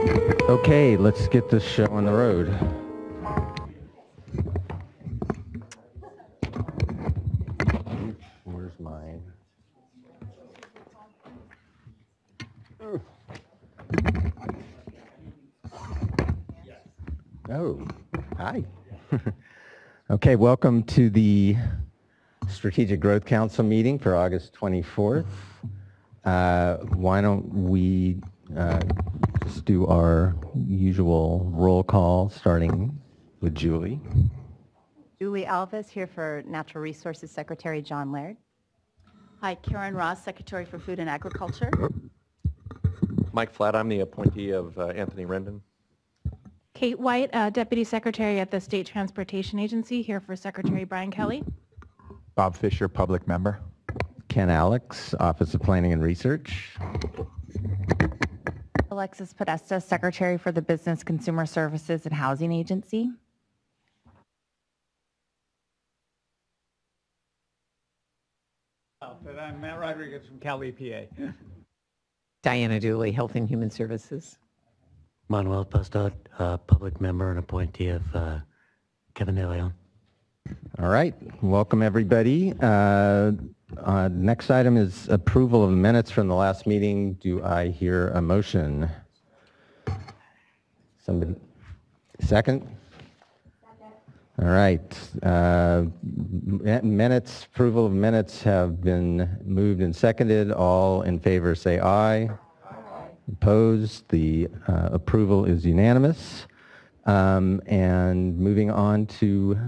Okay, let's get this show on the road. Where's mine? Oh, hi. Okay, welcome to the Strategic Growth Council meeting for August 24th. Why don't we just do our usual roll call, starting with Julie. Julie Alves, here for Natural Resources Secretary John Laird. Hi, Karen Ross, Secretary for Food and Agriculture. Mike Flatt, I'm the appointee of Anthony Rendon. Kate White, Deputy Secretary at the State Transportation Agency, here for Secretary Brian Kelly. Bob Fisher, Public Member. Ken Alex, Office of Planning and Research. Alexis Podesta, Secretary for the Business Consumer Services and Housing Agency. I'm Matt Rodriguez from Cal EPA. Diana Dooley, Health and Human Services. Manuel Pastor, Public Member and appointee of Kevin De Leon. All right, welcome everybody. Next item is approval of minutes from the last meeting. Do I hear a motion? Somebody? Second? All right. Minutes, approval of minutes have been moved and seconded. All in favor say aye. Aye. Opposed? The approval is unanimous. And moving on to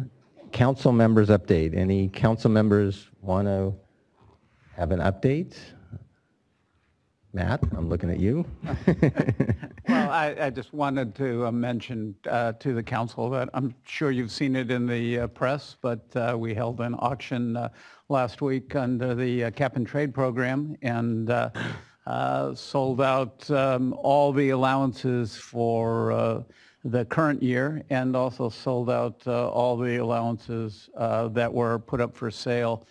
council members update. Any council members want to have an update? Matt, I'm looking at you. Well, I just wanted to mention to the council that I'm sure you've seen it in the press, but we held an auction last week under the cap and trade program and sold out all the allowances for the current year, and also sold out all the allowances that were put up for sale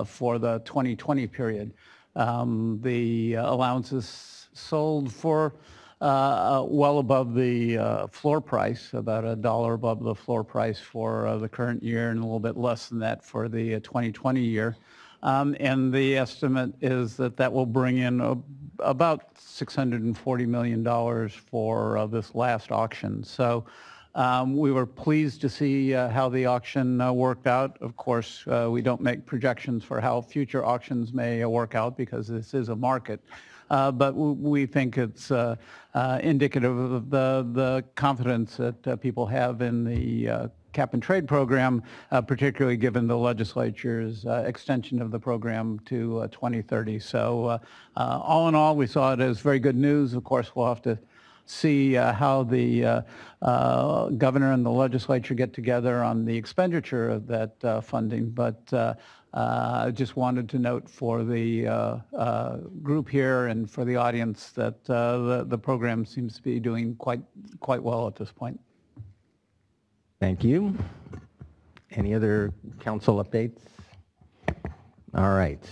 for the 2020 period. The allowances sold for well above the floor price, about $1 above the floor price for the current year, and a little bit less than that for the 2020 year. And the estimate is that that will bring in about $640 million for this last auction. So we were pleased to see how the auction worked out. Of course, we don't make projections for how future auctions may work out because this is a market. But we think it's indicative of the confidence that people have in the cap and trade program, particularly given the legislature's extension of the program to 2030. So all in all, we saw it as very good news. Of course, we'll have to see how the governor and the legislature get together on the expenditure of that funding. But I just wanted to note for the group here and for the audience that the program seems to be doing quite well at this point. Thank you. Any other council updates? All right.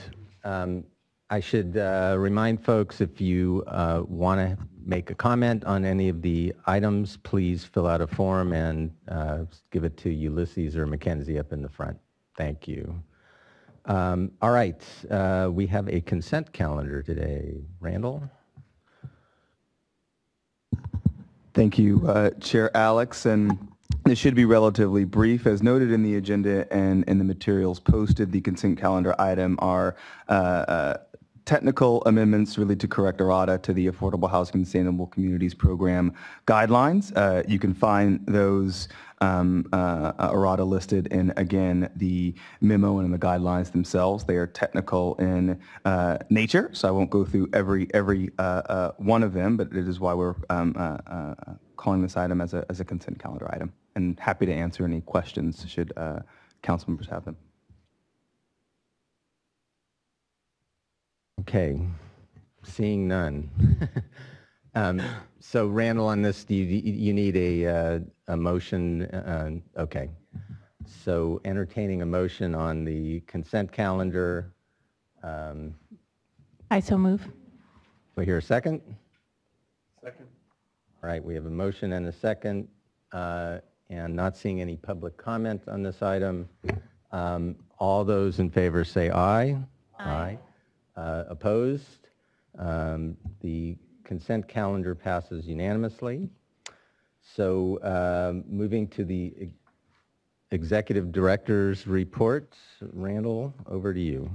I should remind folks, if you want to make a comment on any of the items, please fill out a form and give it to Ulysses or Mackenzie up in the front. Thank you. All right. We have a consent calendar today. Randall? Thank you, Chair Alex. And this should be relatively brief. As noted in the agenda and in the materials posted, the consent calendar item are technical amendments really to correct errata to the Affordable Housing and Sustainable Communities Program guidelines. You can find those errata listed in, again, the memo and in the guidelines themselves. They are technical in nature, so I won't go through every one of them, but it is why we're calling this item as a consent calendar item. And happy to answer any questions should council members have them. Okay, seeing none. So Randall, on this, do you need a motion? Okay, so entertaining a motion on the consent calendar. I so move. We hear a second? Second. All right, we have a motion and a second, and not seeing any public comment on this item. All those in favor say aye. Aye. Opposed? The consent calendar passes unanimously. So moving to the Executive Director's report. Randall, over to you.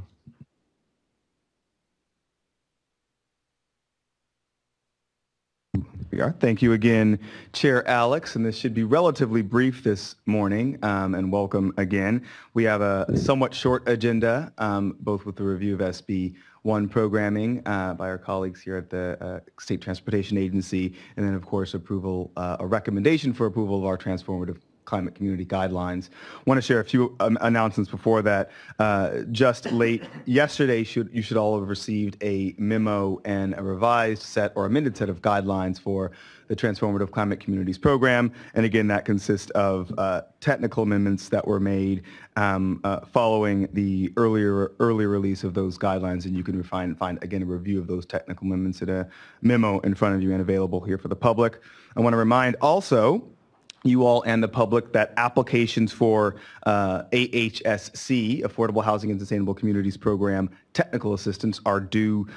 We are. Thank you again, Chair Alex, and this should be relatively brief this morning, and welcome again. We have a somewhat short agenda, both with the review of SB 1 programming by our colleagues here at the State Transportation Agency, and then, of course, approval, a recommendation for approval of our transformative climate community guidelines. I want to share a few announcements before that. Just late yesterday, you should all have received a memo and a revised set or amended set of guidelines for the Transformative Climate Communities Program. And again, that consists of technical amendments that were made following the earlier release of those guidelines. And you can find again, a review of those technical amendments in a memo in front of you and available here for the public. I want to remind also you all and the public that applications for AHSC, Affordable Housing and Sustainable Communities Program technical assistance, are due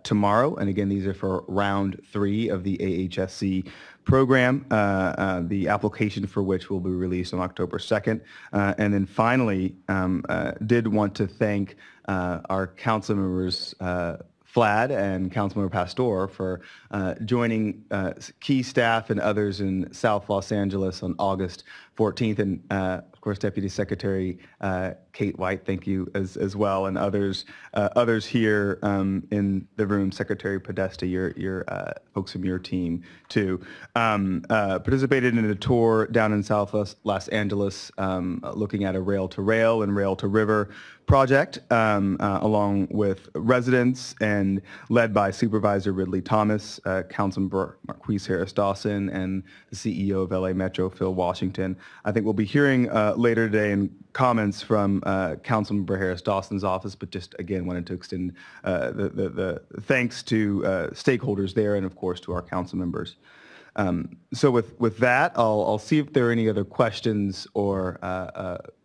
tomorrow. And again, these are for round 3 of the AHSC program, the application for which will be released on October 2nd. And then finally, did want to thank our council members, Flad and Councilmember Pastor, for joining key staff and others in South Los Angeles on August 14th. And of course, Deputy Secretary Kate White, thank you as well, and others here in the room, Secretary Podesta, your folks from your team too. Participated in a tour down in South Los Angeles looking at a rail-to-rail and rail-to-river project along with residents and led by Supervisor Ridley Thomas, Councilmember Marquise Harris Dawson, and the CEO of LA Metro, Phil Washington. I think we'll be hearing later today in comments from Councilmember Harris Dawson's office, but just again wanted to extend the thanks to stakeholders there and of course to our council members. So with that, I'll see if there are any other questions or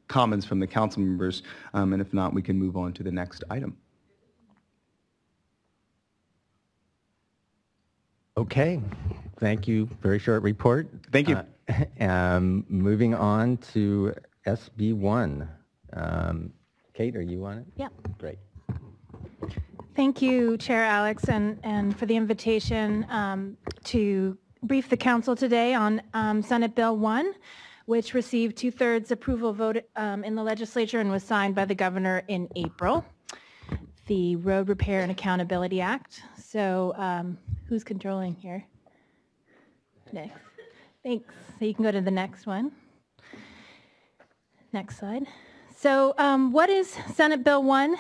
comments from the council members, and if not, we can move on to the next item. Okay, thank you. Very short report. Thank you. Moving on to SB 1. Kate, are you on it? Yeah. Great. Thank you, Chair Alex, and for the invitation to brief the council today on Senate Bill 1, which received 2/3 approval vote in the legislature and was signed by the governor in April, the Road Repair and Accountability Act. So who's controlling here? Next. Thanks. So you can go to the next one. Next slide. So what is Senate Bill 1?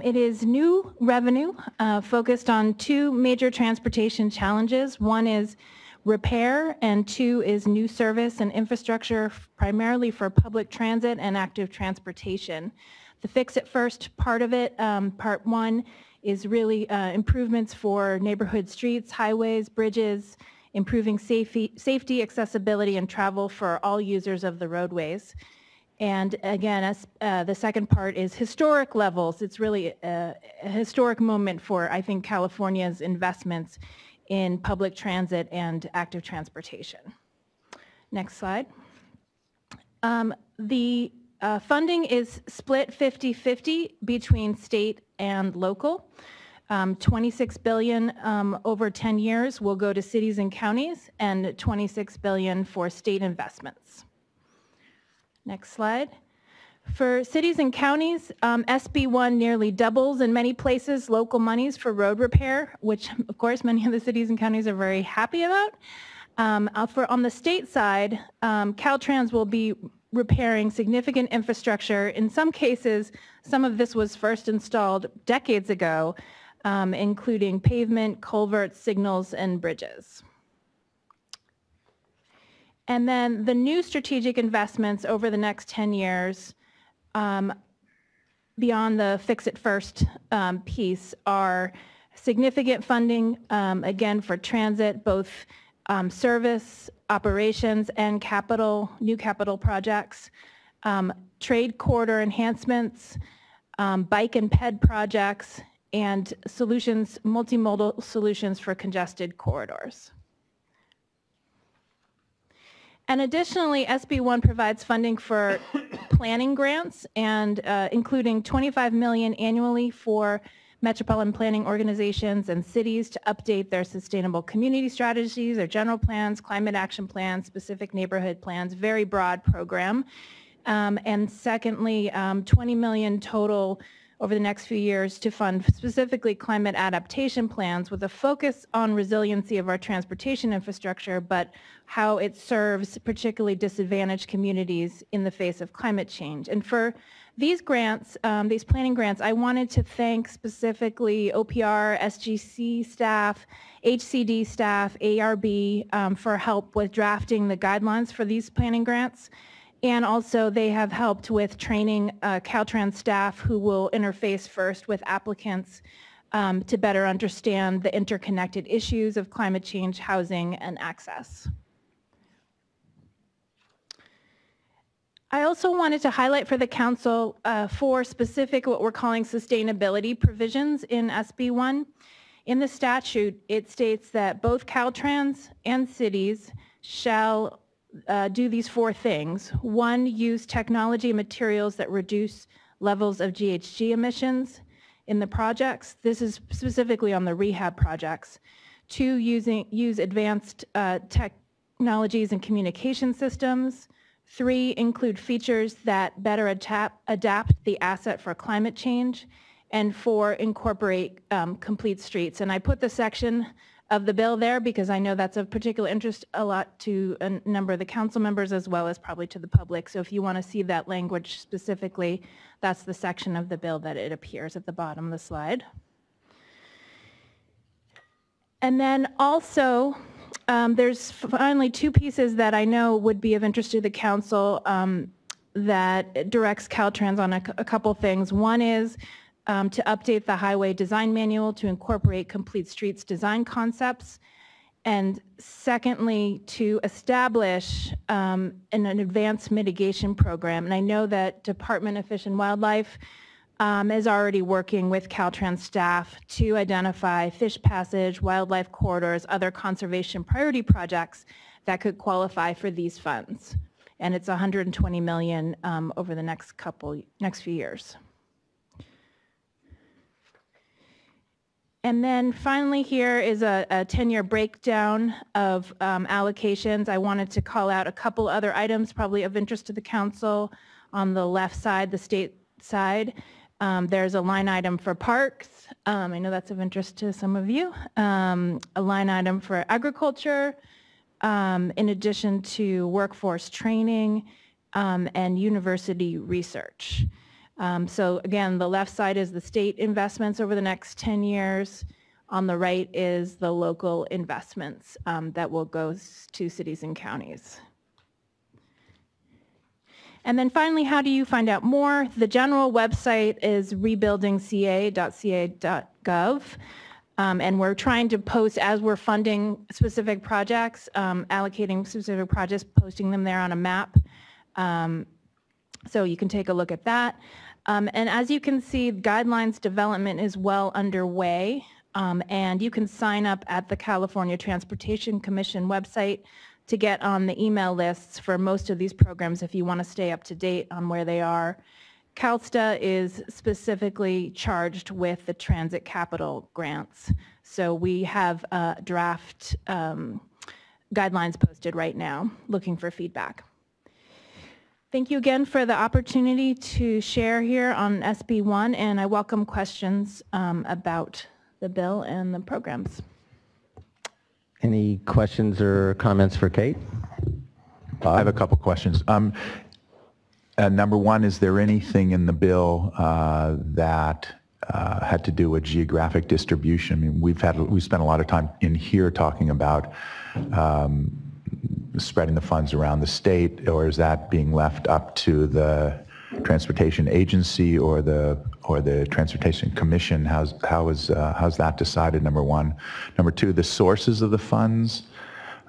It is new revenue focused on 2 major transportation challenges. One is repair, and 2 is new service and infrastructure, primarily for public transit and active transportation. The Fix It First part of it, part 1, is really improvements for neighborhood streets, highways, bridges, improving safety, accessibility, and travel for all users of the roadways. And again, the second part is historic levels. It's really a historic moment for, I think, California's investments in public transit and active transportation. Next slide. The funding is split 50-50 between state and local. $26 billion over 10 years will go to cities and counties, and $26 billion for state investments. Next slide. For cities and counties, SB 1 nearly doubles in many places local monies for road repair, which of course many of the cities and counties are very happy about. On the state side, Caltrans will be repairing significant infrastructure. In some cases, some of this was first installed decades ago, including pavement, culverts, signals, and bridges. And then the new strategic investments over the next 10 years, beyond the Fix It First piece, are significant funding, again, for transit, both service, operations, and new capital projects, trade corridor enhancements, bike and ped projects, and multimodal solutions for congested corridors. And additionally, SB1 provides funding for planning grants, and including $25 million annually for metropolitan planning organizations and cities to update their sustainable community strategies, their general plans, climate action plans, specific neighborhood plans, very broad program. And secondly, $20 million total over the next few years to fund specifically climate adaptation plans with a focus on resiliency of our transportation infrastructure, but how it serves particularly disadvantaged communities in the face of climate change. And for these grants, these planning grants, I wanted to thank specifically OPR, SGC staff, HCD staff, ARB for help with drafting the guidelines for these planning grants. And also they have helped with training Caltrans staff who will interface first with applicants to better understand the interconnected issues of climate change, housing, and access. I also wanted to highlight for the Council four specific what we're calling sustainability provisions in SB1. In the statute, it states that both Caltrans and cities shall do these four things. One, use technology and materials that reduce levels of GHG emissions in the projects. This is specifically on the rehab projects. Two, use advanced technologies and communication systems. Three, include features that better adapt the asset for climate change. And four, incorporate complete streets. And I put the section of the bill there because I know that's of particular interest a lot to a number of the council members as well as probably to the public. So if you want to see that language specifically, that's the section of the bill that it appears at the bottom of the slide. And then also, there's finally two pieces that I know would be of interest to the council that directs Caltrans on a couple things. One is to update the highway design manual to incorporate complete streets design concepts. And secondly, to establish an advanced mitigation program. And I know that Department of Fish and Wildlife is already working with Caltrans staff to identify fish passage, wildlife corridors, other conservation priority projects that could qualify for these funds. And it's $120 million over the next few years. And then finally here is a 10-year breakdown of allocations. I wanted to call out a couple other items probably of interest to the council. On the left side, the state side, there's a line item for parks. I know that's of interest to some of you. A line item for agriculture, in addition to workforce training and university research. So again, the left side is the state investments over the next 10 years. On the right is the local investments that will go to cities and counties. And then finally, how do you find out more? The general website is rebuildingca.ca.gov. And we're trying to post, as we're funding specific projects, allocating specific projects, posting them there on a map. So you can take a look at that. And as you can see, guidelines development is well underway, and you can sign up at the California Transportation Commission website to get on the email lists for most of these programs if you want to stay up to date on where they are. CalSTA is specifically charged with the transit capital grants, so we have draft guidelines posted right now, looking for feedback. Thank you again for the opportunity to share here on SB1, and I welcome questions about the bill and the programs. Any questions or comments for Kate? I have a couple questions. Number one, is there anything in the bill that had to do with geographic distribution? I mean, we've spent a lot of time in here talking about spreading the funds around the state, or is that being left up to the transportation agency or the transportation commission? How's that decided? Number one. Number two, the sources of the funds.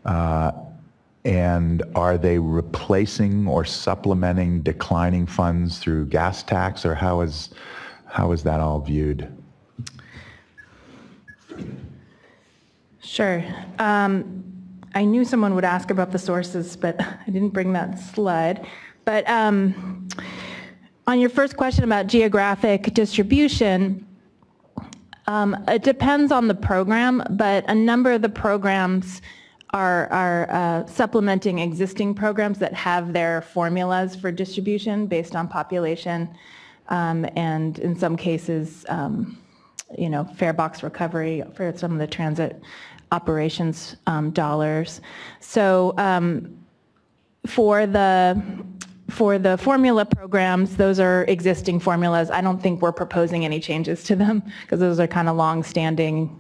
And are they replacing or supplementing declining funds through gas tax, or how is that all viewed? Sure. I knew someone would ask about the sources, but I didn't bring that slide. But on your first question about geographic distribution, it depends on the program, but a number of the programs are supplementing existing programs that have their formulas for distribution based on population, and in some cases, fare box recovery for some of the transit operations dollars. So for the formula programs, those are existing formulas. I don't think we're proposing any changes to them because those are kind of long-standing,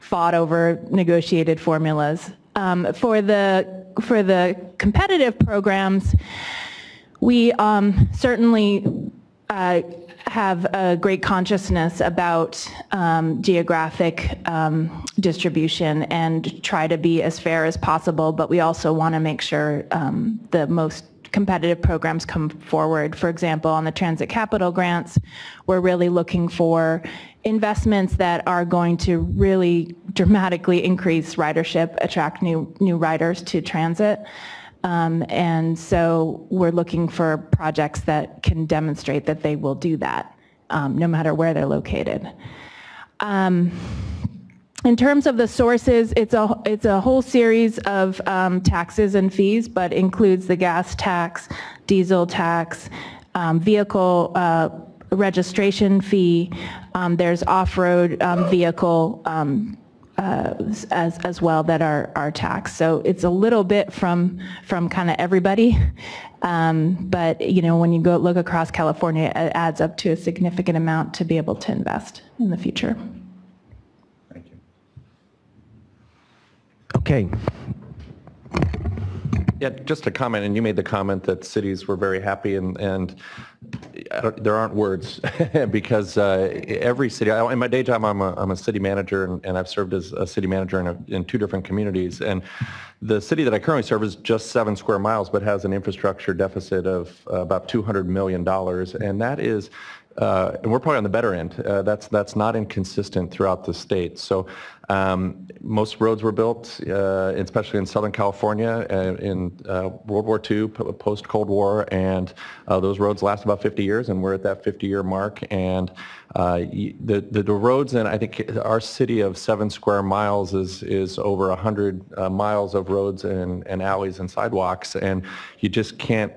fought-over, negotiated formulas. For the competitive programs, we certainly have a great consciousness about geographic distribution and try to be as fair as possible, but we also want to make sure the most competitive programs come forward. For example, on the transit capital grants, we're really looking for investments that are going to really dramatically increase ridership, attract new riders to transit. And so we're looking for projects that can demonstrate that they will do that, no matter where they're located. In terms of the sources, it's a whole series of taxes and fees, but includes the gas tax, diesel tax, vehicle registration fee. There's off-road vehicle as well that are taxed. So it's a little bit from kind of everybody, but when you go look across California, it adds up to a significant amount to be able to invest in the future. Thank you. Okay. Yeah, just a comment, and you made the comment that cities were very happy, and there aren't words because every city, in my day job, I'm a city manager, and I've served as a city manager in 2 different communities, and the city that I currently serve is just 7 square miles, but has an infrastructure deficit of about $200 million, and that is, and we're probably on the better end. That's not inconsistent throughout the state. So most roads were built, especially in Southern California, in World War II, post-Cold War, and those roads last about 50 years, and we're at that 50-year mark. And the roads, and I think our city of 7 square miles is over 100 miles of roads and alleys and sidewalks, and you just can't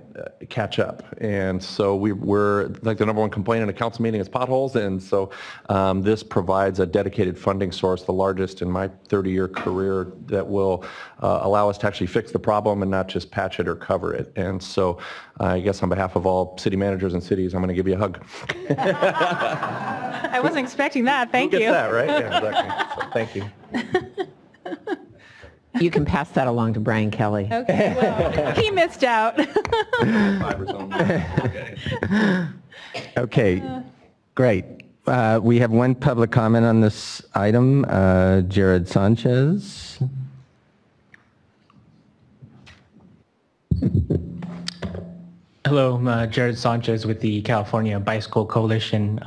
catch up. And so we're like the #1 complaint in a council meeting is potholes, and so this provides a dedicated funding source, the largest in my 30-year career, that will allow us to actually fix the problem and not just patch it or cover it. And so I guess on behalf of all city managers and cities, I'm going to give you a hug. I wasn't expecting that. Thank you. Who gets that, right? Yeah, exactly. So, thank you. You can pass that along to Brian Kelly. Okay, well, he missed out. Okay, great. We have one public comment on this item, Jared Sanchez. Hello, I'm Jared Sanchez with the California Bicycle Coalition.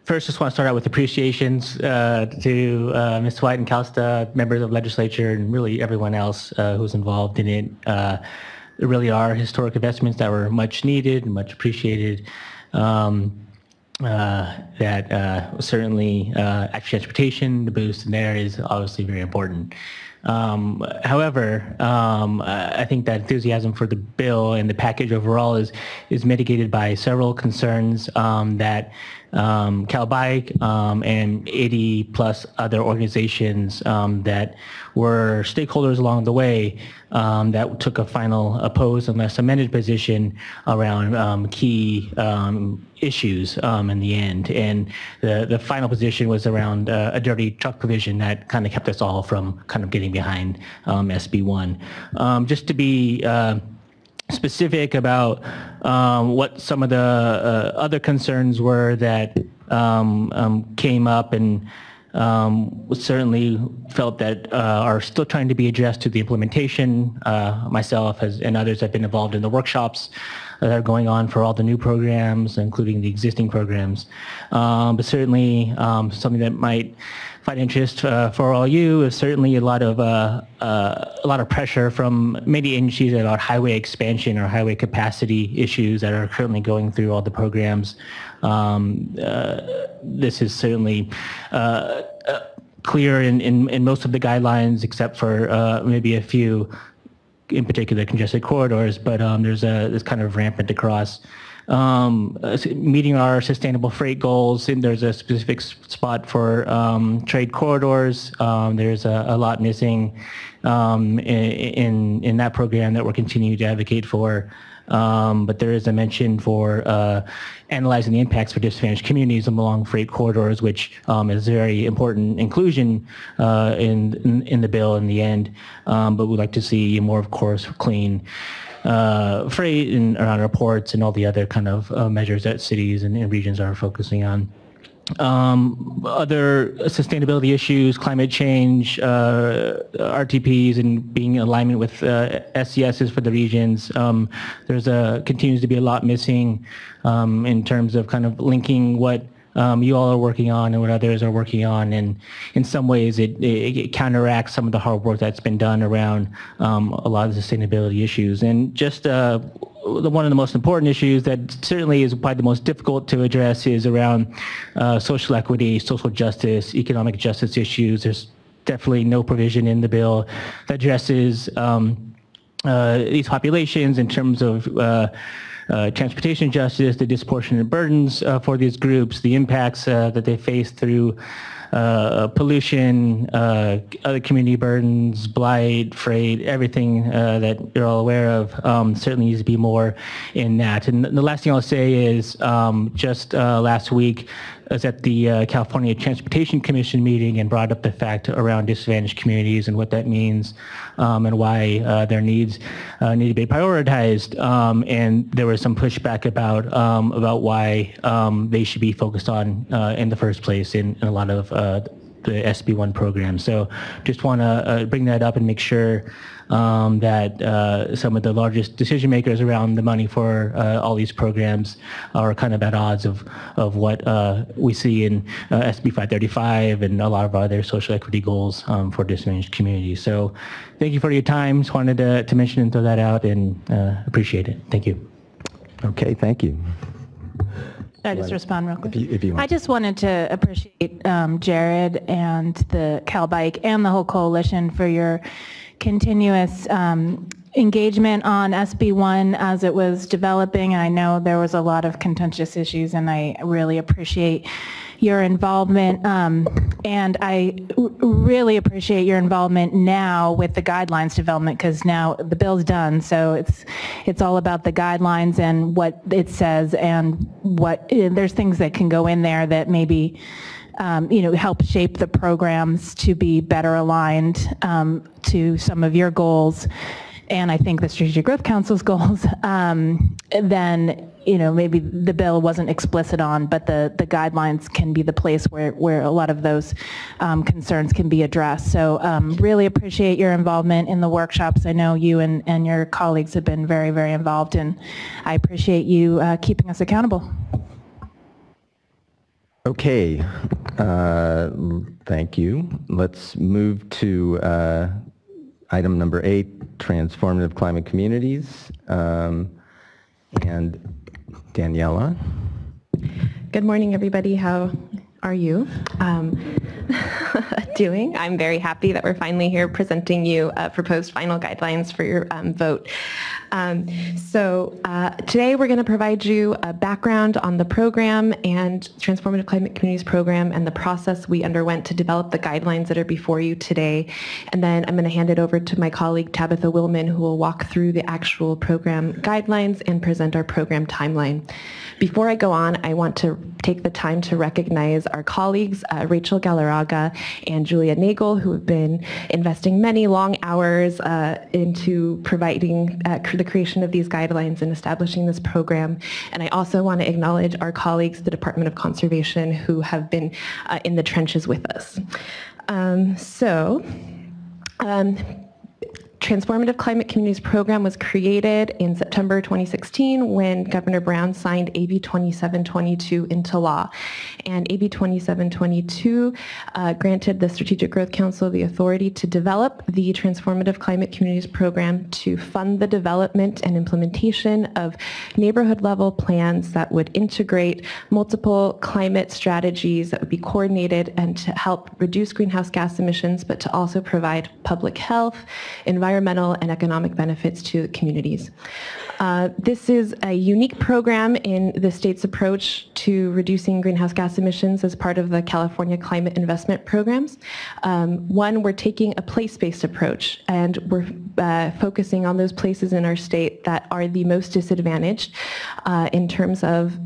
First, just want to start out with appreciations to Ms. White and Calsta, members of legislature, and really everyone else who's involved in it. There really are historic investments that were much needed and much appreciated. That certainly active transportation, the boost in there is obviously very important. However, I think that enthusiasm for the bill and the package overall is mitigated by several concerns that Cal Bike and 80 plus other organizations that were stakeholders along the way that took a final opposed unless amended position around key issues in the end. And the final position was around a dirty truck provision that kind of kept us all from kind of getting behind SB 1. Just to be specific about what some of the other concerns were that came up, and certainly felt that are still trying to be addressed to the implementation. Myself and others have been involved in the workshops that are going on for all the new programs, including the existing programs. But certainly something that might find interest for all you is certainly a lot of pressure from many agencies about highway expansion or highway capacity issues that are currently going through all the programs. This is certainly clear in most of the guidelines, except for maybe a few, in particular congested corridors, but there's this kind of rampant across. Meeting our sustainable freight goals, and there's a specific spot for trade corridors. There's a lot missing in that program that we're continuing to advocate for. But there is a mention for analyzing the impacts for disadvantaged communities along freight corridors, which is very important inclusion in the bill in the end. But we'd like to see more, of course, clean freight and around our ports and all the other kind of measures that cities and regions are focusing on. Other sustainability issues, climate change, RTPs, and being in alignment with SCSs for the regions. There's continues to be a lot missing in terms of kind of linking what you all are working on and what others are working on, and in some ways it counteracts some of the hard work that's been done around a lot of the sustainability issues. And just one of the most important issues that certainly is probably the most difficult to address is around social equity, social justice, economic justice issues. There's definitely no provision in the bill that addresses these populations in terms of transportation justice, the disproportionate burdens for these groups, the impacts that they face through pollution, other community burdens, blight, freight, everything that you're all aware of. Certainly needs to be more in that. And the last thing I'll say is just last week, I was at the California Transportation Commission meeting and brought up the fact around disadvantaged communities and what that means and why their needs need to be prioritized. And there was some pushback about why they should be focused on in the first place in a lot of the SB1 program. So just want to bring that up and make sure that some of the largest decision makers around the money for all these programs are kind of at odds of what we see in SB 535 and a lot of other social equity goals for disadvantaged communities. So thank you for your time. Just wanted to mention and throw that out, and appreciate it. Thank you. Okay, thank you. Can I just respond real quick? If you want. I just wanted to appreciate Jared and the Cal Bike and the whole coalition for your continuous engagement on SB1 as it was developing. And I know there was a lot of contentious issues, and I really appreciate your involvement. And I really appreciate your involvement now with the guidelines development, because now the bill's done. So it's all about the guidelines and what it says, and what there's things that can go in there that maybe help shape the programs to be better aligned to some of your goals, and I think the Strategic Growth Council's goals, then maybe the bill wasn't explicit on, but the guidelines can be the place where a lot of those concerns can be addressed. So really appreciate your involvement in the workshops. I know you and your colleagues have been very, very involved, and I appreciate you keeping us accountable. Okay, thank you. Let's move to item number 8, transformative climate communities. And Daniela. Good morning, everybody. How are you doing? I'm very happy that we're finally here presenting you proposed final guidelines for your vote. So today we're going to provide you a background on the program and Transformative Climate Communities program and the process we underwent to develop the guidelines that are before you today. And then I'm going to hand it over to my colleague Tabitha Willman, who will walk through the actual program guidelines and present our program timeline. Before I go on, I want to take the time to recognize our colleagues, Rachel Galarov Moraga and Julia Nagel, who have been investing many long hours into providing the creation of these guidelines and establishing this program. And I also want to acknowledge our colleagues, the Department of Conservation, who have been in the trenches with us. Transformative Climate Communities Program was created in September 2016 when Governor Brown signed AB 2722 into law. And AB 2722 granted the Strategic Growth Council the authority to develop the Transformative Climate Communities Program to fund the development and implementation of neighborhood-level plans that would integrate multiple climate strategies that would be coordinated and to help reduce greenhouse gas emissions, but to also provide public health, environmental and economic benefits to communities. This is a unique program in the state's approach to reducing greenhouse gas emissions as part of the California Climate Investment Programs. One, we're taking a place-based approach, and we're focusing on those places in our state that are the most disadvantaged in terms of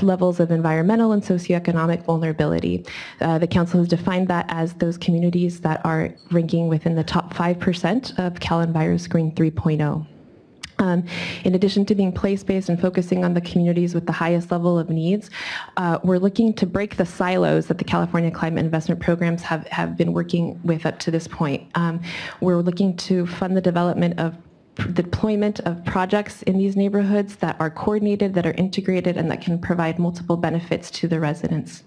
levels of environmental and socioeconomic vulnerability. The council has defined that as those communities that are ranking within the top 5% of CalEnviro's Green 3.0. In addition to being place-based and focusing on the communities with the highest level of needs, we're looking to break the silos that the California Climate Investment Programs have been working with up to this point. We're looking to fund the development of deployment of projects in these neighborhoods that are coordinated, that are integrated, and that can provide multiple benefits to the residents.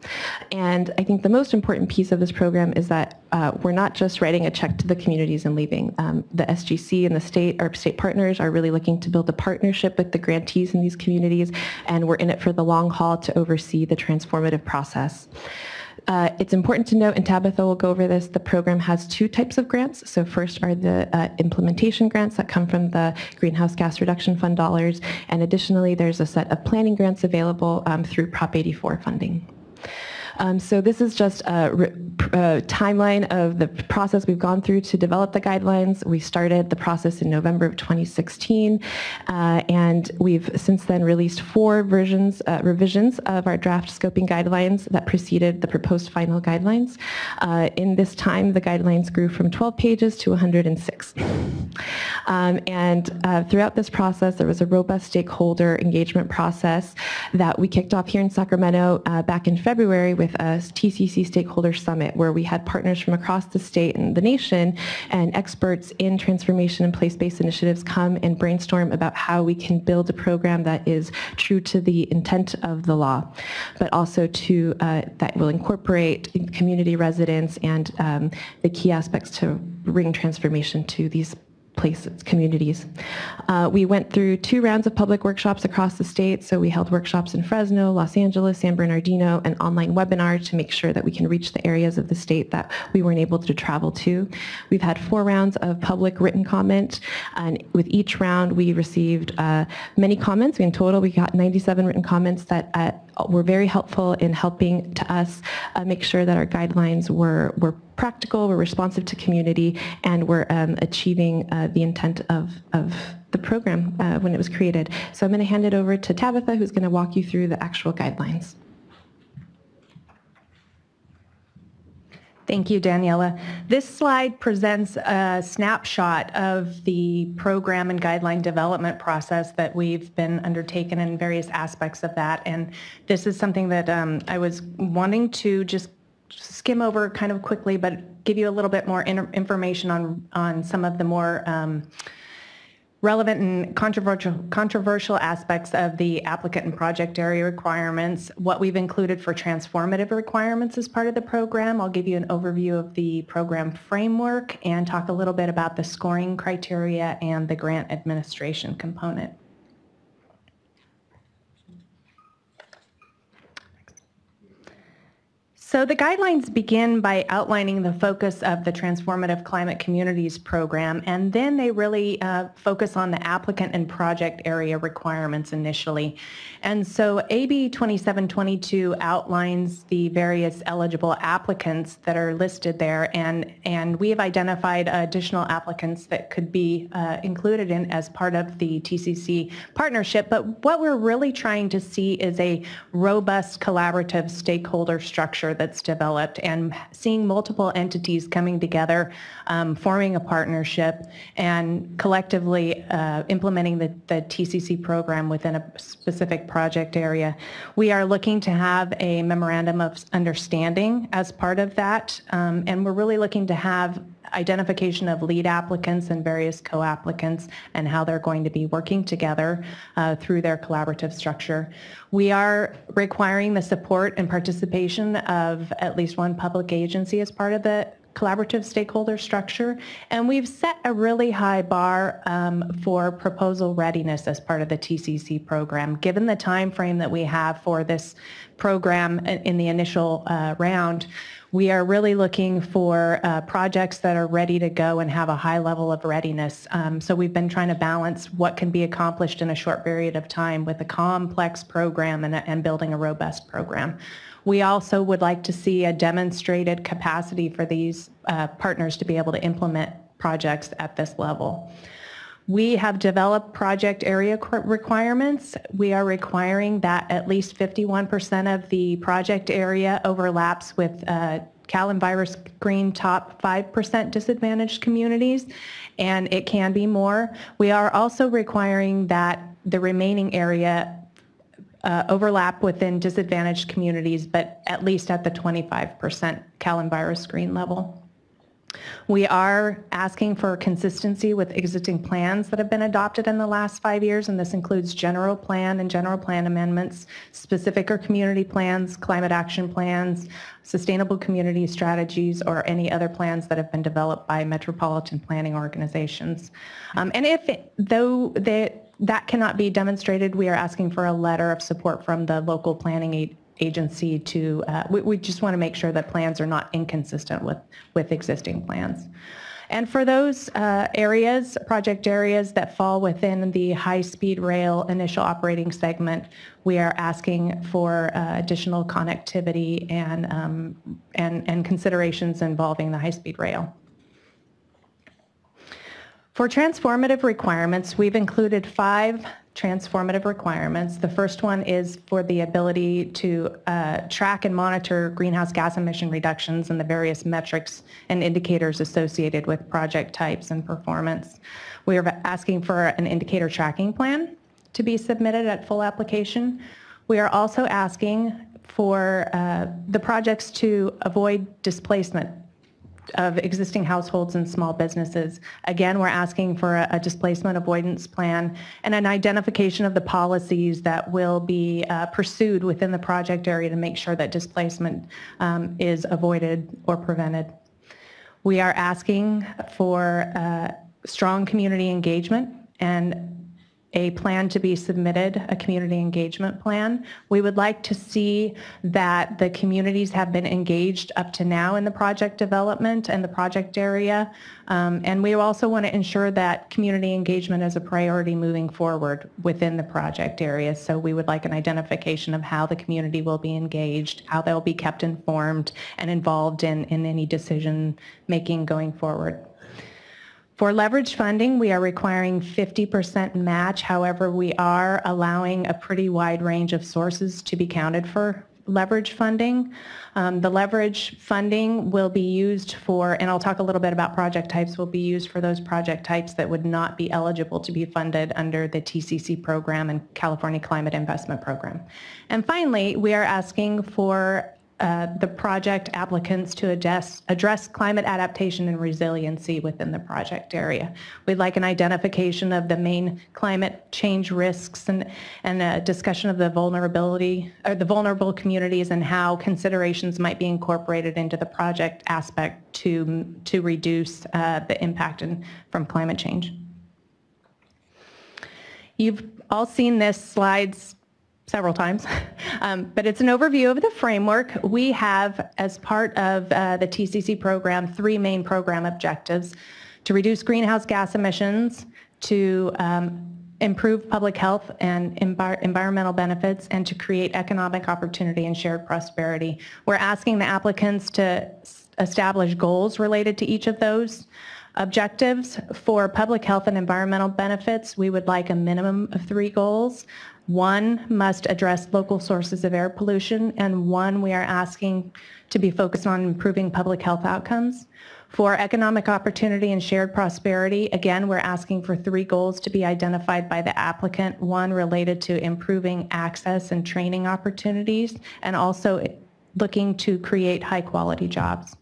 And I think the most important piece of this program is that we're not just writing a check to the communities and leaving. The SGC and the state, our state partners, are really looking to build a partnership with the grantees in these communities, and we're in it for the long haul to oversee the transformative process. It's important to note, and Tabitha will go over this, the program has two types of grants. So first are the implementation grants that come from the Greenhouse Gas Reduction Fund dollars, and additionally there's a set of planning grants available through Prop 84 funding. So this is just a timeline of the process we've gone through to develop the guidelines. We started the process in November of 2016, and we've since then released 4 revisions of our draft scoping guidelines that preceded the proposed final guidelines. In this time, the guidelines grew from 12 pages to 106. Throughout this process, there was a robust stakeholder engagement process that we kicked off here in Sacramento back in February with a TCC Stakeholder Summit, where we had partners from across the state and the nation and experts in transformation and place-based initiatives come and brainstorm about how we can build a program that is true to the intent of the law, but also to that will incorporate community residents and the key aspects to bring transformation to these places, communities. We went through 2 rounds of public workshops across the state. So we held workshops in Fresno, Los Angeles, San Bernardino, and online webinars to make sure that we can reach the areas of the state that we weren't able to travel to. We've had 4 rounds of public written comment, and with each round we received many comments. In total, we got 97 written comments that were very helpful in helping to us make sure that our guidelines were practical, were responsive to community, and were achieving the intent of the program when it was created. So I'm going to hand it over to Tabitha, who's going to walk you through the actual guidelines. Thank you, Daniela. This slide presents a snapshot of the program and guideline development process that we've been undertaken in various aspects of that. And this is something that I was wanting to just skim over kind of quickly, but give you a little bit more information on some of the more relevant and controversial aspects of the applicant and project area requirements, what we've included for transformative requirements as part of the program. I'll give you an overview of the program framework and talk a little bit about the scoring criteria and the grant administration component. So the guidelines begin by outlining the focus of the Transformative Climate Communities program, and then they really focus on the applicant and project area requirements initially. And so AB 2722 outlines the various eligible applicants that are listed there, and we have identified additional applicants that could be included in as part of the TCC partnership. But what we're really trying to see is a robust collaborative stakeholder structure that's developed, and seeing multiple entities coming together, forming a partnership, and collectively implementing the TCC program within a specific project area. We are looking to have a memorandum of understanding as part of that, and we're really looking to have identification of lead applicants and various co-applicants and how they're going to be working together through their collaborative structure. We are requiring the support and participation of at least one public agency as part of the collaborative stakeholder structure, and we've set a really high bar for proposal readiness as part of the TCC program. Given the time frame that we have for this program in the initial round, we are really looking for projects that are ready to go and have a high level of readiness. So we've been trying to balance what can be accomplished in a short period of time with a complex program and building a robust program. We also would like to see a demonstrated capacity for these partners to be able to implement projects at this level. We have developed project area requirements. We are requiring that at least 51% of the project area overlaps with Cal and Virus Green top 5% disadvantaged communities, and it can be more. We are also requiring that the remaining area overlap within disadvantaged communities, but at least at the 25% Cal and Virus Green level. We are asking for consistency with existing plans that have been adopted in the last 5 years, and this includes general plan and general plan amendments, specific or community plans, climate action plans, sustainable community strategies, or any other plans that have been developed by metropolitan planning organizations. And though that cannot be demonstrated, we are asking for a letter of support from the local planning agency to, we just want to make sure that plans are not inconsistent with existing plans. And for those areas, project areas that fall within the high-speed rail initial operating segment, we are asking for additional connectivity and considerations involving the high-speed rail. For transformative requirements, we've included 5 transformative requirements. The first one is for the ability to track and monitor greenhouse gas emission reductions and the various metrics and indicators associated with project types and performance. We are asking for an indicator tracking plan to be submitted at full application. We are also asking for the projects to avoid displacement of existing households and small businesses. Again, we're asking for a displacement avoidance plan and an identification of the policies that will be pursued within the project area to make sure that displacement is avoided or prevented. We are asking for strong community engagement and a plan to be submitted, a community engagement plan. We would like to see that the communities have been engaged up to now in the project development and the project area. And we also want to ensure that community engagement is a priority moving forward within the project area. So we would like an identification of how the community will be engaged, how they'll be kept informed and involved in any decision making going forward. For leverage funding, we are requiring 50% match. However, we are allowing a pretty wide range of sources to be counted for leverage funding. The leverage funding will be used for, and I'll talk a little bit about project types, will be used for those project types that would not be eligible to be funded under the TCC program and California Climate Investment Program. And finally, we are asking for the project applicants to address climate adaptation and resiliency within the project area. We'd like an identification of the main climate change risks and a discussion of the vulnerability or the vulnerable communities and how considerations might be incorporated into the project aspect to reduce the impact from climate change. You've all seen this slides several times, but it's an overview of the framework. We have, as part of the TCC program, 3 main program objectives: to reduce greenhouse gas emissions, to improve public health and environmental benefits, and to create economic opportunity and shared prosperity. We're asking the applicants to establish goals related to each of those objectives. For public health and environmental benefits, we would like a minimum of 3 goals. One must address local sources of air pollution, and one we are asking to be focused on improving public health outcomes. For economic opportunity and shared prosperity, again, we're asking for 3 goals to be identified by the applicant. One related to improving access and training opportunities, and also looking to create high-quality jobs.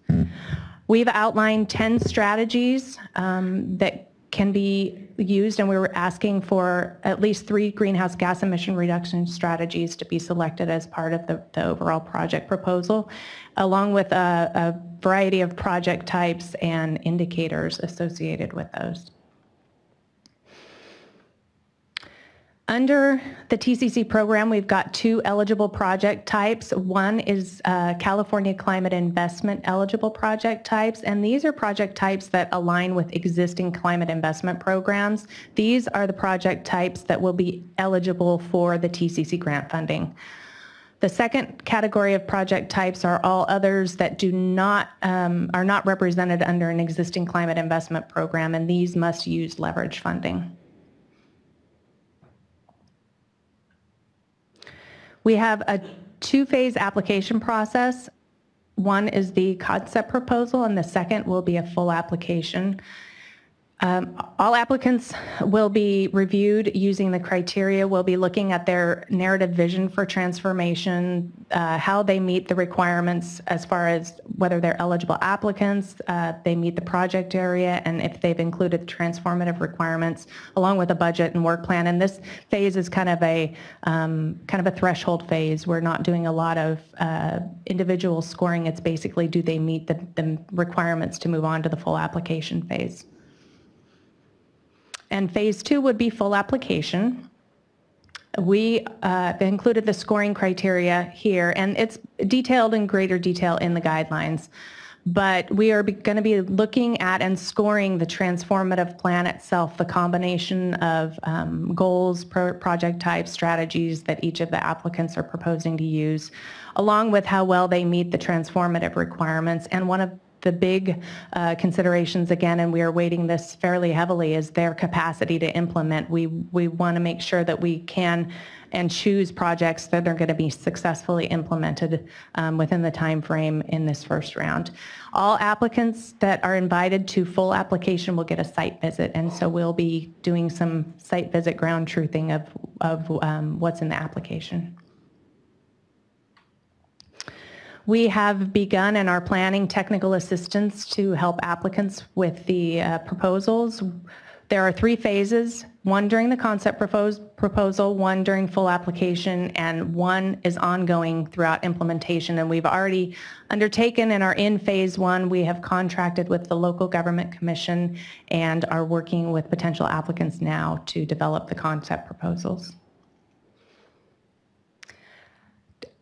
We've outlined 10 strategies that can be used, and we were asking for at least 3 greenhouse gas emission reduction strategies to be selected as part of the overall project proposal, along with a variety of project types and indicators associated with those. Under the TCC program, we've got 2 eligible project types. One is California Climate Investment eligible project types, and these are project types that align with existing climate investment programs. These are the project types that will be eligible for the TCC grant funding. The second category of project types are all others that do not are not represented under an existing climate investment program, and these must use leverage funding. We have a 2-phase application process. One is the concept proposal, and the second will be a full application. All applicants will be reviewed using the criteria. We'll be looking at their narrative vision for transformation, how they meet the requirements as far as whether they're eligible applicants, they meet the project area, and if they've included transformative requirements, along with a budget and work plan. And this phase is kind of a threshold phase. We're not doing a lot of individual scoring. It's basically, do they meet the requirements to move on to the full application phase. And phase 2 would be full application. We included the scoring criteria here, and it's detailed in greater detail in the guidelines. But we are going to be looking at and scoring the transformative plan itself, the combination of goals, project types, strategies that each of the applicants are proposing to use, along with how well they meet the transformative requirements. And one of the big considerations, again, and we are weighting this fairly heavily, is their capacity to implement. We want to make sure that we can and choose projects that are going to be successfully implemented within the time frame in this first round. All applicants that are invited to full application will get a site visit, and so we'll be doing some site visit ground truthing of what's in the application. We have begun and are planning technical assistance to help applicants with the proposals. There are 3 phases, one during the concept proposal, one during full application, and one is ongoing throughout implementation. And we've already undertaken and are in phase 1. We have contracted with the local government commission and are working with potential applicants now to develop the concept proposals.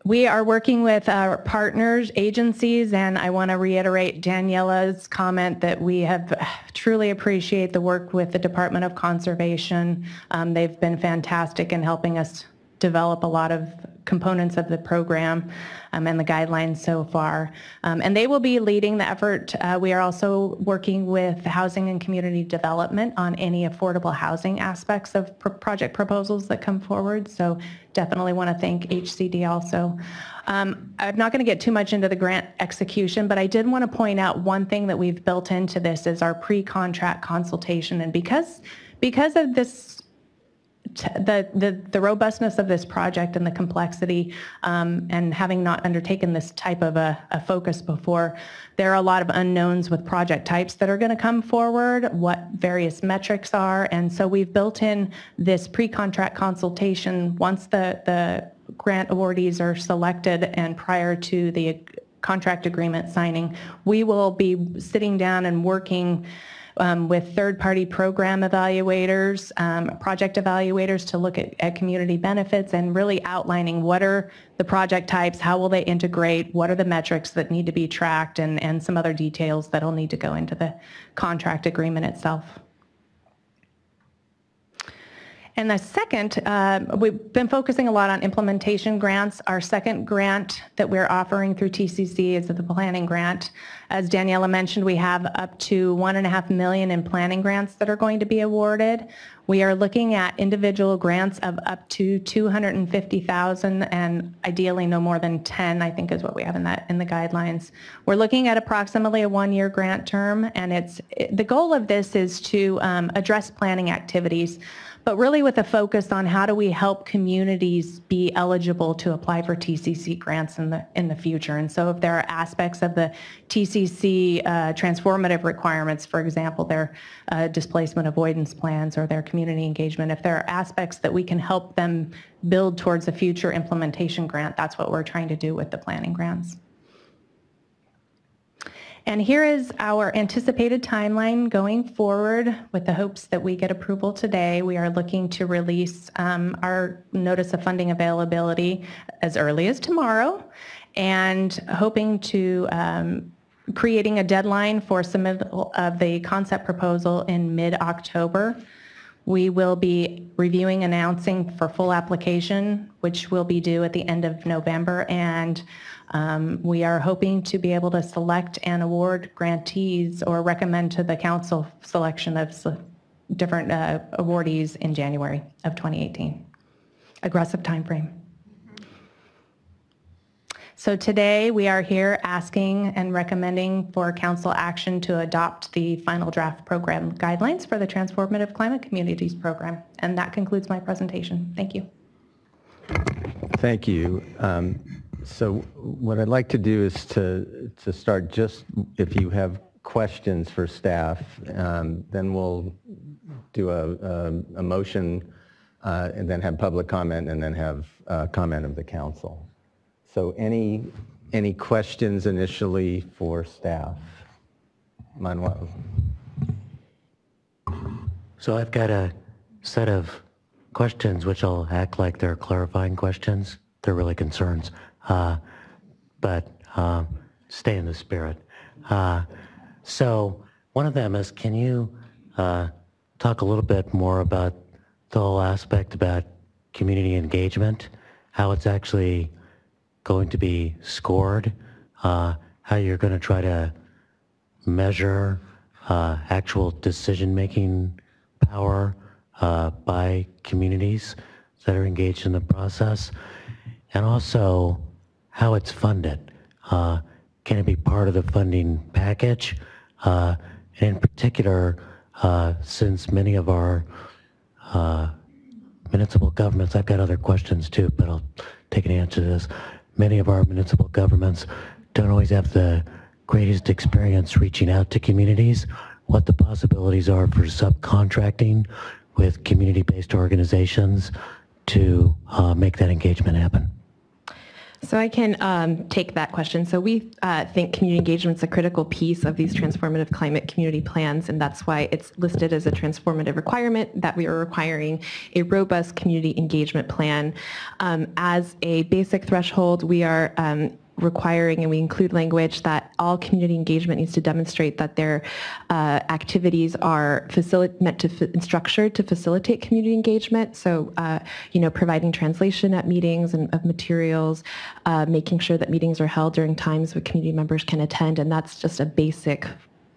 We are working with our partners, agencies, and I want to reiterate Daniela's comment that we have truly appreciate the work with the Department of Conservation. They've been fantastic in helping us develop a lot of components of the program and the guidelines so far. And they will be leading the effort. We are also working with Housing and Community Development on any affordable housing aspects of project proposals that come forward. So definitely want to thank HCD also. I'm not going to get too much into the grant execution, but I did want to point out one thing that we've built into this is our pre-contract consultation. And because of this, the robustness of this project and the complexity, and having not undertaken this type of a focus before, there are a lot of unknowns with project types that are going to come forward, what various metrics are, and so we've built in this pre-contract consultation. Once the grant awardees are selected and prior to the contract agreement signing, we will be sitting down and working with third-party program evaluators, project evaluators to look at community benefits and really outlining what are the project types, how will they integrate, what are the metrics that need to be tracked, and some other details that will need to go into the contract agreement itself. And the second, we've been focusing a lot on implementation grants. Our second grant that we're offering through TCC is the planning grant. As Daniela mentioned, we have up to $1.5 million in planning grants that are going to be awarded. We are looking at individual grants of up to $250,000 and ideally no more than 10, I think is what we have in the guidelines. We're looking at approximately a 1-year grant term, and the goal of this is to address planning activities, but really with a focus on how do we help communities be eligible to apply for TCC grants in the future. And so if there are aspects of the TCC transformative requirements, for example, their displacement avoidance plans or their community engagement, if there are aspects that we can help them build towards a future implementation grant, that's what we're trying to do with the planning grants. And here is our anticipated timeline going forward with the hopes that we get approval today. We are looking to release our notice of funding availability as early as tomorrow and hoping to creating a deadline for submittal of the concept proposal in mid-October. We will be reviewing, announcing for full application, which will be due at the end of November, and we are hoping to be able to select and award grantees or recommend to the council selection of different awardees in January of 2018. Aggressive time frame. So today we are here asking and recommending for council action to adopt the final draft program guidelines for the Transformative Climate Communities program. And that concludes my presentation. Thank you. Thank you. So what I'd like to do is to start just, if you have questions for staff, then we'll do a motion and then have public comment and then have comment of the council. So any questions initially for staff? Manuel. So I've got a set of questions which I'll act like they're clarifying questions. They're really concerns, but stay in the spirit. So one of them is, can you talk a little bit more about the whole aspect about community engagement, how it's actually going to be scored, how you're going to try to measure actual decision-making power by communities that are engaged in the process, and also how it's funded. Can it be part of the funding package? And in particular, since many of our municipal governments, I've got other questions too, but I'll take an answer to this. Many of our municipal governments don't always have the greatest experience reaching out to communities, what the possibilities are for subcontracting with community-based organizations to make that engagement happen. So I can take that question. So we think community engagement is a critical piece of these transformative climate community plans, and that's why it's listed as a transformative requirement that we are requiring a robust community engagement plan. As a basic threshold, we are requiring, and we include language that all community engagement needs to demonstrate that their activities are structured to facilitate community engagement. So, providing translation at meetings and of materials, making sure that meetings are held during times when community members can attend, and that's just a basic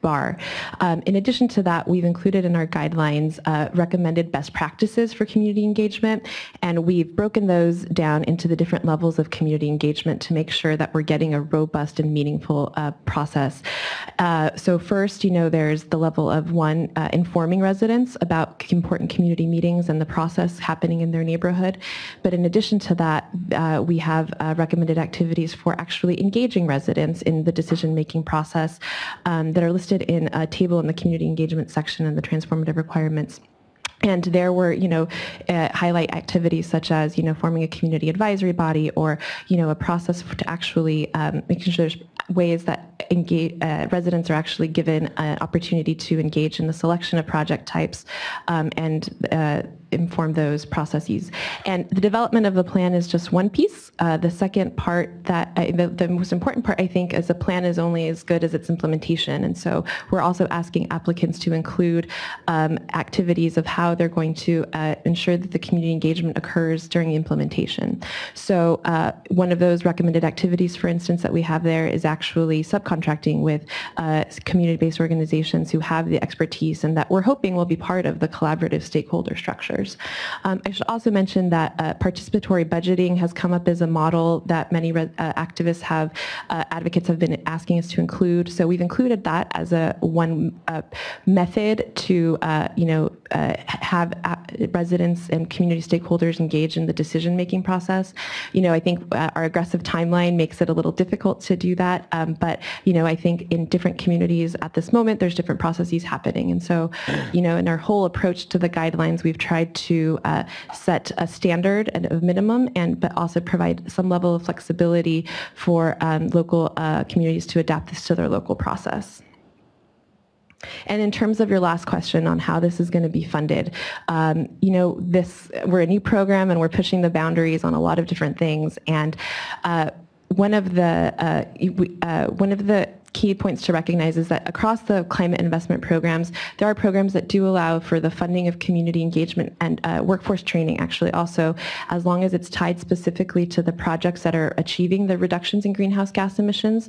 bar. In addition to that, we've included in our guidelines recommended best practices for community engagement, and we've broken those down into the different levels of community engagement to make sure that we're getting a robust and meaningful process. So first, there's the level of one, informing residents about important community meetings and the process happening in their neighborhood. But in addition to that, we have recommended activities for actually engaging residents in the decision-making process that are listed in a table in the community engagement section in the transformative requirements. And there were, highlight activities such as, forming a community advisory body or, a process to actually making sure there's ways that residents are actually given an opportunity to engage in the selection of project types and inform those processes. And the development of the plan is just one piece. The second part that, the most important part, I think, is the plan is only as good as its implementation. And so we're also asking applicants to include activities of how they're going to ensure that the community engagement occurs during the implementation. So one of those recommended activities, for instance, that we have there is actually subcontracting contracting with community-based organizations who have the expertise and that we're hoping will be part of the collaborative stakeholder structures. I should also mention that participatory budgeting has come up as a model that many activists have, advocates have been asking us to include. So we've included that as one method to have residents and community stakeholders engage in the decision-making process. I think our aggressive timeline makes it a little difficult to do that, but I think in different communities at this moment, there's different processes happening. And so, in our whole approach to the guidelines, we've tried to set a standard and a minimum, but also provide some level of flexibility for local communities to adapt this to their local process. And in terms of your last question on how this is going to be funded, we're a new program and we're pushing the boundaries on a lot of different things. And one of the key points to recognize is that across the climate investment programs, there are programs that do allow for the funding of community engagement and workforce training, actually, also, as long as it's tied specifically to the projects that are achieving the reductions in greenhouse gas emissions.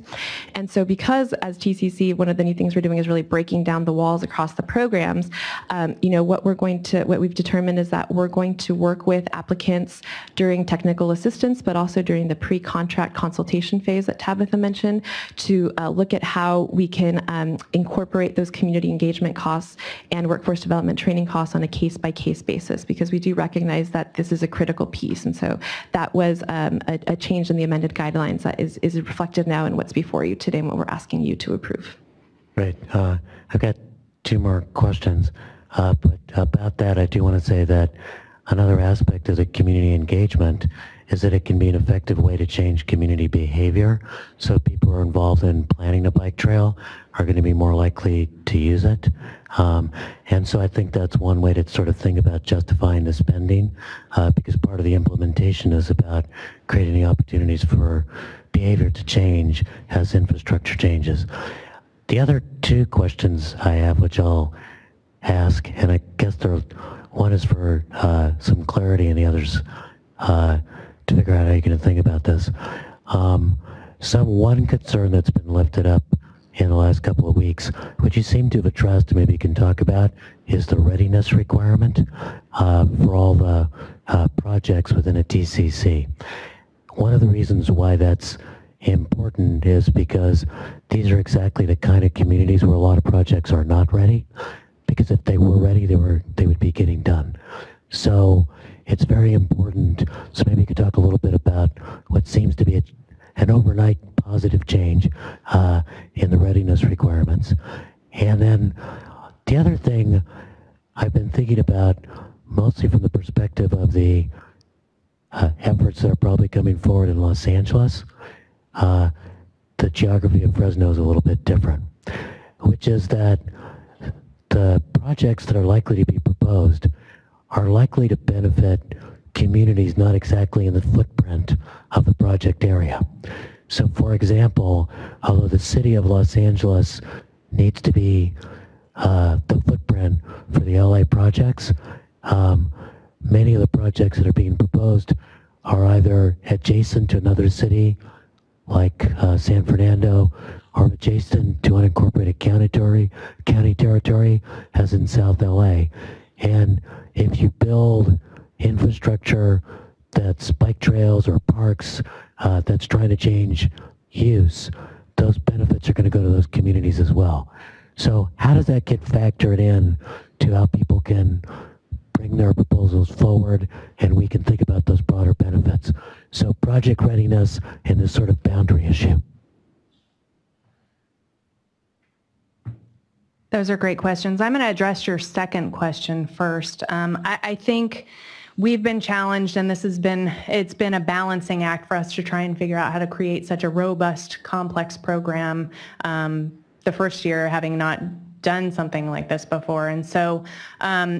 And so because, as TCC, one of the new things we're doing is really breaking down the walls across the programs, what we've determined is that we're going to work with applicants during technical assistance, but also during the pre-contract consultation phase that Tabitha mentioned, to look at how we can incorporate those community engagement costs and workforce development training costs on a case-by-case basis, because we do recognize that this is a critical piece. And so that was a change in the amended guidelines that is reflected now in what's before you today and what we're asking you to approve. Great. I've got two more questions, but about that, I do want to say that another aspect of the community engagement is that it can be an effective way to change community behavior. So people who are involved in planning a bike trail are going to be more likely to use it. And so I think that's one way to sort of think about justifying the spending, because part of the implementation is about creating the opportunities for behavior to change as infrastructure changes. The other two questions I have, which I'll ask, and I guess one is for some clarity and the other's to figure out how you're going to think about this. One concern that's been lifted up in the last couple of weeks, which you seem to have addressed, and maybe you can talk about, is the readiness requirement for all the projects within a TCC. One of the reasons why that's important is because these are exactly the kind of communities where a lot of projects are not ready, because if they were ready, they would be getting done. So it's very important. So maybe you could talk a little bit about what seems to be an overnight positive change in the readiness requirements. And then the other thing I've been thinking about, mostly from the perspective of the efforts that are probably coming forward in Los Angeles, the geography of Fresno is a little bit different, which is that the projects that are likely to be proposed are likely to benefit communities not exactly in the footprint of the project area. So for example, although the city of Los Angeles needs to be the footprint for the LA projects, many of the projects that are being proposed are either adjacent to another city like San Fernando, or adjacent to unincorporated county territory, as in South LA. And if you build infrastructure that's bike trails or parks that's trying to change use, those benefits are going to go to those communities as well. So how does that get factored in to how people can bring their proposals forward and we can think about those broader benefits? So project readiness and this sort of boundary issue. Those are great questions. I'm going to address your second question first. I think we've been challenged, and it's been a balancing act for us to try and figure out how to create such a robust, complex program the first year having not done something like this before. And so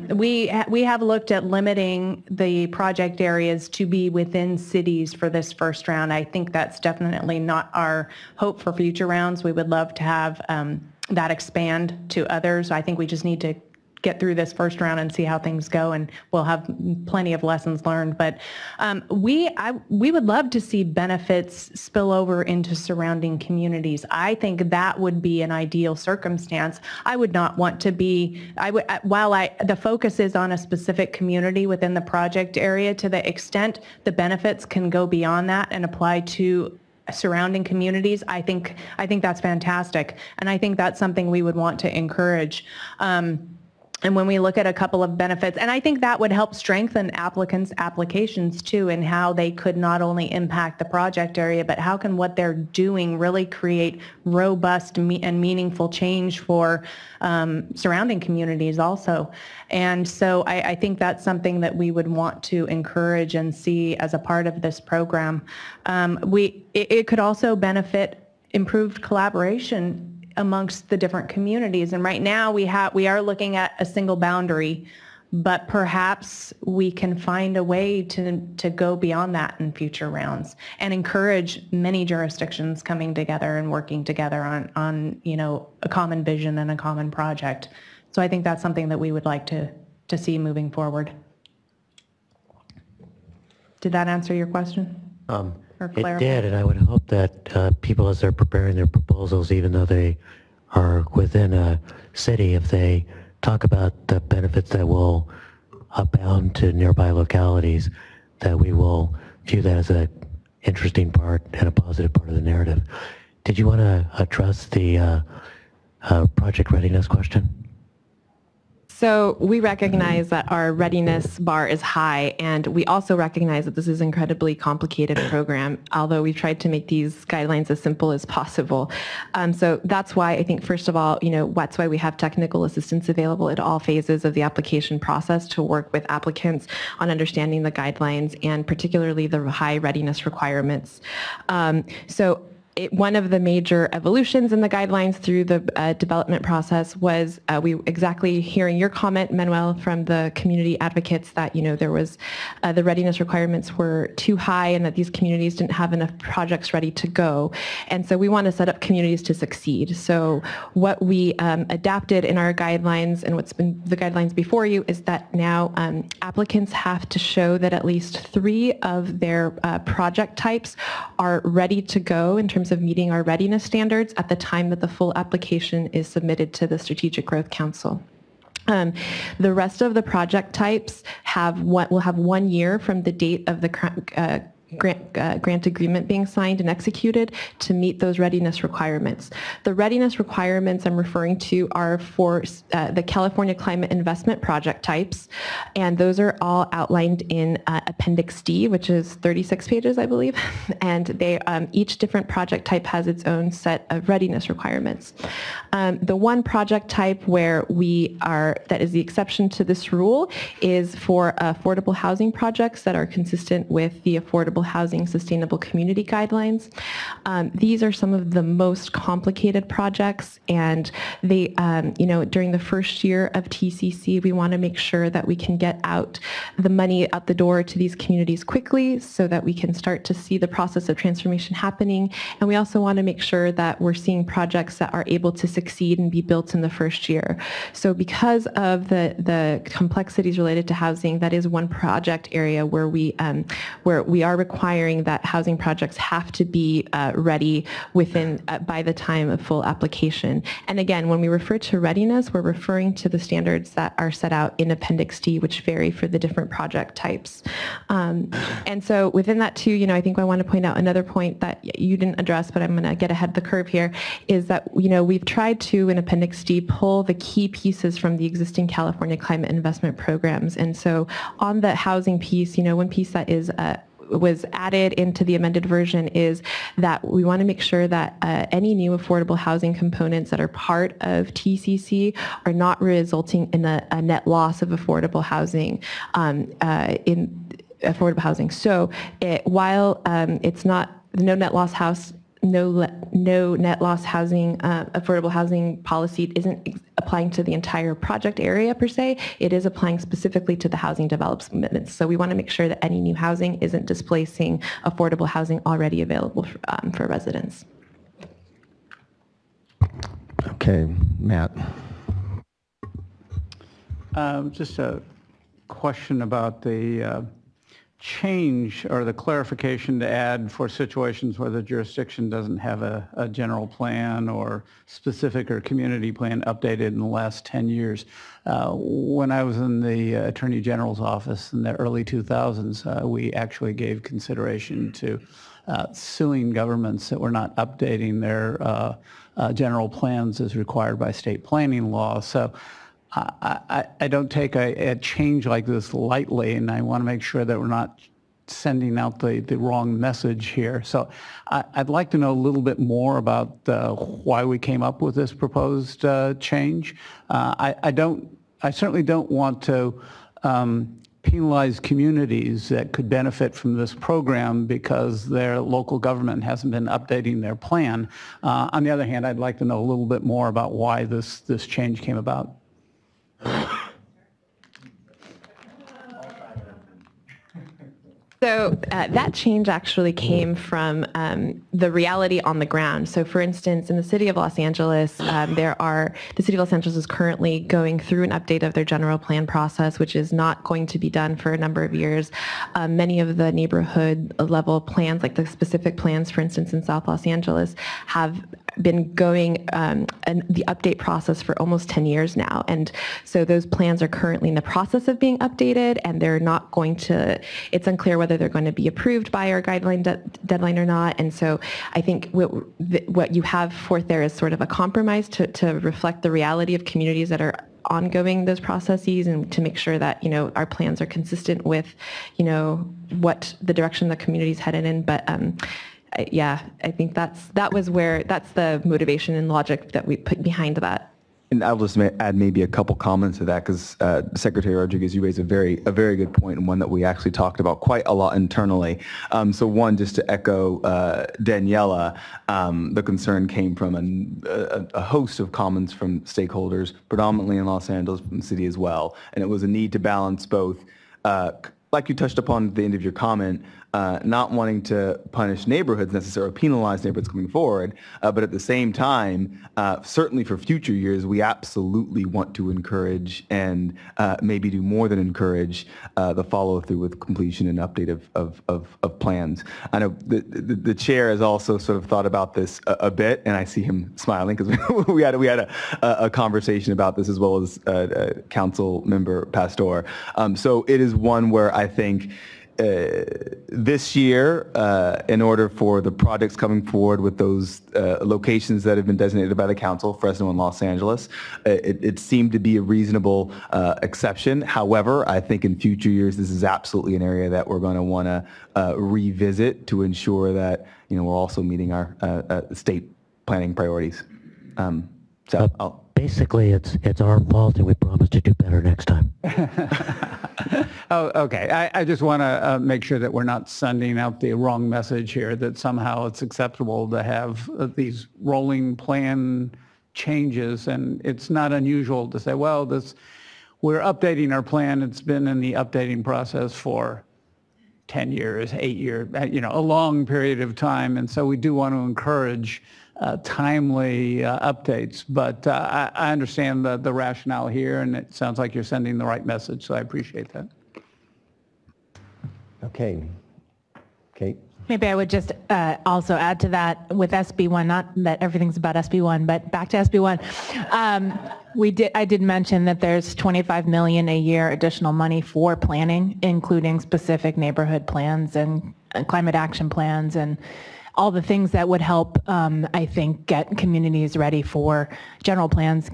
we have looked at limiting the project areas to be within cities for this first round. I think that's definitely not our hope for future rounds. We would love to have that expand to others. I think we just need to get through this first round and see how things go, and we'll have plenty of lessons learned. But we would love to see benefits spill over into surrounding communities. I think that would be an ideal circumstance. I would not want to be, while the focus is on a specific community within the project area, to the extent the benefits can go beyond that and apply to surrounding communities, I think that's fantastic. And I think that's something we would want to encourage. And when we look at a couple of benefits, and I think that would help strengthen applicants' applications too, in how they could not only impact the project area, but how can what they're doing really create robust and meaningful change for surrounding communities also. And so I think that's something that we would want to encourage and see as a part of this program. It could also benefit improved collaboration amongst the different communities. And right now we are looking at a single boundary, but perhaps we can find a way to go beyond that in future rounds and encourage many jurisdictions coming together and working together on a common vision and a common project. So I think that's something that we would like to see moving forward. Did that answer your question? It did, and I would hope that people, as they're preparing their proposals, even though they are within a city, if they talk about the benefits that will abound to nearby localities, that we will view that as an interesting part and a positive part of the narrative. Did you want to address the project readiness question? So we recognize that our readiness bar is high, and we also recognize that this is an incredibly complicated program, although we've tried to make these guidelines as simple as possible. So that's why I think, first of all, that's why we have technical assistance available at all phases of the application process to work with applicants on understanding the guidelines and particularly the high readiness requirements. One of the major evolutions in the guidelines through the development process was exactly hearing your comment, Manuel, from the community advocates that there was the readiness requirements were too high and that these communities didn't have enough projects ready to go. And so we want to set up communities to succeed. So what we adapted in our guidelines and what's been the guidelines before you is that now applicants have to show that at least 3 of their project types are ready to go in terms of meeting our readiness standards at the time that the full application is submitted to the Strategic Growth Council. The rest of the project types will have 1 year from the date of the grant agreement being signed and executed to meet those readiness requirements. The readiness requirements I'm referring to are for the California Climate Investment project types, and those are all outlined in Appendix D, which is 36 pages, I believe, and they each different project type has its own set of readiness requirements. The one project type that is the exception to this rule is for affordable housing projects that are consistent with the Affordable Housing Sustainable Community Guidelines. These are some of the most complicated projects, and they, during the first year of TCC, we want to make sure that we can get the money out the door to these communities quickly so that we can start to see the process of transformation happening. And we also want to make sure that we're seeing projects that are able to succeed and be built in the first year. So because of the complexities related to housing, that is one project area where we are requiring that housing projects have to be ready by the time of full application. And again, when we refer to readiness, we're referring to the standards that are set out in Appendix D, which vary for the different project types. And so within that too, I think I want to point out another point that you didn't address, but I'm going to get ahead of the curve here, is that we've tried to, in Appendix D, pull the key pieces from the existing California climate investment programs. And so on the housing piece, one piece that was added into the amended version is that we want to make sure that any new affordable housing components that are part of TCC are not resulting in a net loss of affordable housing So while it's not no net loss housing, affordable housing policy isn't applying to the entire project area per se, it is applying specifically to the housing development. So we want to make sure that any new housing isn't displacing affordable housing already available for residents. Okay, Matt. Just a question about the change or the clarification to add for situations where the jurisdiction doesn't have a general plan or specific or community plan updated in the last 10 years. When I was in the Attorney General's office in the early 2000s, we actually gave consideration to suing governments that were not updating their general plans as required by state planning law. So I don't take a change like this lightly, and I want to make sure that we're not sending out the wrong message here. So I'd like to know a little bit more about why we came up with this proposed change. I certainly don't want to penalize communities that could benefit from this program because their local government hasn't been updating their plan. On the other hand, I'd like to know a little bit more about why this change came about. So that change actually came from the reality on the ground. So for instance, in the city of Los Angeles, the city of Los Angeles is currently going through an update of their general plan process, which is not going to be done for a number of years. Many of the neighborhood level plans, like the specific plans, for instance, in South Los Angeles, have been going the update process for almost 10 years now. And so those plans are currently in the process of being updated, and they're not going to, it's unclear whether they're going to be approved by our guideline deadline or not. And so I think what you have forth there is sort of a compromise to reflect the reality of communities that are ongoing those processes and to make sure that, our plans are consistent with, what the direction the community's headed in. But yeah, I think that's the motivation and logic that we put behind that. And I'll just add maybe a couple comments to that because Secretary Rodriguez, you raised a very good point and one that we actually talked about quite a lot internally. So one, just to echo Daniela, the concern came from a host of comments from stakeholders, predominantly in Los Angeles, from the city as well. And it was a need to balance both, like you touched upon at the end of your comment, not wanting to punish neighborhoods necessarily, penalize neighborhoods coming forward, but at the same time, certainly for future years, we absolutely want to encourage and maybe do more than encourage the follow through with completion and update of plans. I know the chair has also sort of thought about this a bit, and I see him smiling because we had a conversation about this as well as Council Member Pastor. So it is one where I think this year, in order for the projects coming forward with those locations that have been designated by the council, Fresno and Los Angeles, it seemed to be a reasonable exception. However, I think in future years, this is absolutely an area that we're going to want to revisit to ensure that we're also meeting our state planning priorities. Basically, it's our fault, and we promise to do better next time. Oh, okay. I just want to make sure that we're not sending out the wrong message here, that somehow it's acceptable to have these rolling plan changes, and it's not unusual to say, well, we're updating our plan. It's been in the updating process for 10 years, 8 years, a long period of time, and so we do want to encourage timely updates, but I understand the rationale here, and it sounds like you're sending the right message, so I appreciate that. Okay. Kate? Maybe I would just also add to that with SB1, not that everything's about SB1, but back to SB1. I did mention that there's $25 million a year additional money for planning, including specific neighborhood plans and climate action plans and all the things that would help, I think, get communities ready for general plans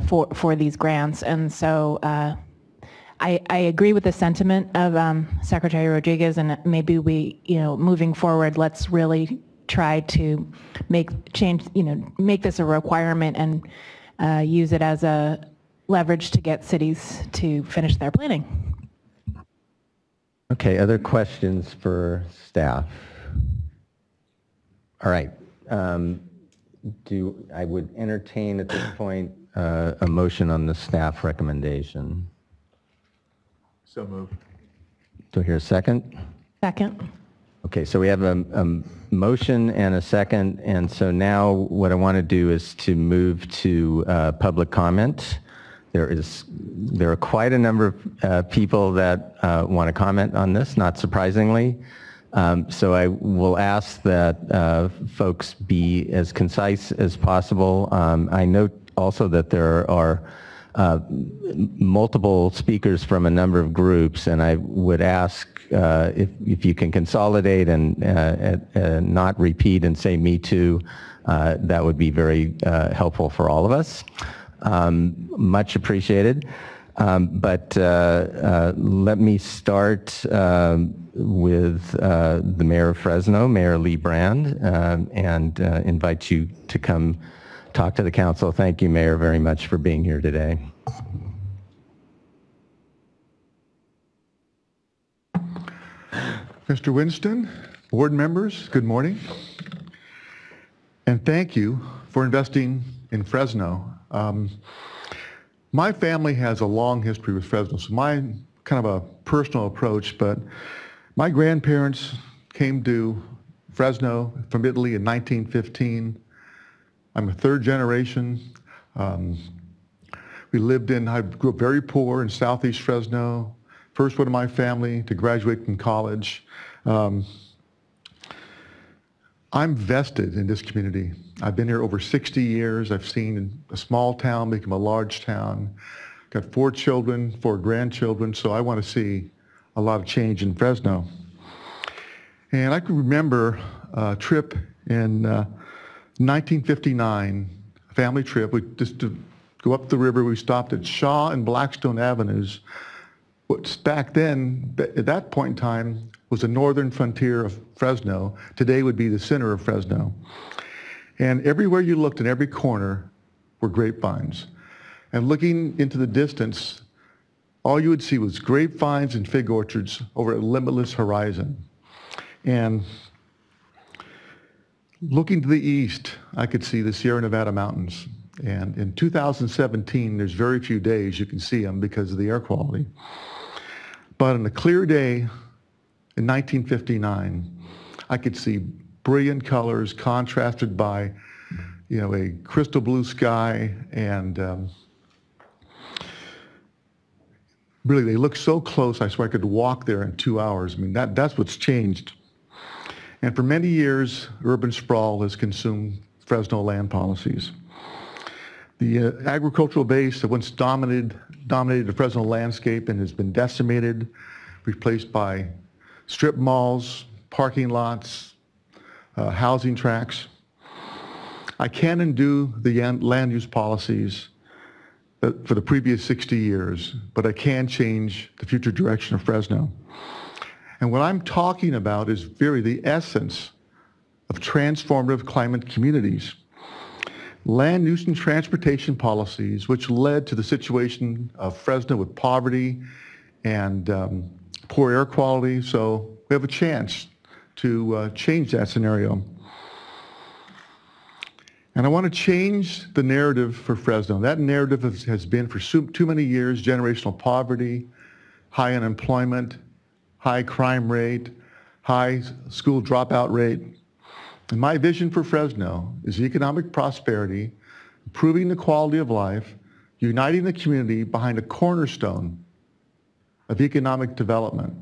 for these grants. And so I agree with the sentiment of Secretary Rodriguez, and maybe we, moving forward, let's really try to make this a requirement and use it as a leverage to get cities to finish their planning. Okay, other questions for staff? All right. I would entertain at this point a motion on the staff recommendation. So moved. Do I hear a second? Second. Okay, so we have a motion and a second, and so now what I want to do is to move to public comment. There are quite a number of people that want to comment on this, not surprisingly. So I will ask that folks be as concise as possible. I note also that there are multiple speakers from a number of groups, and I would ask if you can consolidate and not repeat and say "me too," that would be very helpful for all of us. Much appreciated. But let me start with the Mayor of Fresno, Mayor Lee Brand, and invite you to come talk to the council. Thank you, Mayor, very much for being here today. Mr. Winston, board members, good morning. And thank you for investing in Fresno. My family has a long history with Fresno, so mine kind of a personal approach, but my grandparents came to Fresno from Italy in 1915. I'm a third generation. I grew up very poor in Southeast Fresno. First one of my family to graduate from college. I'm vested in this community. I've been here over 60 years. I've seen a small town become a large town. Got 4 children, 4 grandchildren, so I want to see a lot of change in Fresno. And I can remember a trip in 1959, a family trip. We just to go up the river, we stopped at Shaw and Blackstone Avenues. What's back then, at that point in time, was the northern frontier of Fresno. Today would be the center of Fresno. And everywhere you looked, in every corner, were grapevines. And looking into the distance, all you would see was grapevines and fig orchards over a limitless horizon. And looking to the east, I could see the Sierra Nevada mountains. And in 2017, there's very few days you can see them because of the air quality. But on a clear day in 1959, I could see brilliant colors contrasted by, a crystal blue sky, and really they look so close. I swear I could walk there in 2 hours. I mean, that's what's changed. And for many years, urban sprawl has consumed Fresno land policies. The agricultural base that once dominated the Fresno landscape and has been decimated, replaced by strip malls, parking lots, housing tracts. I can't undo the land use policies for the previous 60 years, but I can change the future direction of Fresno. And what I'm talking about is the essence of transformative climate communities. Land use and transportation policies, which led to the situation of Fresno with poverty and poor air quality. So we have a chance to change that scenario. And I want to change the narrative for Fresno. That narrative has been for too many years generational poverty, high unemployment, high crime rate, high school dropout rate. And my vision for Fresno is economic prosperity, improving the quality of life, uniting the community behind a cornerstone of economic development.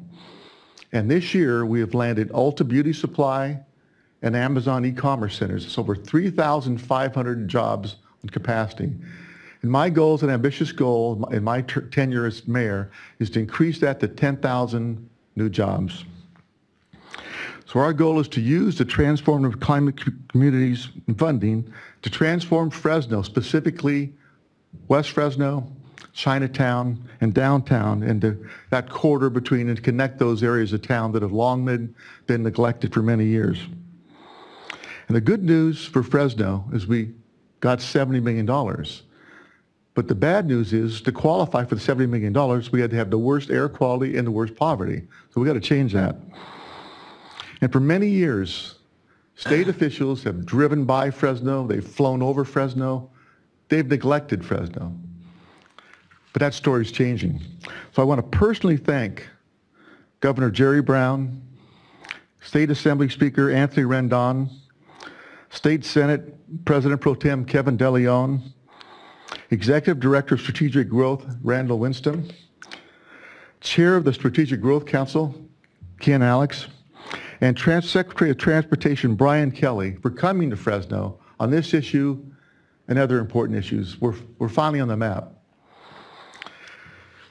And this year, we have landed Ulta Beauty Supply and Amazon e-commerce centers. It's over 3,500 jobs in capacity. And my goal is an ambitious goal in my tenure as mayor is to increase that to 10,000 new jobs. So our goal is to use the transformative climate communities funding to transform Fresno, specifically West Fresno, Chinatown, and downtown, and that corridor between, and connect those areas of town that have long been neglected for many years. And the good news for Fresno is we got $70 million. But the bad news is, to qualify for the $70 million, we had to have the worst air quality and the worst poverty. So we got to change that. And for many years, state officials have driven by Fresno, they've flown over Fresno, they've neglected Fresno. But that story's changing. So I want to personally thank Governor Jerry Brown, State Assembly Speaker Anthony Rendon, State Senate President Pro Tem Kevin DeLeon, Executive Director of Strategic Growth, Randall Winston, Chair of the Strategic Growth Council, Ken Alex, and Secretary of Transportation, Brian Kelly, for coming to Fresno on this issue and other important issues. We're finally on the map.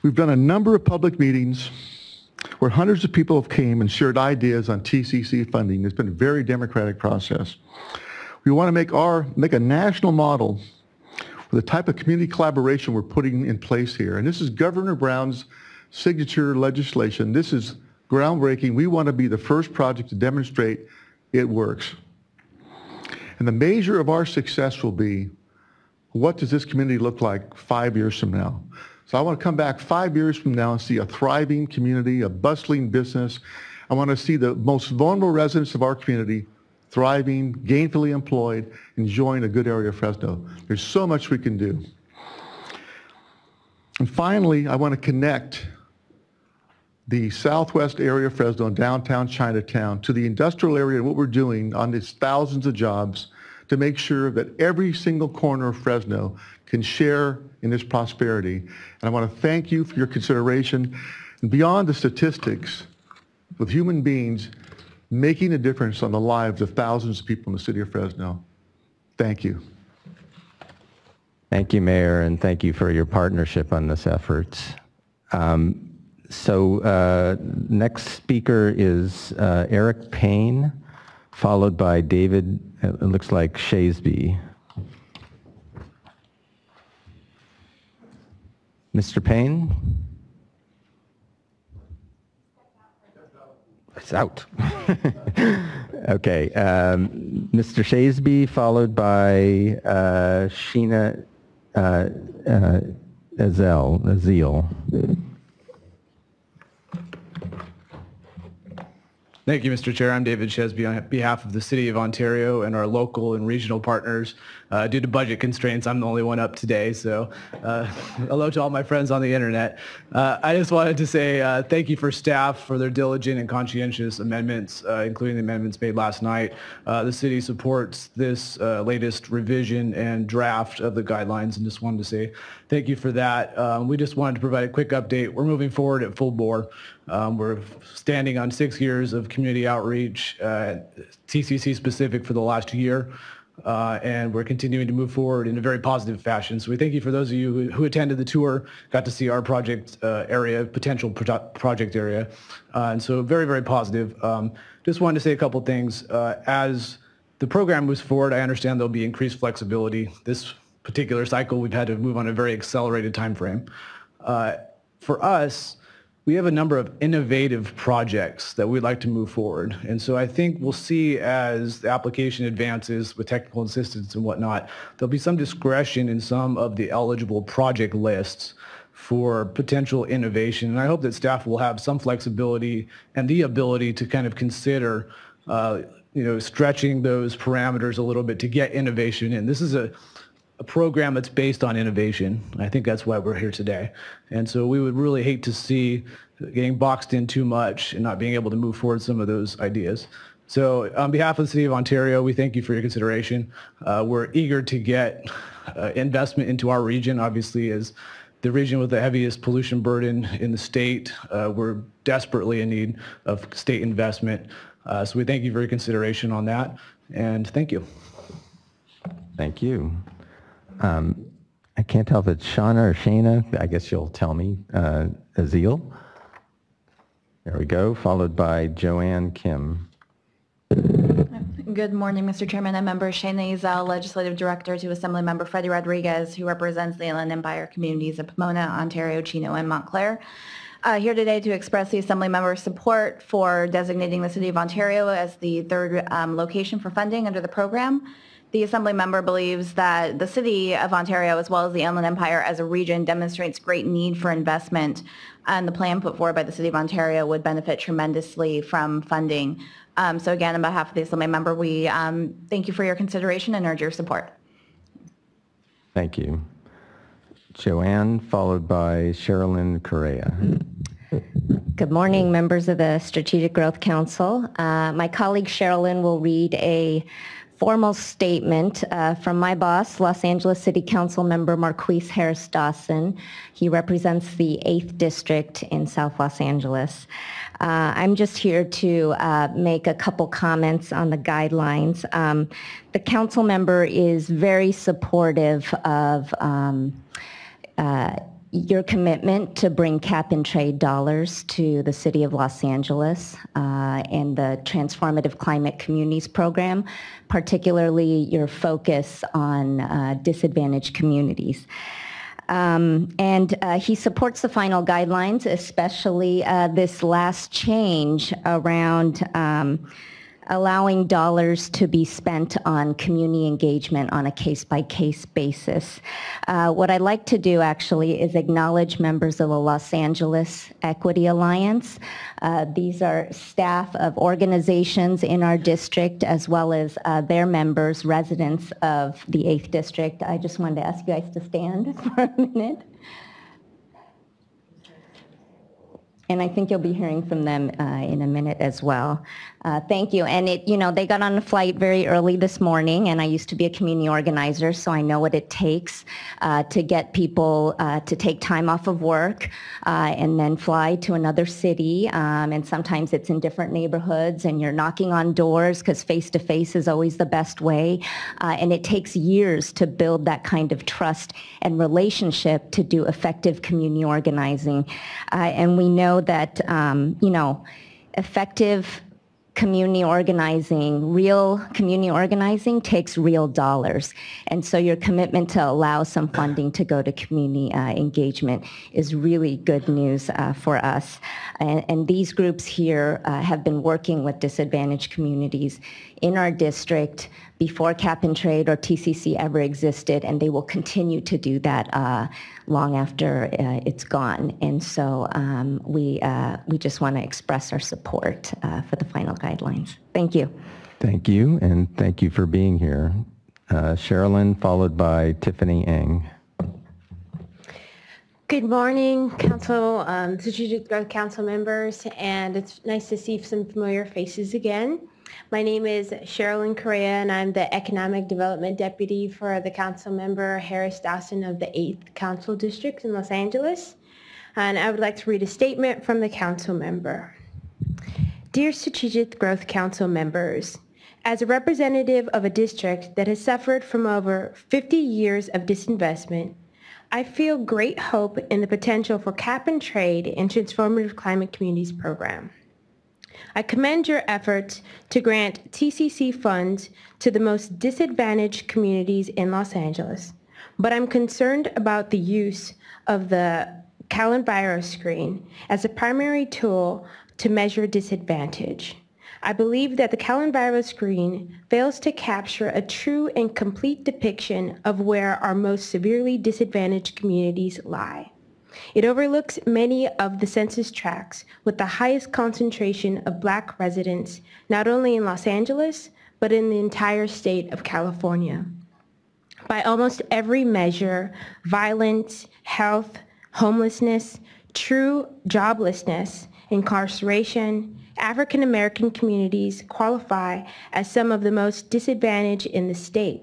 We've done a number of public meetings where hundreds of people have came and shared ideas on TCC funding. It's been a very democratic process. We want to make a national model for the type of community collaboration we're putting in place here. And this is Governor Brown's signature legislation. This is groundbreaking. We want to be the first project to demonstrate it works. And the measure of our success will be, what does this community look like 5 years from now? So I want to come back 5 years from now and see a thriving community, a bustling business. I want to see the most vulnerable residents of our community thriving, gainfully employed, enjoying a good area of Fresno. There's so much we can do. And finally, I want to connect the southwest area of Fresno and downtown Chinatown to the industrial area and what we're doing on these thousands of jobs to make sure that every single corner of Fresno can share in this prosperity. And I want to thank you for your consideration. And beyond the statistics, with human beings making a difference on the lives of thousands of people in the city of Fresno. Thank you. Thank you, Mayor, and thank you for your partnership on this effort. Next speaker is Eric Payne, followed by David, it looks like Shasby. Mr. Payne? It's out. Okay. Mr. Shasby, followed by Sheena Azil. Thank you, Mr. Chair. I'm David Shesby on behalf of the City of Ontario and our local and regional partners. Due to budget constraints, I'm the only one up today, so hello to all my friends on the internet. I just wanted to say thank you for staff for their diligent and conscientious amendments, including the amendments made last night. The city supports this latest revision and draft of the guidelines, and just wanted to say thank you for that. We just wanted to provide a quick update. We're moving forward at full bore. We're standing on 6 years of community outreach, TCC specific for the last year, and we're continuing to move forward in a very positive fashion. So we thank you for those of you who attended the tour, got to see our project area, potential project area, and so very, very positive. Just wanted to say a couple things. As the program moves forward, I understand there'll be increased flexibility. This particular cycle, we've had to move on a very accelerated time frame. For us, we have a number of innovative projects that we'd like to move forward. And so I think we'll see as the application advances with technical assistance and whatnot, there'll be some discretion in some of the eligible project lists for potential innovation. And I hope that staff will have some flexibility and the ability to kind of consider stretching those parameters a little bit to get innovation in. This is a program that's based on innovation. I think that's why we're here today. And so we would really hate to see getting boxed in too much and not being able to move forward some of those ideas. So on behalf of the City of Ontario, we thank you for your consideration. We're eager to get investment into our region, obviously, as the region with the heaviest pollution burden in the state. We're desperately in need of state investment. So we thank you for your consideration on that, and thank you. Thank you. I can't tell if it's Shauna or Shana. I guess you'll tell me. Azil. There we go, followed by Joanne Kim. Good morning, Mr. Chairman and members. Shana Azil, Legislative Director to Assemblymember Freddie Rodriguez, who represents the Inland Empire communities of Pomona, Ontario, Chino, and Montclair. Here today to express the Assemblymember's support for designating the City of Ontario as the third location for funding under the program. The Assemblymember believes that the City of Ontario, as well as the Inland Empire as a region, demonstrates great need for investment, and the plan put forward by the City of Ontario would benefit tremendously from funding. So again, on behalf of the Assemblymember, we thank you for your consideration and urge your support. Thank you. Joanne, followed by Sherilyn Correa. Good morning, members of the Strategic Growth Council. My colleague Sherilyn will read a formal statement from my boss, Los Angeles City Council member Marquise Harris Dawson. He represents the 8th District in South Los Angeles. I'm just here to make a couple comments on the guidelines. The council member is very supportive of your commitment to bring cap and trade dollars to the City of Los Angeles and the Transformative Climate Communities program, particularly your focus on disadvantaged communities. And he supports the final guidelines, especially this last change around allowing dollars to be spent on community engagement on a case-by-case basis. What I'd like to do actually is acknowledge members of the Los Angeles Equity Alliance. These are staff of organizations in our district as well as their members, residents of the 8th District. I just wanted to ask you guys to stand for a minute. And I think you'll be hearing from them in a minute as well. Thank you. And they got on a flight very early this morning, and I used to be a community organizer, so I know what it takes to get people to take time off of work and then fly to another city. And sometimes it's in different neighborhoods, and you're knocking on doors because face-to-face is always the best way. And it takes years to build that kind of trust and relationship to do effective community organizing. And we know that, effective community organizing, real community organizing takes real dollars. And so your commitment to allow some funding to go to community engagement is really good news for us. And these groups here have been working with disadvantaged communities in our district before cap and trade or TCC ever existed, and they will continue to do that long after it's gone. And so we just want to express our support for the final guidelines. Thank you. Thank you, and thank you for being here. Sherilyn, followed by Tiffany Ng. Good morning, Council, Strategic Growth Council members, and it's nice to see some familiar faces again. My name is Sherilyn Correa, and I'm the Economic Development Deputy for the Council member Harris Dawson of the 8th Council District in Los Angeles. And I would like to read a statement from the Council member. Dear Strategic Growth Council members, as a representative of a district that has suffered from over 50 years of disinvestment, I feel great hope in the potential for cap and trade in Transformative Climate Communities program. I commend your efforts to grant TCC funds to the most disadvantaged communities in Los Angeles, but I'm concerned about the use of the CalEnviro screen as a primary tool to measure disadvantage. I believe that the CalEnviro screen fails to capture a true and complete depiction of where our most severely disadvantaged communities lie. It overlooks many of the census tracts with the highest concentration of Black residents, not only in Los Angeles, but in the entire state of California. By almost every measure, violence, health, homelessness, true joblessness, incarceration, African American communities qualify as some of the most disadvantaged in the state.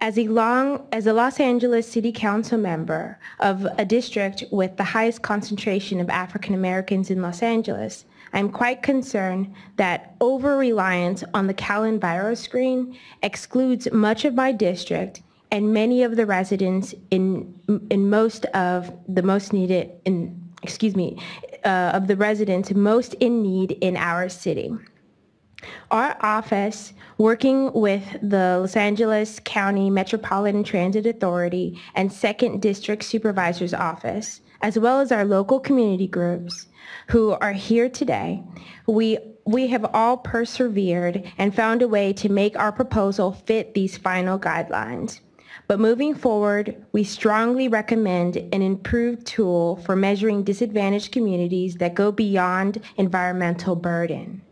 As a Los Angeles City Council member of a district with the highest concentration of African Americans in Los Angeles, I'm quite concerned that over-reliance on the CalEnviro screen excludes much of my district and many of the residents of the residents most in need in our city. Our office, working with the Los Angeles County Metropolitan Transit Authority and 2nd District Supervisor's Office, as well as our local community groups who are here today, we have all persevered and found a way to make our proposal fit these final guidelines. But moving forward, we strongly recommend an improved tool for measuring disadvantaged communities that go beyond environmental burden.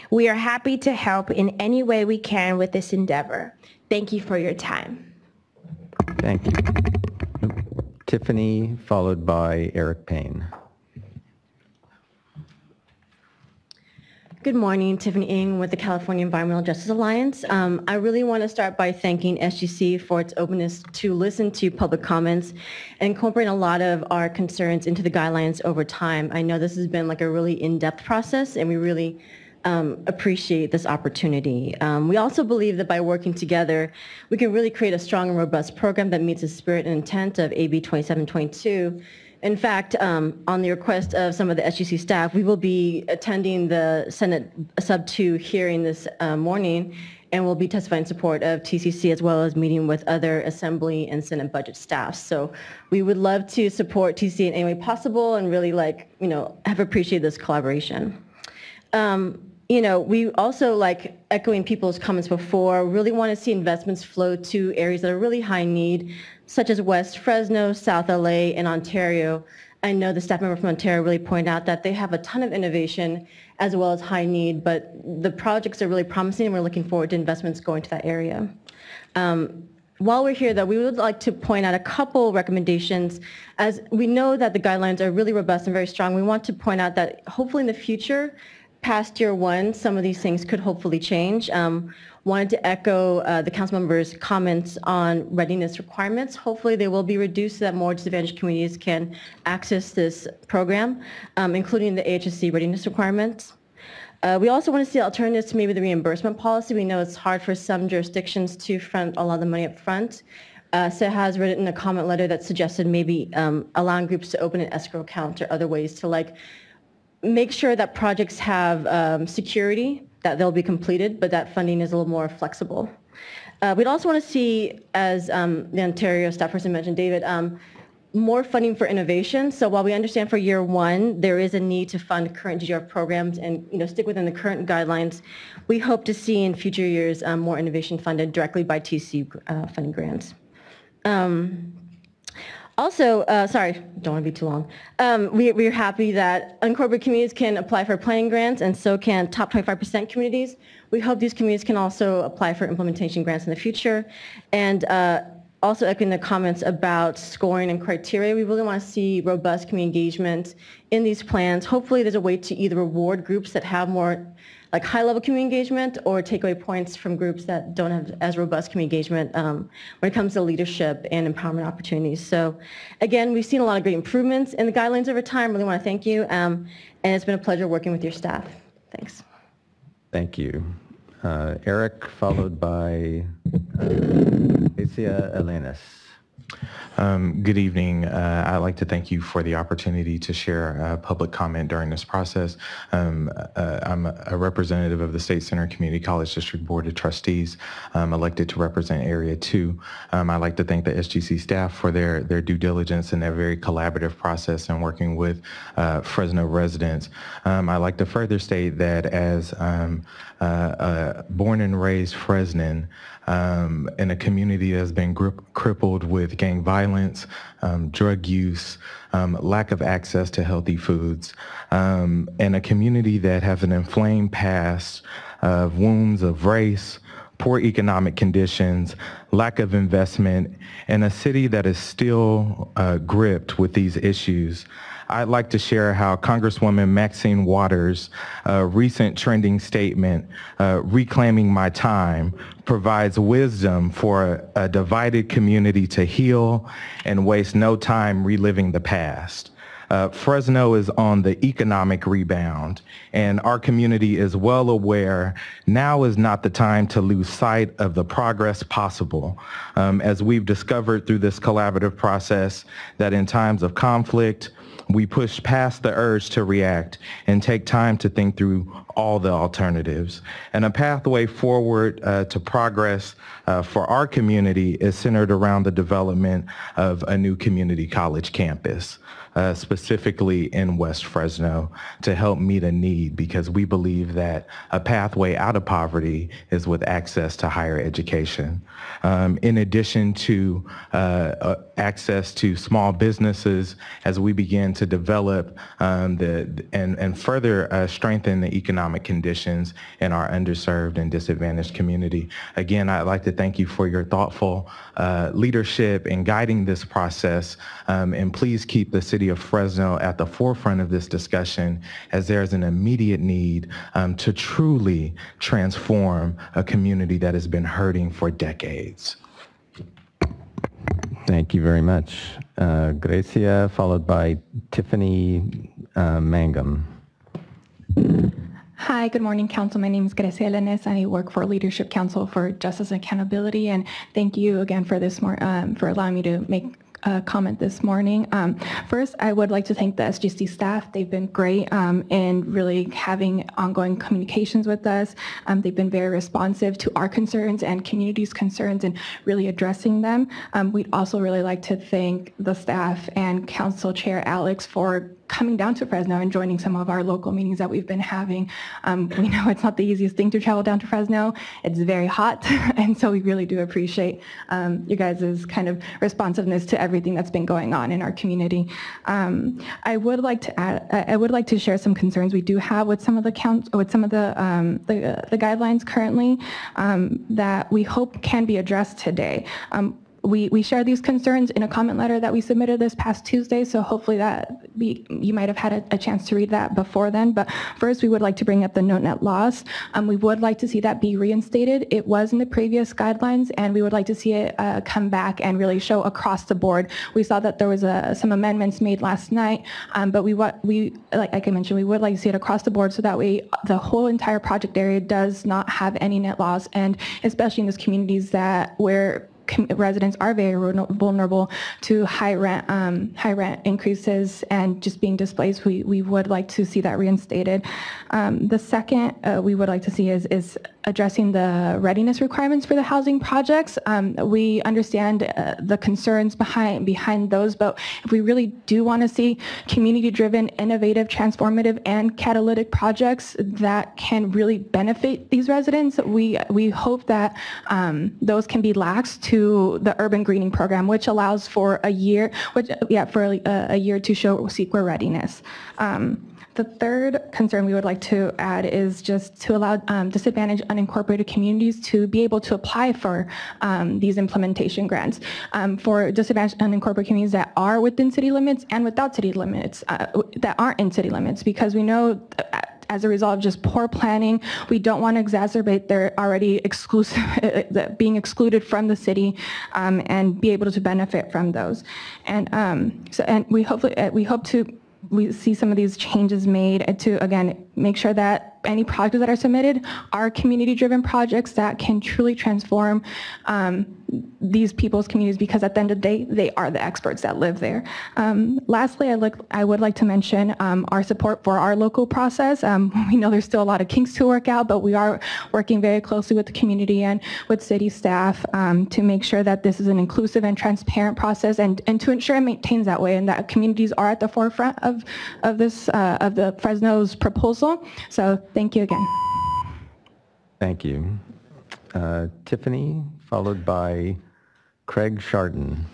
We are happy to help in any way we can with this endeavor. Thank you for your time. Thank you. Tiffany, followed by Eric Payne. Good morning, Tiffany Ng with the California Environmental Justice Alliance. I really want to start by thanking SGC for its openness to listen to public comments and incorporate a lot of our concerns into the guidelines over time. I know this has been like a really in-depth process, and we really appreciate this opportunity. We also believe that by working together, we can really create a strong and robust program that meets the spirit and intent of AB 2722. In fact, on the request of some of the SGC staff, we will be attending the Senate Sub 2 hearing this morning, and we'll be testifying in support of TCC as well as meeting with other Assembly and Senate budget staff. So we would love to support TCC in any way possible and really have appreciated this collaboration. We also, like echoing people's comments before, really want to see investments flow to areas that are really high need, such as West Fresno, South LA, and Ontario. I know the staff member from Ontario really pointed out that they have a ton of innovation as well as high need, but the projects are really promising, and we're looking forward to investments going to that area. While we're here, though, we would like to point out a couple recommendations. As we know that the guidelines are really robust and very strong, we want to point out that hopefully in the future, past year one, some of these things could hopefully change. Wanted to echo the council members' comments on readiness requirements. Hopefully they will be reduced so that more disadvantaged communities can access this program, including the AHSC readiness requirements. We also want to see alternatives to maybe the reimbursement policy. We know it's hard for some jurisdictions to front a lot of the money up front. So has written a comment letter that suggested maybe allowing groups to open an escrow account or other ways to make sure that projects have security, that they'll be completed, but that funding is a little more flexible. We'd also want to see, as the Ontario staff person mentioned, David, more funding for innovation. So while we understand for year one, there is a need to fund current GGR programs and stick within the current guidelines, we hope to see in future years more innovation funded directly by TC funding grants. Also, sorry, don't want to be too long. We're happy that unincorporated communities can apply for planning grants, and so can top 25% communities. We hope these communities can also apply for implementation grants in the future. And also echoing the comments about scoring and criteria, we really want to see robust community engagement in these plans. Hopefully there's a way to either reward groups that have more high-level community engagement or take away points from groups that don't have as robust community engagement when it comes to leadership and empowerment opportunities. So again, we've seen a lot of great improvements in the guidelines over time. Really want to thank you. And it's been a pleasure working with your staff. Thanks. Thank you. Eric, followed by Asia Elenis. Good evening. I'd like to thank you for the opportunity to share public comment during this process. I'm a representative of the State Center Community College District Board of Trustees, elected to represent Area 2. I'd like to thank the SGC staff for their due diligence and their very collaborative process in working with Fresno residents. I'd like to further state that as born and raised Fresnan, in a community that's been crippled with gang violence, drug use, lack of access to healthy foods, and a community that has an inflamed past of wounds of race, poor economic conditions, lack of investment, and a city that is still gripped with these issues. I'd like to share how Congresswoman Maxine Waters' recent trending statement, Reclaiming My Time, provides wisdom for a divided community to heal and waste no time reliving the past. Fresno is on the economic rebound, and our community is well aware now is not the time to lose sight of the progress possible. As we've discovered through this collaborative process, that in times of conflict, we push past the urge to react and take time to think through all the alternatives. And a pathway forward to progress for our community is centered around the development of a new community college campus, specifically in West Fresno, to help meet a need, because we believe that a pathway out of poverty is with access to higher education. In addition to access to small businesses, as we begin to develop and further strengthen the economic economic conditions in our underserved and disadvantaged community. Again, I'd like to thank you for your thoughtful leadership in guiding this process, and please keep the City of Fresno at the forefront of this discussion, as there's an immediate need to truly transform a community that has been hurting for decades. Thank you very much. Gracia, followed by Tiffany Mangum. Hi, good morning, Council. My name is Gracia Lanes. I work for Leadership Council for Justice and Accountability, and thank you again for for allowing me to make comment this morning. First, I would like to thank the SGC staff. They've been great in really having ongoing communications with us. They've been very responsive to our concerns and community's concerns and really addressing them. We'd also really like to thank the staff and Council Chair Alex for coming down to Fresno and joining some of our local meetings that we've been having. We know it's not the easiest thing to travel down to Fresno. It's very hot, and so we really do appreciate you guys' kind of responsiveness to everything that's been going on in our community. I would like to add, I would like to share some concerns we do have with some of the guidelines currently that we hope can be addressed today. We share these concerns in a comment letter that we submitted this past Tuesday, so hopefully you might have had a chance to read that before then. But first, we would like to bring up the no net loss. We would like to see that be reinstated. It was in the previous guidelines, and we would like to see it come back and really show across the board. We saw that there was some amendments made last night, but like I mentioned, we would like to see it across the board so that way the whole entire project area does not have any net loss, and especially in those communities where residents are very vulnerable to high rent increases and just being displaced. We would like to see that reinstated. The second we would like to see is addressing the readiness requirements for the housing projects. We understand the concerns behind those, but if we really do want to see community-driven, innovative, transformative, and catalytic projects that can really benefit these residents, we hope that those can be laxed to the urban greening program, which allows for a year, a year to show CEQA readiness. The third concern we would like to add is just to allow disadvantaged unincorporated communities to be able to apply for these implementation grants for disadvantaged unincorporated communities that are within city limits and without city limits, that aren't in city limits, because we know as a result of just poor planning, we don't want to exacerbate their already being excluded from the city, and be able to benefit from those. And we hope to see some of these changes made to, again, make sure that any projects that are submitted are community-driven projects that can truly transform these people's communities, because at the end of the day, they are the experts that live there. Lastly, I would like to mention our support for our local process. We know there's still a lot of kinks to work out, but we are working very closely with the community and with city staff to make sure that this is an inclusive and transparent process, and to ensure it maintains that way, and that communities are at the forefront of the Fresno's proposal. So thank you again. Thank you. Tiffany, followed by Craig Chardon.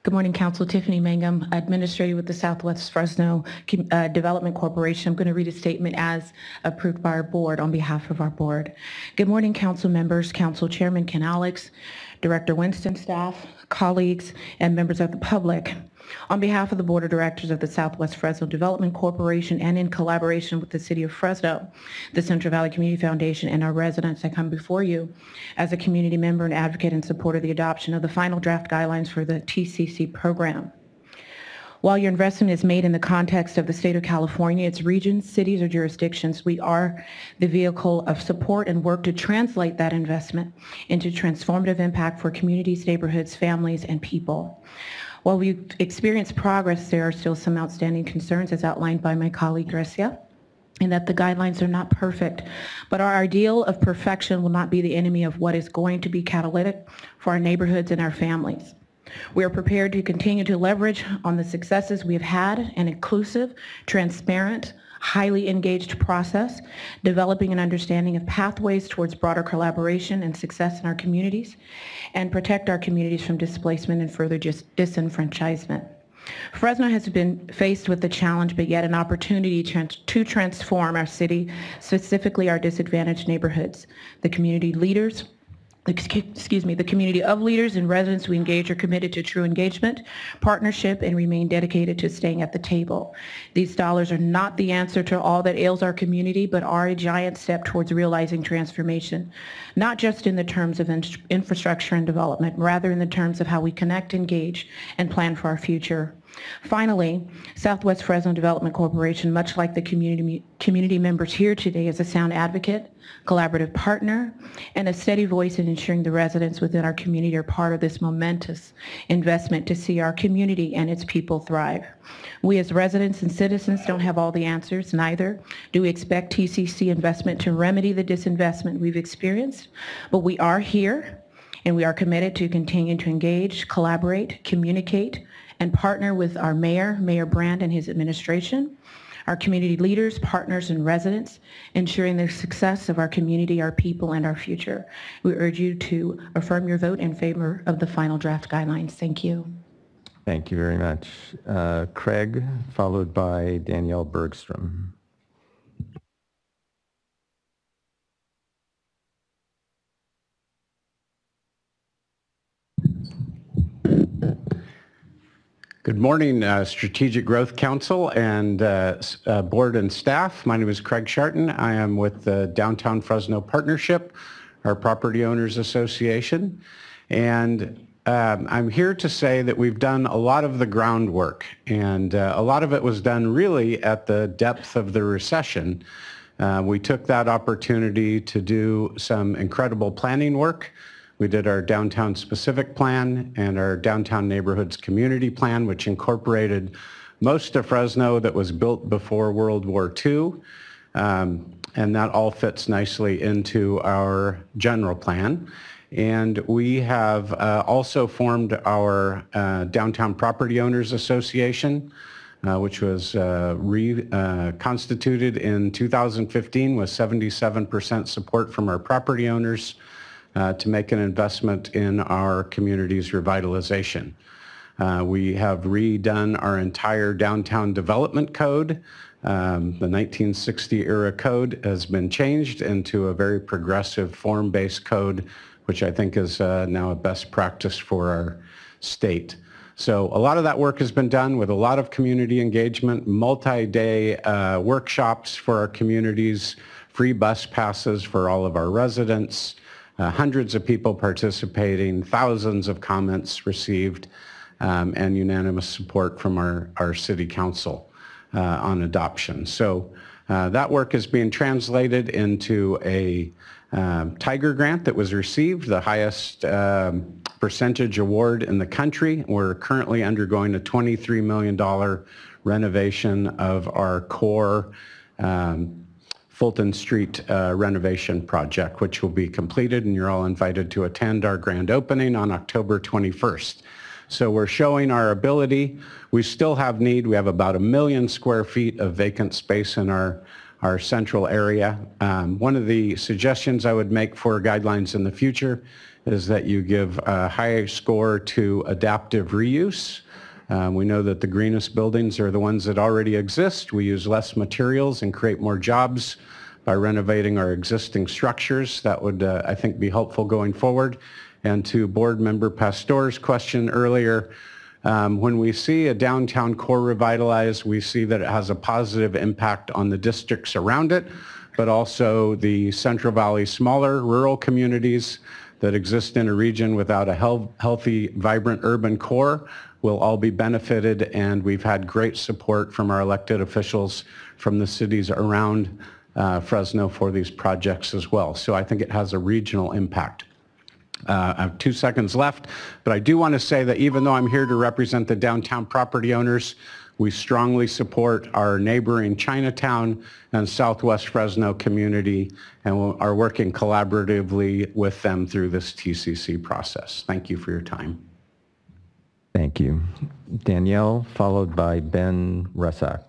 Good morning, Council. Tiffany Mangum, Administrator with the Southwest Fresno Development Corporation. I'm going to read a statement as approved by our board on behalf of our board. Good morning, Council members, Council Chairman Ken Alex, Director Winston, staff, colleagues, and members of the public. On behalf of the Board of Directors of the Southwest Fresno Development Corporation, and in collaboration with the City of Fresno, the Central Valley Community Foundation, and our residents, I come before you as a community member and advocate in support of the adoption of the final draft guidelines for the TCC program. While your investment is made in the context of the state of California, its regions, cities, or jurisdictions, we are the vehicle of support and work to translate that investment into transformative impact for communities, neighborhoods, families, and people. While we've experienced progress, there are still some outstanding concerns, as outlined by my colleague Gracia, and that the guidelines are not perfect. But our ideal of perfection will not be the enemy of what is going to be catalytic for our neighborhoods and our families. We are prepared to continue to leverage on the successes we have had, an inclusive, transparent, highly engaged process, developing an understanding of pathways towards broader collaboration and success in our communities, and protect our communities from displacement and further disenfranchisement. Fresno has been faced with the challenge, but yet an opportunity to transform our city, specifically our disadvantaged neighborhoods. The community leaders, the community of leaders and residents we engage are committed to true engagement, partnership, and remain dedicated to staying at the table. These dollars are not the answer to all that ails our community, but are a giant step towards realizing transformation, not just in the terms of infrastructure and development, rather in the terms of how we connect, engage, and plan for our future. Finally, Southwest Fresno Development Corporation, much like the community members here today, is a sound advocate, collaborative partner, and a steady voice in ensuring the residents within our community are part of this momentous investment to see our community and its people thrive. We as residents and citizens don't have all the answers, neither do we expect TCC investment to remedy the disinvestment we've experienced, but we are here and we are committed to continue to engage, collaborate, communicate, and partner with our Mayor Brand and his administration, our community leaders, partners, and residents, ensuring the success of our community, our people, and our future. We urge you to affirm your vote in favor of the final draft guidelines. Thank you. Thank you very much. Craig, followed by Danielle Bergstrom. Good morning, Strategic Growth Council and board and staff. My name is Craig Sharton. I am with the Downtown Fresno Partnership, our Property Owners Association. And I'm here to say that we've done a lot of the groundwork, and a lot of it was done really at the depth of the recession. We took that opportunity to do some incredible planning work. We did our downtown specific plan and our downtown neighborhoods community plan, which incorporated most of Fresno that was built before World War II. And that all fits nicely into our general plan. And we have also formed our Downtown Property Owners Association, which was reconstituted in 2015 with 77% support from our property owners to make an investment in our community's revitalization. We have redone our entire downtown development code. The 1960 era code has been changed into a very progressive form-based code, which I think is now a best practice for our state. So a lot of that work has been done with a lot of community engagement, multi-day workshops for our communities, free bus passes for all of our residents, hundreds of people participating, thousands of comments received, and unanimous support from our city council on adoption. So that work is being translated into a Tiger grant that was received, the highest percentage award in the country. We're currently undergoing a $23 million renovation of our core Fulton Street renovation project, which will be completed, and you're all invited to attend our grand opening on October 21st. So we're showing our ability. We still have need. We have about 1 million square feet of vacant space in our central area. One of the suggestions I would make for guidelines in the future is that you give a high score to adaptive reuse. We know that the greenest buildings are the ones that already exist. We use less materials and create more jobs by renovating our existing structures. That would, I think, be helpful going forward. And to Board Member Pastor's question earlier, when we see a downtown core revitalized, we see that it has a positive impact on the districts around it, but also the Central Valley smaller rural communities that exist in a region without a healthy, vibrant urban core will all be benefited, and we've had great support from our elected officials from the cities around Fresno for these projects as well. So I think it has a regional impact. I have 2 seconds left, but I do want to say that even though I'm here to represent the downtown property owners, we strongly support our neighboring Chinatown and Southwest Fresno community and are working collaboratively with them through this TCC process. Thank you for your time. Thank you. Danielle, followed by Ben Rusak.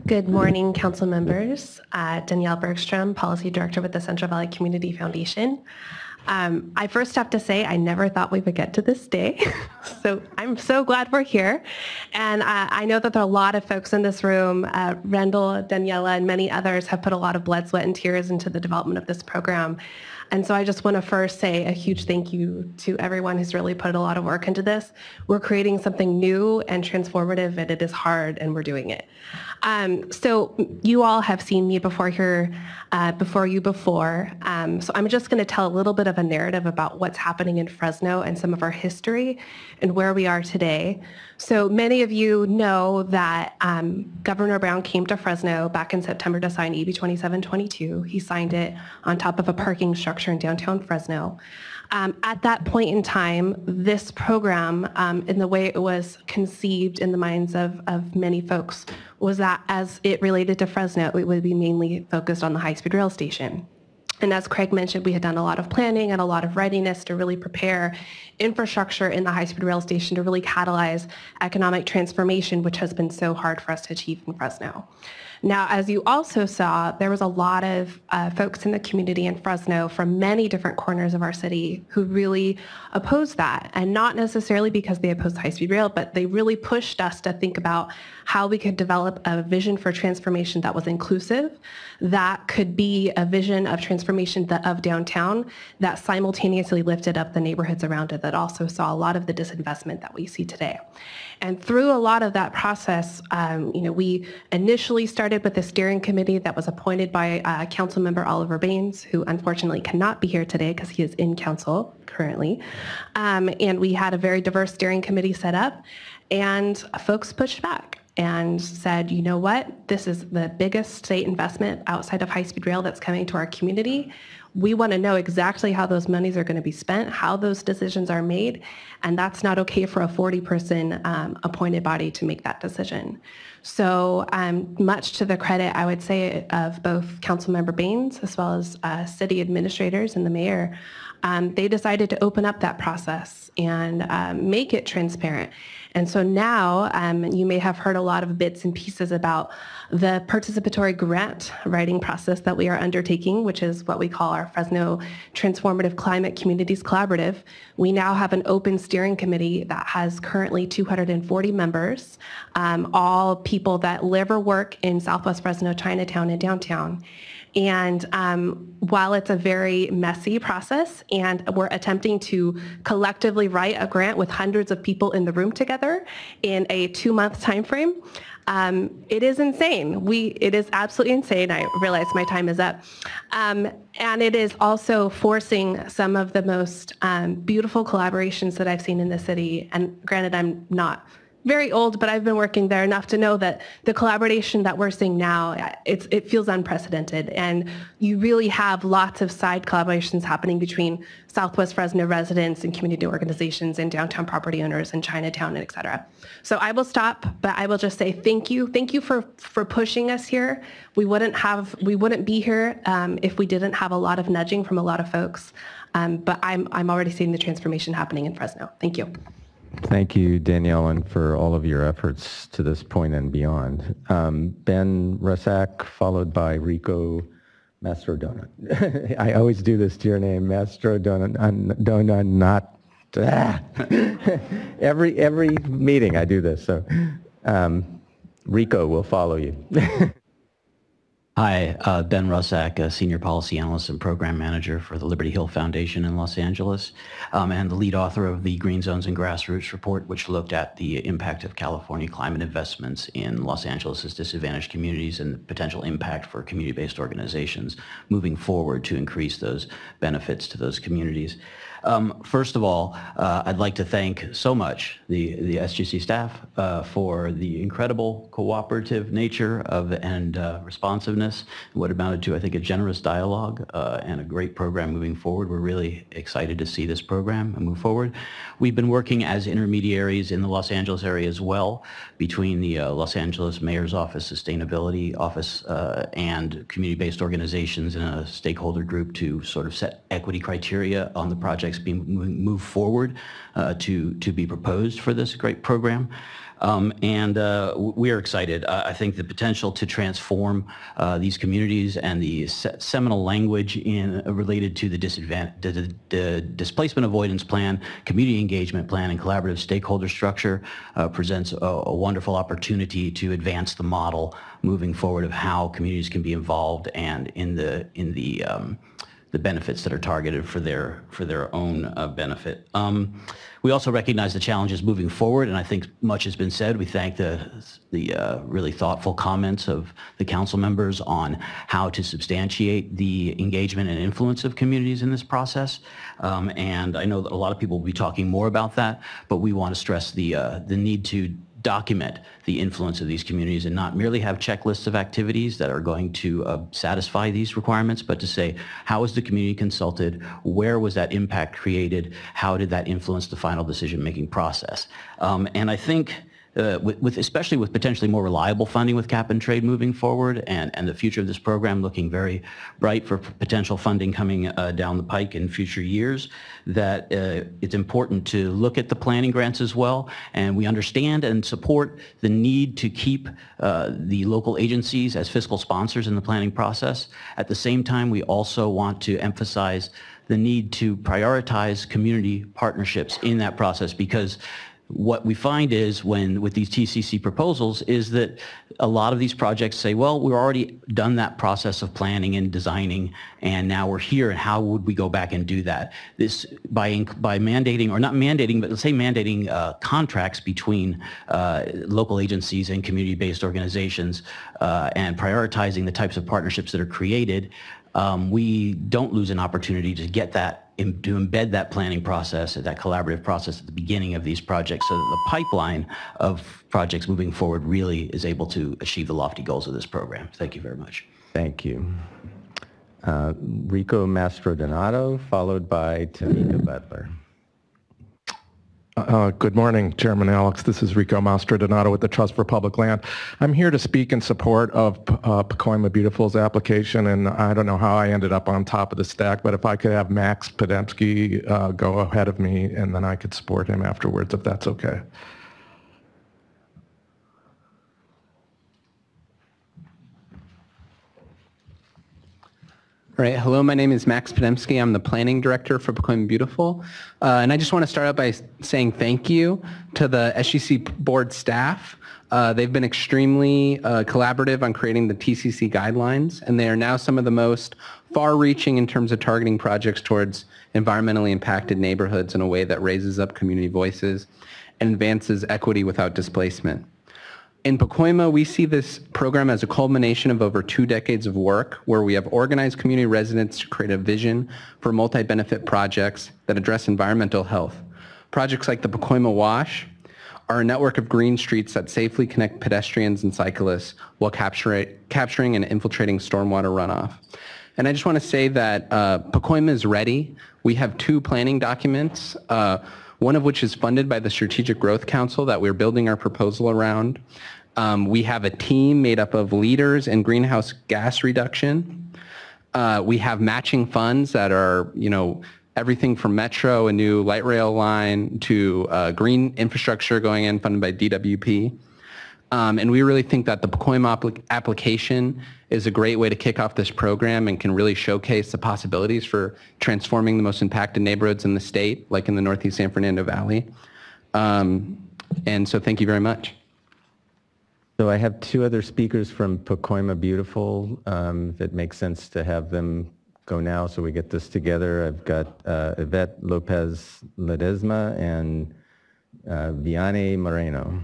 Good morning, council members. Danielle Bergstrom, Policy Director with the Central Valley Community Foundation. I first have to say I never thought we would get to this day. So I'm so glad we're here. And I know that there are a lot of folks in this room, Rendell, Daniela, and many others have put a lot of blood, sweat, and tears into the development of this program. And so I just want to first say a huge thank you to everyone who's really put a lot of work into this. We're creating something new and transformative, and it is hard, and we're doing it. So you all have seen me before here, before. So I'm just going to tell a little bit of a narrative about what's happening in Fresno and some of our history and where we are today. So many of you know that Governor Brown came to Fresno back in September to sign AB 2722. He signed it on top of a parking structure in downtown Fresno. At that point in time, this program, in the way it was conceived in the minds of many folks, was that as it related to Fresno, it would be mainly focused on the high-speed rail station. And as Craig mentioned, we had done a lot of planning and a lot of readiness to really prepare infrastructure in the high-speed rail station to really catalyze economic transformation, which has been so hard for us to achieve in Fresno. Now, as you also saw, there was a lot of folks in the community in Fresno from many different corners of our city who really opposed that, and not necessarily because they opposed high-speed rail, but they really pushed us to think about how we could develop a vision for transformation that was inclusive, that could be a vision of transformation of downtown that simultaneously lifted up the neighborhoods around it that also saw a lot of the disinvestment that we see today. And through a lot of that process, we initially started with a steering committee that was appointed by Councilmember Oliver Baines, who unfortunately cannot be here today because he is in council currently. And we had a very diverse steering committee set up, and folks pushed back and said, you know what, this is the biggest state investment outside of high-speed rail that's coming to our community. We want to know exactly how those monies are going to be spent, how those decisions are made, and that's not okay for a 40-person appointed body to make that decision. So much to the credit, I would say, of both Councilmember Baines as well as city administrators and the mayor, they decided to open up that process and make it transparent. And so now you may have heard a lot of bits and pieces about the participatory grant writing process that we are undertaking, which is what we call our Fresno Transformative Climate Communities Collaborative. We now have an open steering committee that has currently 240 members, all people that live or work in Southwest Fresno, Chinatown, and downtown. And while it's a very messy process and we're attempting to collectively write a grant with hundreds of people in the room together in a 2-month time frame, it is insane. It is absolutely insane. I realize my time is up. And it is also forcing some of the most beautiful collaborations that I've seen in the city. And granted, I'm not very old, but I've been working there enough to know that the collaboration that we're seeing now, it feels unprecedented. And you really have lots of side collaborations happening between Southwest Fresno residents and community organizations and downtown property owners and Chinatown, and et cetera. So I will stop, but I will just say thank you. Thank you for pushing us here. We wouldn't be here if we didn't have a lot of nudging from a lot of folks. But I'm already seeing the transformation happening in Fresno. Thank you. Thank you, Danielle, and for all of your efforts to this point and beyond. Ben Rasak, followed by Rico Mastrodona. I always do this to your name, Mastrodona, not every meeting I do this. So Rico will follow you. Hi, Ben Rusak, a Senior Policy Analyst and Program Manager for the Liberty Hill Foundation in Los Angeles, and the lead author of the Green Zones and Grassroots Report, which looked at the impact of California climate investments in Los Angeles' disadvantaged communities and the potential impact for community-based organizations moving forward to increase those benefits to those communities. First of all, I'd like to thank so much the SGC staff for the incredible cooperative nature and responsiveness, what amounted to, I think, a generous dialogue and a great program moving forward. We're really excited to see this program move forward. We've been working as intermediaries in the Los Angeles area as well, between the Los Angeles Mayor's Office Sustainability Office and community-based organizations in a stakeholder group to sort of set equity criteria on the projects projects being moved forward to be proposed for this great program. We are excited. I think the potential to transform these communities and the seminal language related to the displacement avoidance plan, community engagement plan, and collaborative stakeholder structure presents a wonderful opportunity to advance the model moving forward of how communities can be involved and in the benefits that are targeted for their own benefit. We also recognize the challenges moving forward, and I think much has been said. We thank the really thoughtful comments of the council members on how to substantiate the engagement and influence of communities in this process. And I know that a lot of people will be talking more about that, but we want to stress the need to document the influence of these communities and not merely have checklists of activities that are going to satisfy these requirements, but to say, how was the community consulted? Where was that impact created? How did that influence the final decision-making process? And I think especially with potentially more reliable funding with cap and trade moving forward, and the future of this program looking very bright for potential funding coming down the pike in future years, that it's important to look at the planning grants as well. And we understand and support the need to keep the local agencies as fiscal sponsors in the planning process. At the same time, we also want to emphasize the need to prioritize community partnerships in that process, because what we find is with these TCC proposals is that a lot of these projects say, well, we've already done that process of planning and designing, and now we're here, and how would we go back and do that? This by mandating, or not mandating, but let's say mandating contracts between local agencies and community-based organizations and prioritizing the types of partnerships that are created, we don't lose an opportunity to get that, to embed that planning process, that collaborative process at the beginning of these projects, so that the pipeline of projects moving forward really is able to achieve the lofty goals of this program. Thank you very much. Thank you. Rico Mastrodonato, followed by Tamika Butler. Good morning, Chairman Alex. This is Rico Mastrodonato with the Trust for Public Land. I'm here to speak in support of Pacoima Beautiful's application, and I don't know how I ended up on top of the stack, but if I could have Max Podemski go ahead of me, and then I could support him afterwards, if that's okay. All right, hello, my name is Max Podemski. I'm the planning director for Pacoima Beautiful. And I just want to start out by saying thank you to the SGC board staff. They've been extremely collaborative on creating the TCC guidelines, and they are now some of the most far-reaching in terms of targeting projects towards environmentally impacted neighborhoods in a way that raises up community voices and advances equity without displacement. In Pacoima, we see this program as a culmination of over 2 decades of work where we have organized community residents to create a vision for multi-benefit projects that address environmental health. Projects like the Pacoima Wash are a network of green streets that safely connect pedestrians and cyclists while capturing and infiltrating stormwater runoff. And I just want to say that Pacoima is ready. We have 2 planning documents, one of which is funded by the Strategic Growth Council that we're building our proposal around. We have a team made up of leaders in greenhouse gas reduction. We have matching funds that are, everything from Metro, a new light rail line, to green infrastructure going in funded by DWP. And we really think that the Pacoima application is a great way to kick off this program and can really showcase the possibilities for transforming the most impacted neighborhoods in the state, like in the Northeast San Fernando Valley. And so thank you very much. So I have 2 other speakers from Pacoima Beautiful. If it makes sense to have them go now so we get this together. I've got Yvette Lopez Ledesma and Vianney Moreno.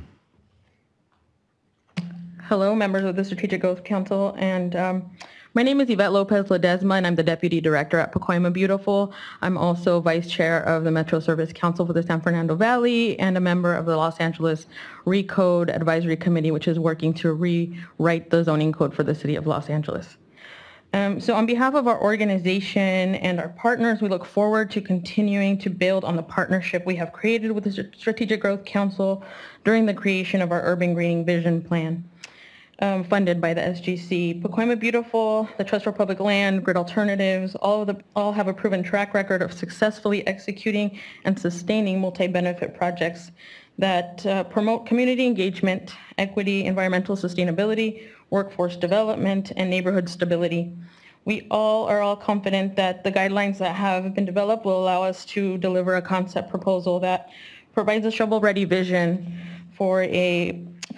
Hello, members of the Strategic Growth Council, and my name is Yvette Lopez Ledesma, and I'm the Deputy Director at Pacoima Beautiful. I'm also Vice Chair of the Metro Service Council for the San Fernando Valley and a member of the Los Angeles Recode Advisory Committee, which is working to rewrite the zoning code for the City of Los Angeles. So on behalf of our organization and our partners, we look forward to continuing to build on the partnership we have created with the Strategic Growth Council during the creation of our Urban Greening Vision Plan. funded by the SGC. Pacoima Beautiful, the Trust for Public Land, Grid Alternatives, all have a proven track record of successfully executing and sustaining multi-benefit projects that promote community engagement, equity, environmental sustainability, workforce development, and neighborhood stability. We are all confident that the guidelines that have been developed will allow us to deliver a concept proposal that provides a shovel-ready vision for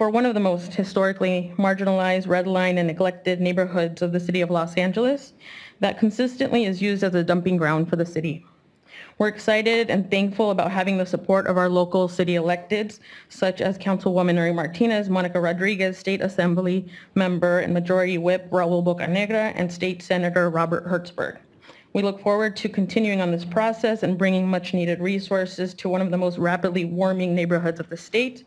one of the most historically marginalized, redlined, and neglected neighborhoods of the city of Los Angeles that consistently is used as a dumping ground for the city. We're excited and thankful about having the support of our local city electeds, such as Councilwoman Nuri Martinez, Monica Rodriguez, State Assembly Member and Majority Whip Raul Bocanegra, and State Senator Robert Hertzberg. We look forward to continuing on this process and bringing much needed resources to one of the most rapidly warming neighborhoods of the state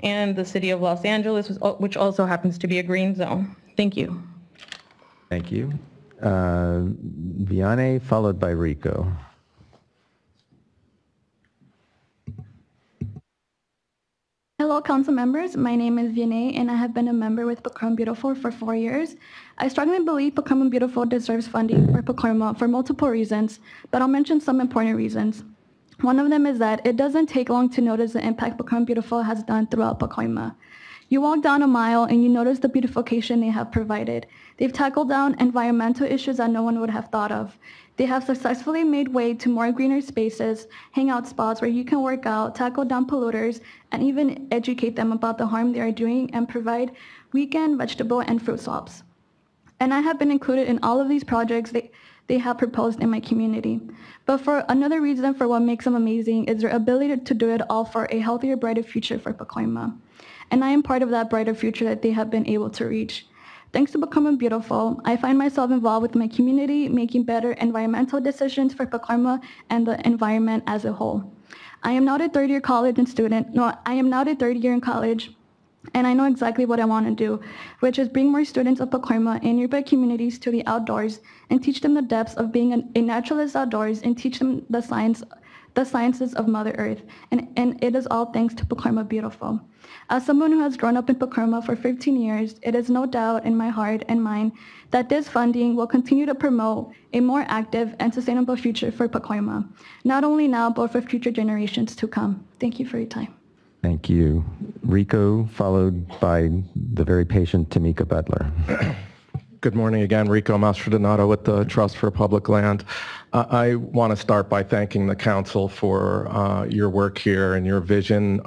and the city of Los Angeles, which also happens to be a green zone. Thank you. Thank you. Vianney, followed by Rico. Hello, council members. My name is Vianney, and I have been a member with Pacoima Beautiful for 4 years. I strongly believe Pacoima Beautiful deserves funding for Pacoima for multiple reasons, but I'll mention some important reasons. One of them is that it doesn't take long to notice the impact Pacoima Beautiful has done throughout Pacoima. You walk down a mile and you notice the beautification they have provided. They've tackled down environmental issues that no one would have thought of. They have successfully made way to more greener spaces, hangout spots where you can work out, tackle down polluters, and even educate them about the harm they are doing and provide weekend vegetable and fruit swaps. And I have been included in all of these projects they have proposed in my community. But for another reason for what makes them amazing is their ability to do it all for a healthier, brighter future for Pacoima. And I am part of that brighter future that they have been able to reach. Thanks to Pacoima Beautiful, I find myself involved with my community, making better environmental decisions for Pacoima and the environment as a whole. I am now the third year in college, and I know exactly what I want to do, which is bring more students of Pacoima and nearby communities to the outdoors and teach them the depths of being a naturalist outdoors and teach them the sciences of Mother Earth. And it is all thanks to Pacoima Beautiful. As someone who has grown up in Pacoima for 15 years, it is no doubt in my heart and mind that this funding will continue to promote a more active and sustainable future for Pacoima, not only now, but for future generations to come. Thank you for your time. Thank you. Rico, followed by the very patient Tamika Butler. Good morning again. Rico Mastrodonato with the Trust for Public Land. I want to start by thanking the council for your work here and your vision.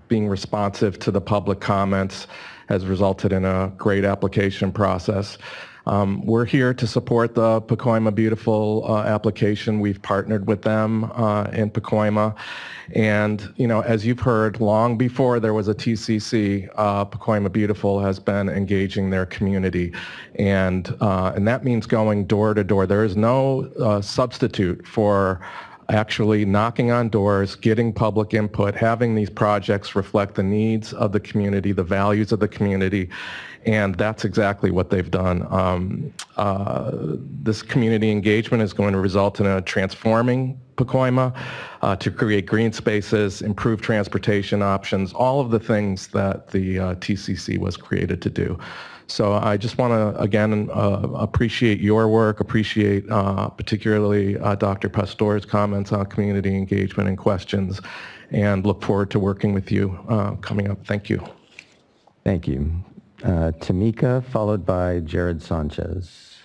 Being responsive to the public comments has resulted in a great application process. We're here to support the Pacoima Beautiful application. We've partnered with them in Pacoima. And, you know, as you've heard, long before there was a TCC, Pacoima Beautiful has been engaging their community. And that means going door to door. There is no substitute for actually knocking on doors, getting public input, having these projects reflect the needs of the community, the values of the community, and that's exactly what they've done. This community engagement is going to result in a transforming Pacoima to create green spaces, improve transportation options, all of the things that the TCC was created to do. So I just want to, again, appreciate your work, appreciate particularly Dr. Pastor's comments on community engagement and questions, and look forward to working with you coming up. Thank you. Thank you. Tamika, followed by Jared Sanchez.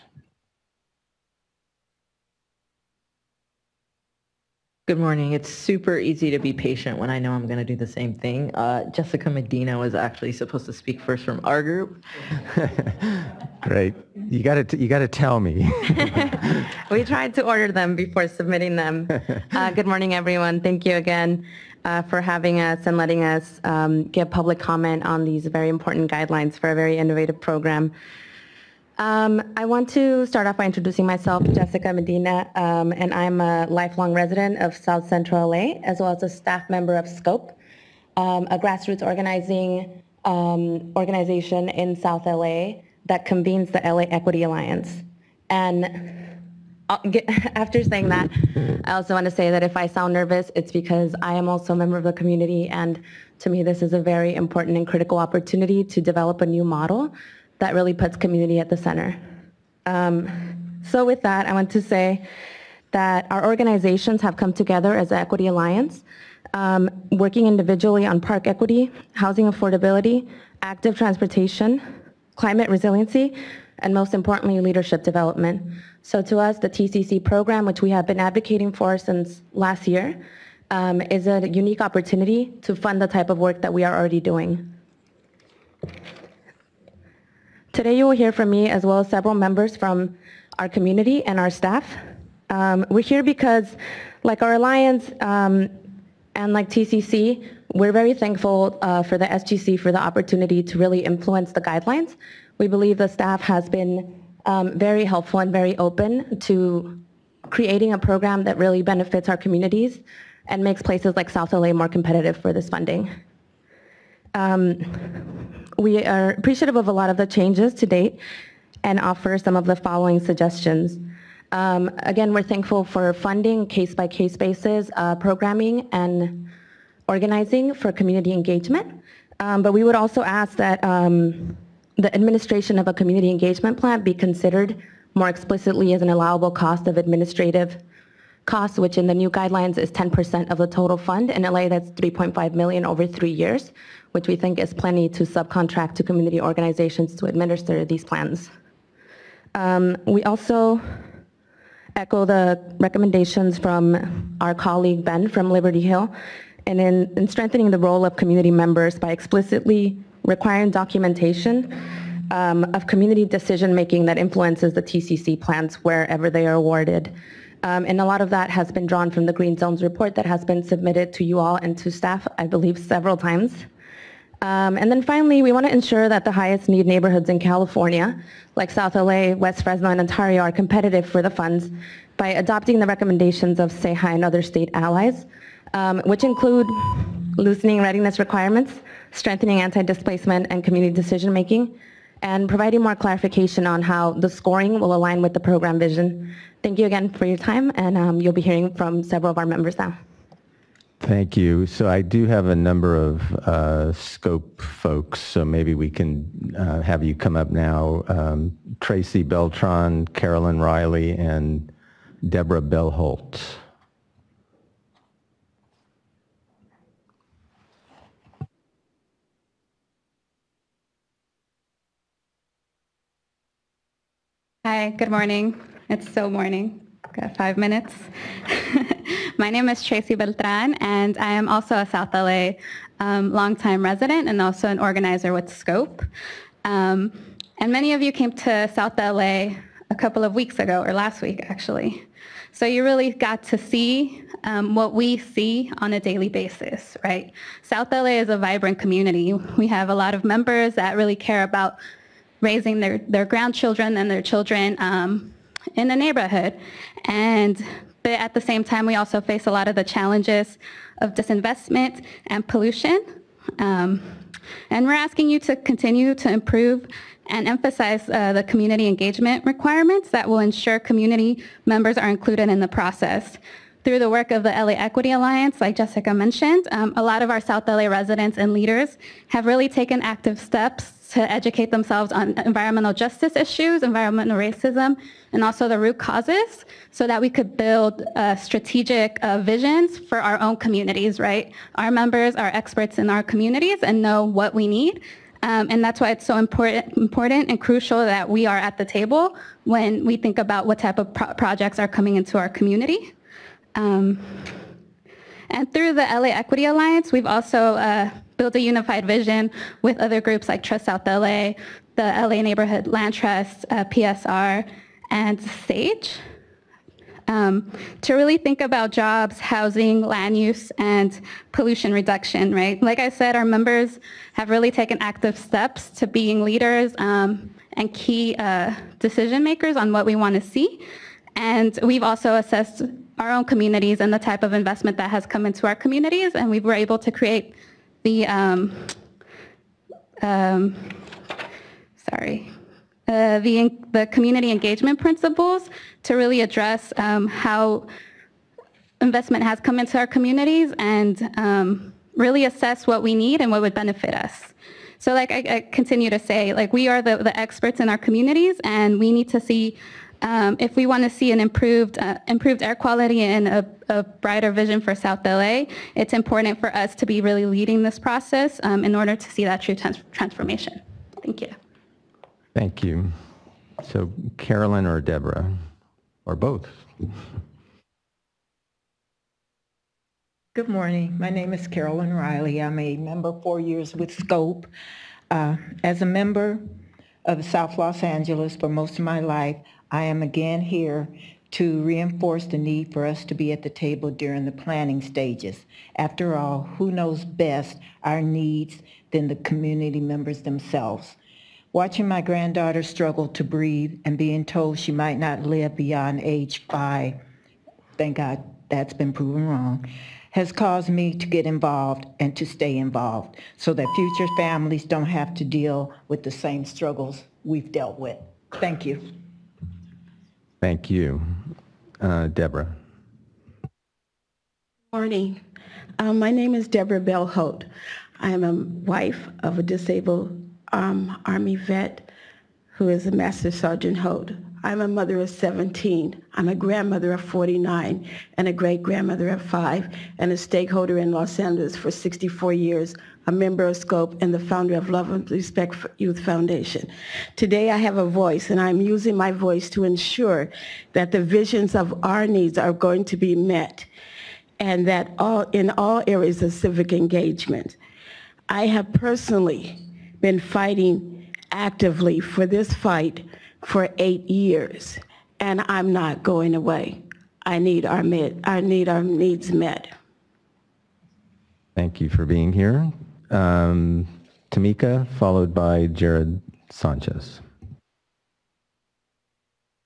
Good morning. It's super easy to be patient when I know I'm going to do the same thing. Jessica Medina was actually supposed to speak first from our group. Great. You got to tell me. We tried to order them before submitting them. Good morning, everyone. Thank you again for having us and letting us give public comment on these very important guidelines for a very innovative program. I want to start off by introducing myself, Jessica Medina, and I'm a lifelong resident of South Central LA, as well as a staff member of SCOPE, a grassroots organization in South LA that convenes the LA Equity Alliance. And After saying that, I also want to say that if I sound nervous, it's because I am also a member of the community, and to me this is a very important and critical opportunity to develop a new model that really puts community at the center. So with that, I want to say that our organizations have come together as the Equity Alliance, working individually on park equity, housing affordability, active transportation, climate resiliency, and most importantly, leadership development. So to us, the TCC program, which we have been advocating for since last year, is a unique opportunity to fund the type of work that we are already doing. Today you will hear from me as well as several members from our community and our staff. We're here because, like our Alliance and like TCC, we're very thankful for the SGC for the opportunity to really influence the guidelines. We believe the staff has been very helpful and very open to creating a program that really benefits our communities and makes places like South LA more competitive for this funding. We are appreciative of a lot of the changes to date and offer some of the following suggestions. Again, we're thankful for funding case-by-case basis, programming and organizing for community engagement. But we would also ask that the administration of a community engagement plan be considered more explicitly as an allowable cost of administrative costs, which in the new guidelines is 10% of the total fund. In LA, that's $3.5 million over 3 years, which we think is plenty to subcontract to community organizations to administer these plans. We also echo the recommendations from our colleague Ben from Liberty Hill, and in strengthening the role of community members by explicitly requiring documentation of community decision-making that influences the TCC plans wherever they are awarded. And a lot of that has been drawn from the Green Zones report that has been submitted to you all and to staff, I believe, several times. And then finally, we want to ensure that the highest need neighborhoods in California, like South LA, West Fresno, and Ontario, are competitive for the funds by adopting the recommendations of SEHI and other state allies, which include loosening readiness requirements, strengthening anti-displacement and community decision-making, and providing more clarification on how the scoring will align with the program vision. Thank you again for your time, and you'll be hearing from several of our members now. Thank you. So I do have a number of scope folks, so maybe we can have you come up now. Tracy Beltran, Carolyn Riley, and Deborah Bellholt. Hi, good morning. It's still morning. Got 5 minutes. My name is Tracy Beltran, and I am also a South LA longtime resident and also an organizer with Scope. And many of you came to South LA a couple of weeks ago, or last week actually. So you really got to see what we see on a daily basis, right? South LA is a vibrant community. We have a lot of members that really care about raising their grandchildren and their children in the neighborhood. But at the same time, we also face a lot of the challenges of disinvestment and pollution. And we're asking you to continue to improve and emphasize the community engagement requirements that will ensure community members are included in the process. Through the work of the LA Equity Alliance, like Jessica mentioned, a lot of our South LA residents and leaders have really taken active steps to educate themselves on environmental justice issues, environmental racism, and also the root causes, so that we could build strategic visions for our own communities, right? Our members are experts in our communities and know what we need. And that's why it's so important and crucial that we are at the table when we think about what type of projects are coming into our community. And through the LA Equity Alliance, we've also built a unified vision with other groups like Trust South LA, the LA Neighborhood Land Trust, PSR, and SAGE, to really think about jobs, housing, land use, and pollution reduction, right? Like I said, our members have really taken active steps to being leaders and key decision makers on what we want to see. And we've also assessed our own communities and the type of investment that has come into our communities, and we were able to create the the community engagement principles to really address how investment has come into our communities and really assess what we need and what would benefit us. So like I continue to say, like we are the experts in our communities, and we need to see if we want to see an improved air quality and a brighter vision for South LA, it's important for us to be really leading this process in order to see that true transformation. Thank you. Thank you. So Carolyn or Deborah, or both? Good morning. My name is Carolyn Riley. I'm a member 4 years with SCOPE. As a member of South Los Angeles for most of my life, I am again here to reinforce the need for us to be at the table during the planning stages. After all, who knows best our needs than the community members themselves? Watching my granddaughter struggle to breathe and being told she might not live beyond age 5, thank God that's been proven wrong, has caused me to get involved and to stay involved so that future families don't have to deal with the same struggles we've dealt with. Thank you. Thank you. Deborah. Morning. My name is Deborah Bell Holt. I am a wife of a disabled Army vet who is a Master Sergeant Holt. I'm a mother of 17. I'm a grandmother of 49 and a great-grandmother of 5 and a stakeholder in Los Angeles for 64 years, a member of SCOPE and the founder of Love and Respect for Youth Foundation. Today I have a voice, and I'm using my voice to ensure that the visions of our needs are going to be met, and that in all areas of civic engagement. I have personally been fighting actively for this fight for 8 years, and I'm not going away. I need our needs met. Thank you for being here. Tamika, followed by Jared Sanchez.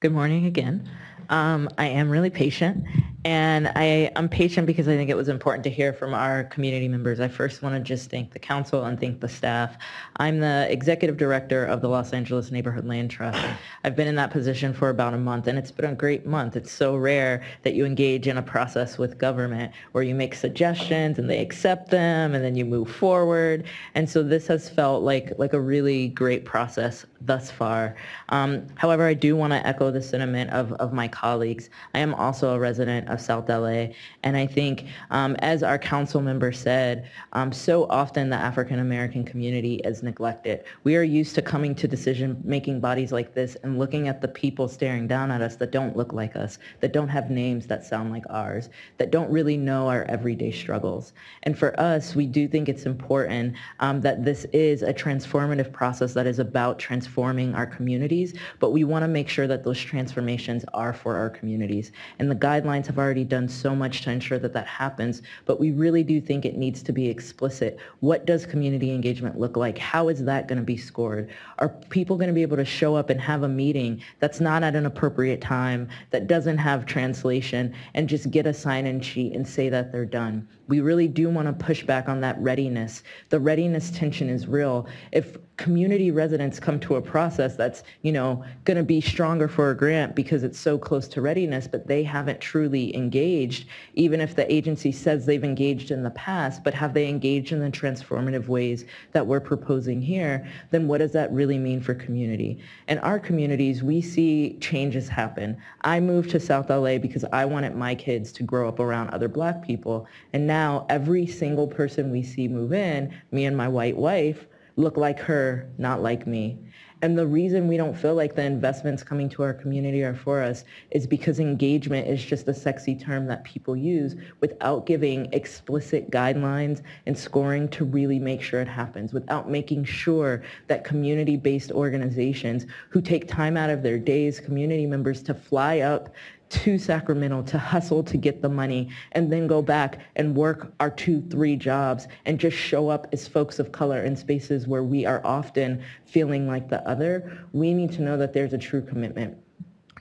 Good morning again. I am really patient, and I'm patient because I think it was important to hear from our community members. I first want to just thank the council and thank the staff. I'm the executive director of the Los Angeles Neighborhood Land Trust. I've been in that position for about a month, and it's been a great month. It's so rare that you engage in a process with government where you make suggestions and they accept them and then you move forward. And so this has felt like a really great process thus far. However, I do want to echo the sentiment of my colleagues. I am also a resident of South LA, and I think as our council member said, so often the African American community is neglected. We are used to coming to decision-making bodies like this and looking at the people staring down at us that don't look like us, that don't have names that sound like ours, that don't really know our everyday struggles. And for us, we do think it's important that this is a transformative process that is about transforming our communities, but we want to make sure that those transformations are for our communities. And the guidelines have already done so much to ensure that that happens, but we really do think it needs to be explicit. What does community engagement look like? How is that going to be scored? Are people going to be able to show up and have a meeting that's not at an appropriate time, that doesn't have translation, and just get a sign-in sheet and say that they're done? We really do want to push back on that readiness. The readiness tension is real. If community residents come to a process that's, going to be stronger for a grant because it's so close to readiness, but they haven't truly engaged, even if the agency says they've engaged in the past, but have they engaged in the transformative ways that we're proposing here, then what does that really mean for community? In our communities, we see changes happen. I moved to South LA because I wanted my kids to grow up around other Black people, and now every single person we see move in, me and my white wife, look like her, not like me. And the reason we don't feel like the investments coming to our community are for us is because engagement is just a sexy term that people use without giving explicit guidelines and scoring to really make sure it happens, without making sure that community-based organizations who take time out of their days, community members, to fly up to Sacramento to hustle to get the money and then go back and work our 2-3 jobs and just show up as folks of color in spaces where we are often feeling like the other. We need to know that there's a true commitment.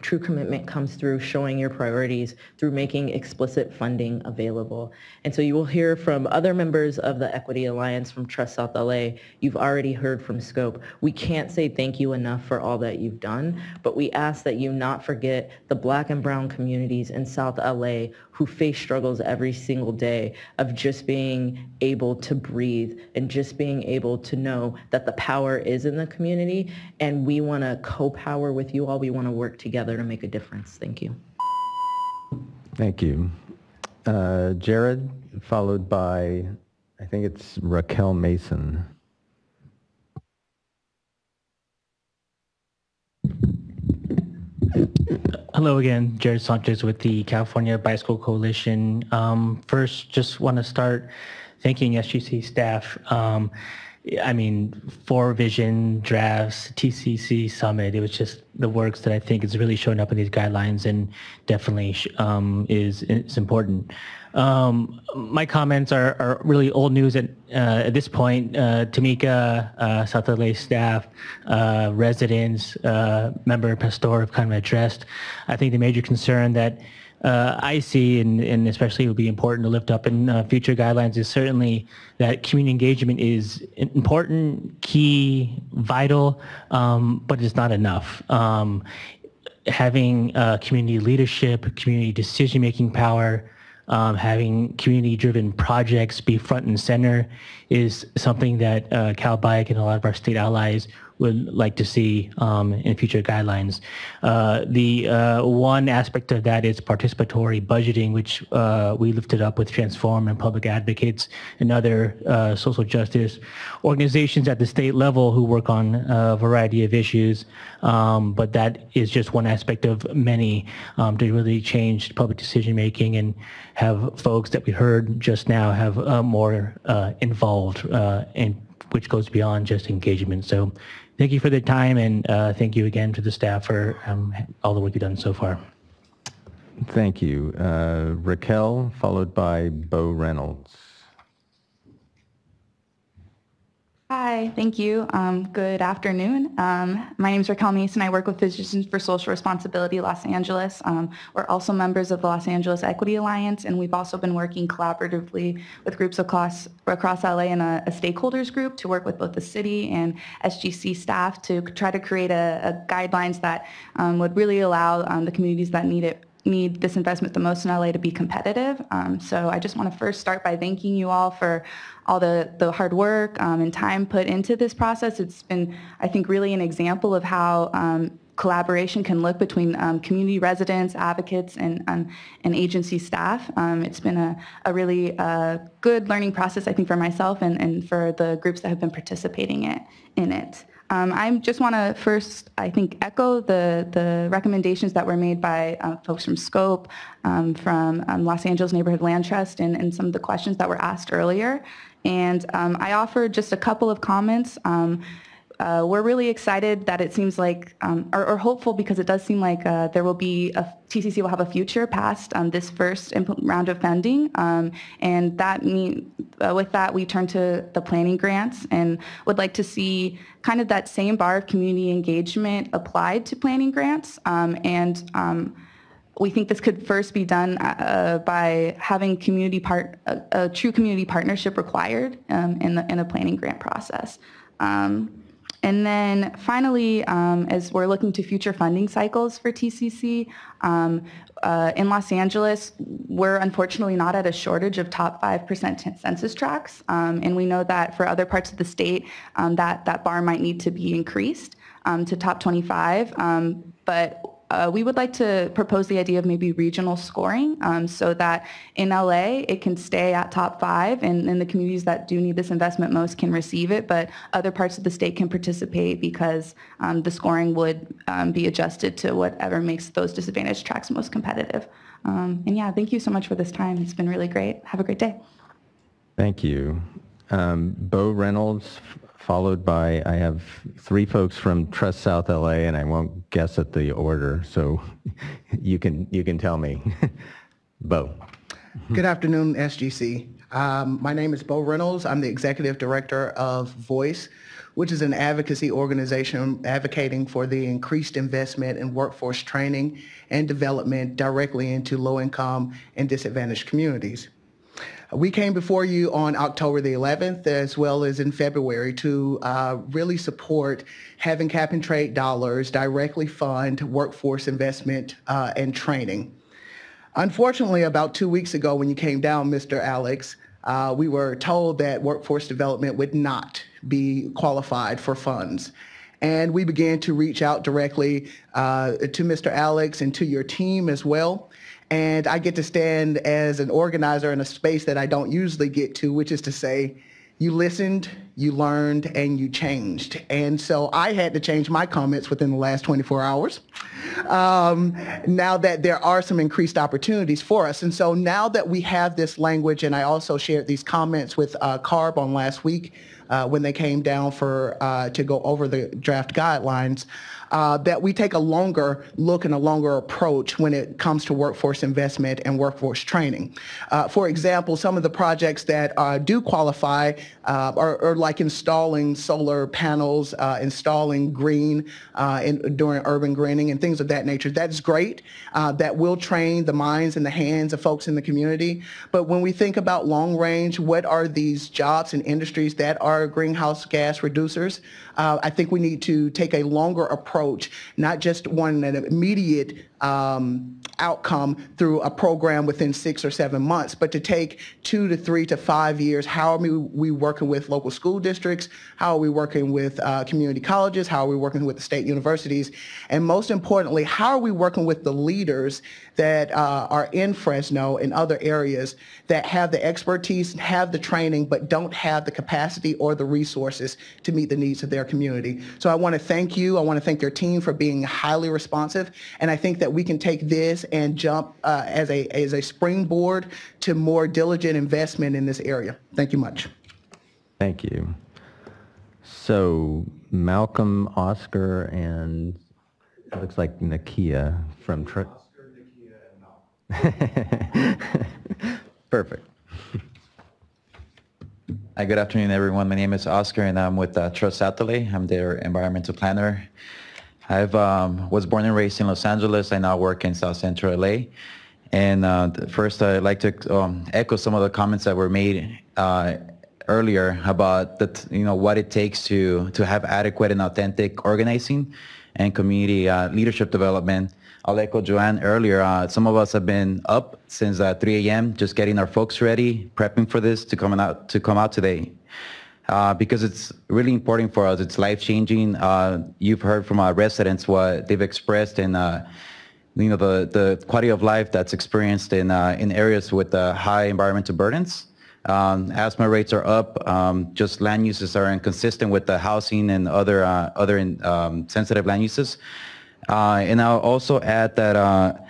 True commitment comes through showing your priorities, through making explicit funding available. And so you will hear from other members of the Equity Alliance from Trust South LA. You've already heard from Scope. We can't say thank you enough for all that you've done, but we ask that you not forget the Black and brown communities in South LA who face struggles every single day of just being able to breathe and just being able to know that the power is in the community, and we want to co-power with you all. We want to work together to make a difference. Thank you. Thank you. Jared, followed by, I think it's Raquel Mason. Hello again, Jared Sanchez with the California Bicycle Coalition. First, just want to start thanking SGC staff. I mean, 4 vision drafts, TCC summit, it was just the works that I think is really showing up in these guidelines and definitely is important. My comments are really old news at this point. Tamika, South LA staff, residents, member Pastor have kind of addressed, I think, the major concern that I see, and especially would be important to lift up in future guidelines, is certainly that community engagement is important, key, vital, but it's not enough. Having community leadership, community decision-making power, having community-driven projects be front and center is something that Cal Bike and a lot of our state allies would like to see in future guidelines. The one aspect of that is participatory budgeting, which we lifted up with Transform and Public Advocates and other social justice organizations at the state level who work on a variety of issues. But that is just one aspect of many to really change public decision making and have folks that we heard just now have more involved, and which goes beyond just engagement. So thank you for the time, and thank you again to the staff for all the work you've done so far. Thank you. Raquel, followed by Bo Reynolds. Hi, thank you. Good afternoon. My name is Raquel Mason. I work with Physicians for Social Responsibility Los Angeles. We're also members of the Los Angeles Equity Alliance, and we've also been working collaboratively with groups across LA and a stakeholders group to work with both the city and SGC staff to try to create a guidelines that would really allow the communities that need this investment the most in LA to be competitive. So I just want to first start by thanking you all for all the hard work and time put into this process. It's been, I think, really an example of how collaboration can look between community residents, advocates, and agency staff. It's been a really good learning process, I think, for myself and for the groups that have been participating in it. I just want to first, I think, echo the recommendations that were made by folks from Scope, from Los Angeles Neighborhood Land Trust, and some of the questions that were asked earlier. And I offered just a couple of comments. We're really excited that it seems like, or hopeful, because it does seem like there will be TCC will have a future past this first round of funding, and that with that we turn to the planning grants and would like to see kind of that same bar of community engagement applied to planning grants, we think this could first be done by having a true community partnership required in a planning grant process. And then finally, as we're looking to future funding cycles for TCC, in Los Angeles, we're unfortunately not at a shortage of top 5% census tracts. And we know that for other parts of the state, that bar might need to be increased to top 25. But we would like to propose the idea of maybe regional scoring so that in LA it can stay at top 5 and the communities that do need this investment most can receive it, but other parts of the state can participate because the scoring would be adjusted to whatever makes those disadvantaged tracts most competitive. And yeah, thank you so much for this time. It's been really great. Have a great day. Thank you. Bo Reynolds, followed by, I have 3 folks from Trust South LA, and I won't guess at the order, so you can tell me. Bo. Good afternoon, SGC. My name is Bo Reynolds. I'm the Executive Director of Voice, which is an advocacy organization advocating for the increased investment in workforce training and development directly into low-income and disadvantaged communities. We came before you on October the 11th, as well as in February, to really support having cap and trade dollars directly fund workforce investment and training. Unfortunately, about 2 weeks ago when you came down, Mr. Alex, we were told that workforce development would not be qualified for funds. And we began to reach out directly to Mr. Alex and to your team as well. And I get to stand as an organizer in a space that I don't usually get to, which is to say, you listened, you learned, and you changed. And so I had to change my comments within the last 24 hours. Now that there are some increased opportunities for us. And so now that we have this language, and I also shared these comments with CARB on last week when they came down to go over the draft guidelines, that we take a longer look and a longer approach when it comes to workforce investment and workforce training. For example, some of the projects that do qualify are like installing solar panels, installing green during urban greening and things of that nature. That's great. That will train the minds and the hands of folks in the community. But when we think about long range, what are these jobs and industries that are greenhouse gas reducers? I think we need to take a longer approach, not just an immediate outcome through a program within 6 or 7 months, but to take 2 to 3 to 5 years. How are we working with local school districts? How are we working with community colleges? How are we working with the state universities? And most importantly, how are we working with the leaders that are in Fresno and other areas that have the expertise, have the training, but don't have the capacity or the resources to meet the needs of their community? So I want to thank you. I want to thank your team for being highly responsive. And I think that we can take this and jump as a springboard to more diligent investment in this area. Thank you much. Thank you. So Malcolm, Oscar, and it looks like Nakia from Perfect. Hi, good afternoon, everyone. My name is Oscar, and I'm with Trust South LA. I'm their environmental planner. I was born and raised in Los Angeles. I now work in South Central LA. And first, I'd like to echo some of the comments that were made earlier about what it takes to have adequate and authentic organizing and community leadership development. I'll echo Joanne earlier. Some of us have been up since 3 a.m. just getting our folks ready, prepping for this to come out today. Because it's really important for us. It's life-changing. You've heard from our residents what they've expressed and the quality of life that's experienced in areas with high environmental burdens. Asthma rates are up. Just land uses are inconsistent with the housing and other sensitive land uses. And I'll also add that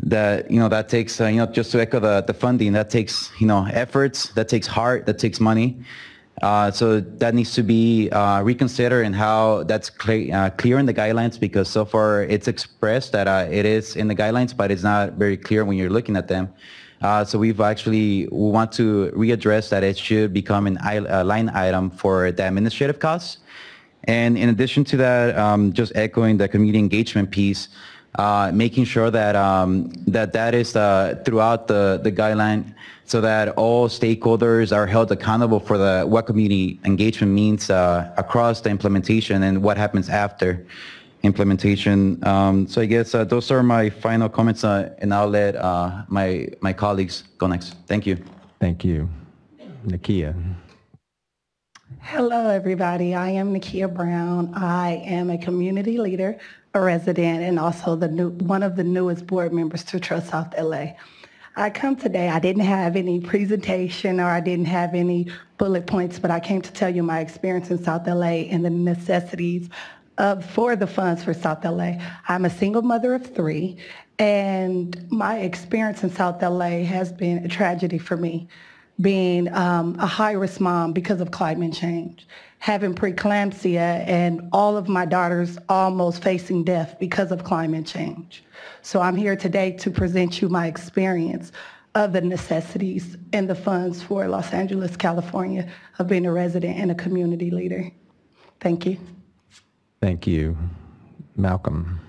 that takes just to echo the funding, that takes efforts, that takes heart, that takes money. So that needs to be reconsidered and how that's clear in the guidelines, because so far it's expressed that it is in the guidelines, but it's not very clear when you're looking at them. So we want to readdress that it should become a line item for the administrative costs. And in addition to that, just echoing the community engagement piece, making sure that that is throughout the guideline, so that all stakeholders are held accountable for what community engagement means across the implementation and what happens after implementation. So I guess those are my final comments, and I'll let my colleagues go next. Thank you. Thank you. Nakia. Hello, everybody. I am Nakia Brown. I am a community leader, a resident, and also one of the newest board members to Trust South LA. I come today, I didn't have any presentation or I didn't have any bullet points, but I came to tell you my experience in South LA and the necessities for the funds for South LA. I'm a single mother of 3, and my experience in South LA has been a tragedy for me, being a high-risk mom because of climate change, having preeclampsia, and all of my daughters almost facing death because of climate change. So I'm here today to present you my experience of the necessities and the funds for Los Angeles, California, of being a resident and a community leader. Thank you. Thank you. Malcolm.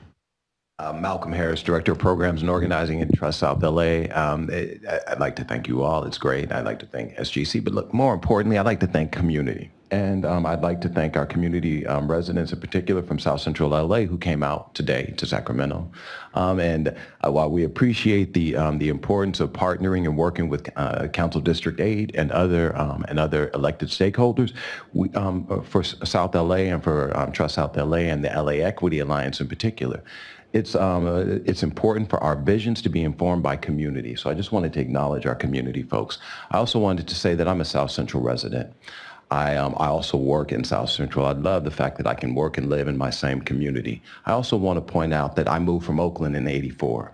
Malcolm Harris, Director of Programs and Organizing at Trust South LA. I'd like to thank you all. It's great. I'd like to thank SGC, but look, more importantly, I'd like to thank community. And I'd like to thank our community residents in particular from South Central LA who came out today to Sacramento. While we appreciate the importance of partnering and working with Council District 8 and other elected stakeholders, we, for South LA and for Trust South LA and the LA Equity Alliance in particular, it's important for our visions to be informed by community. So I just wanted to acknowledge our community folks. I also wanted to say that I'm a South Central resident. I also work in South Central. I love the fact that I can work and live in my same community. I also want to point out that I moved from Oakland in '84.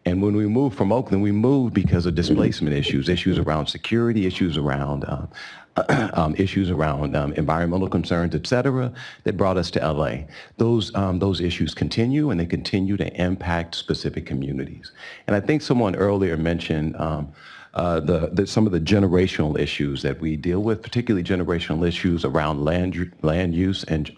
And when we moved from Oakland, we moved because of displacement issues around security, issues around environmental concerns, et cetera, that brought us to LA. Those issues continue, and they continue to impact specific communities. And I think someone earlier mentioned some of the generational issues that we deal with, particularly generational issues around land use and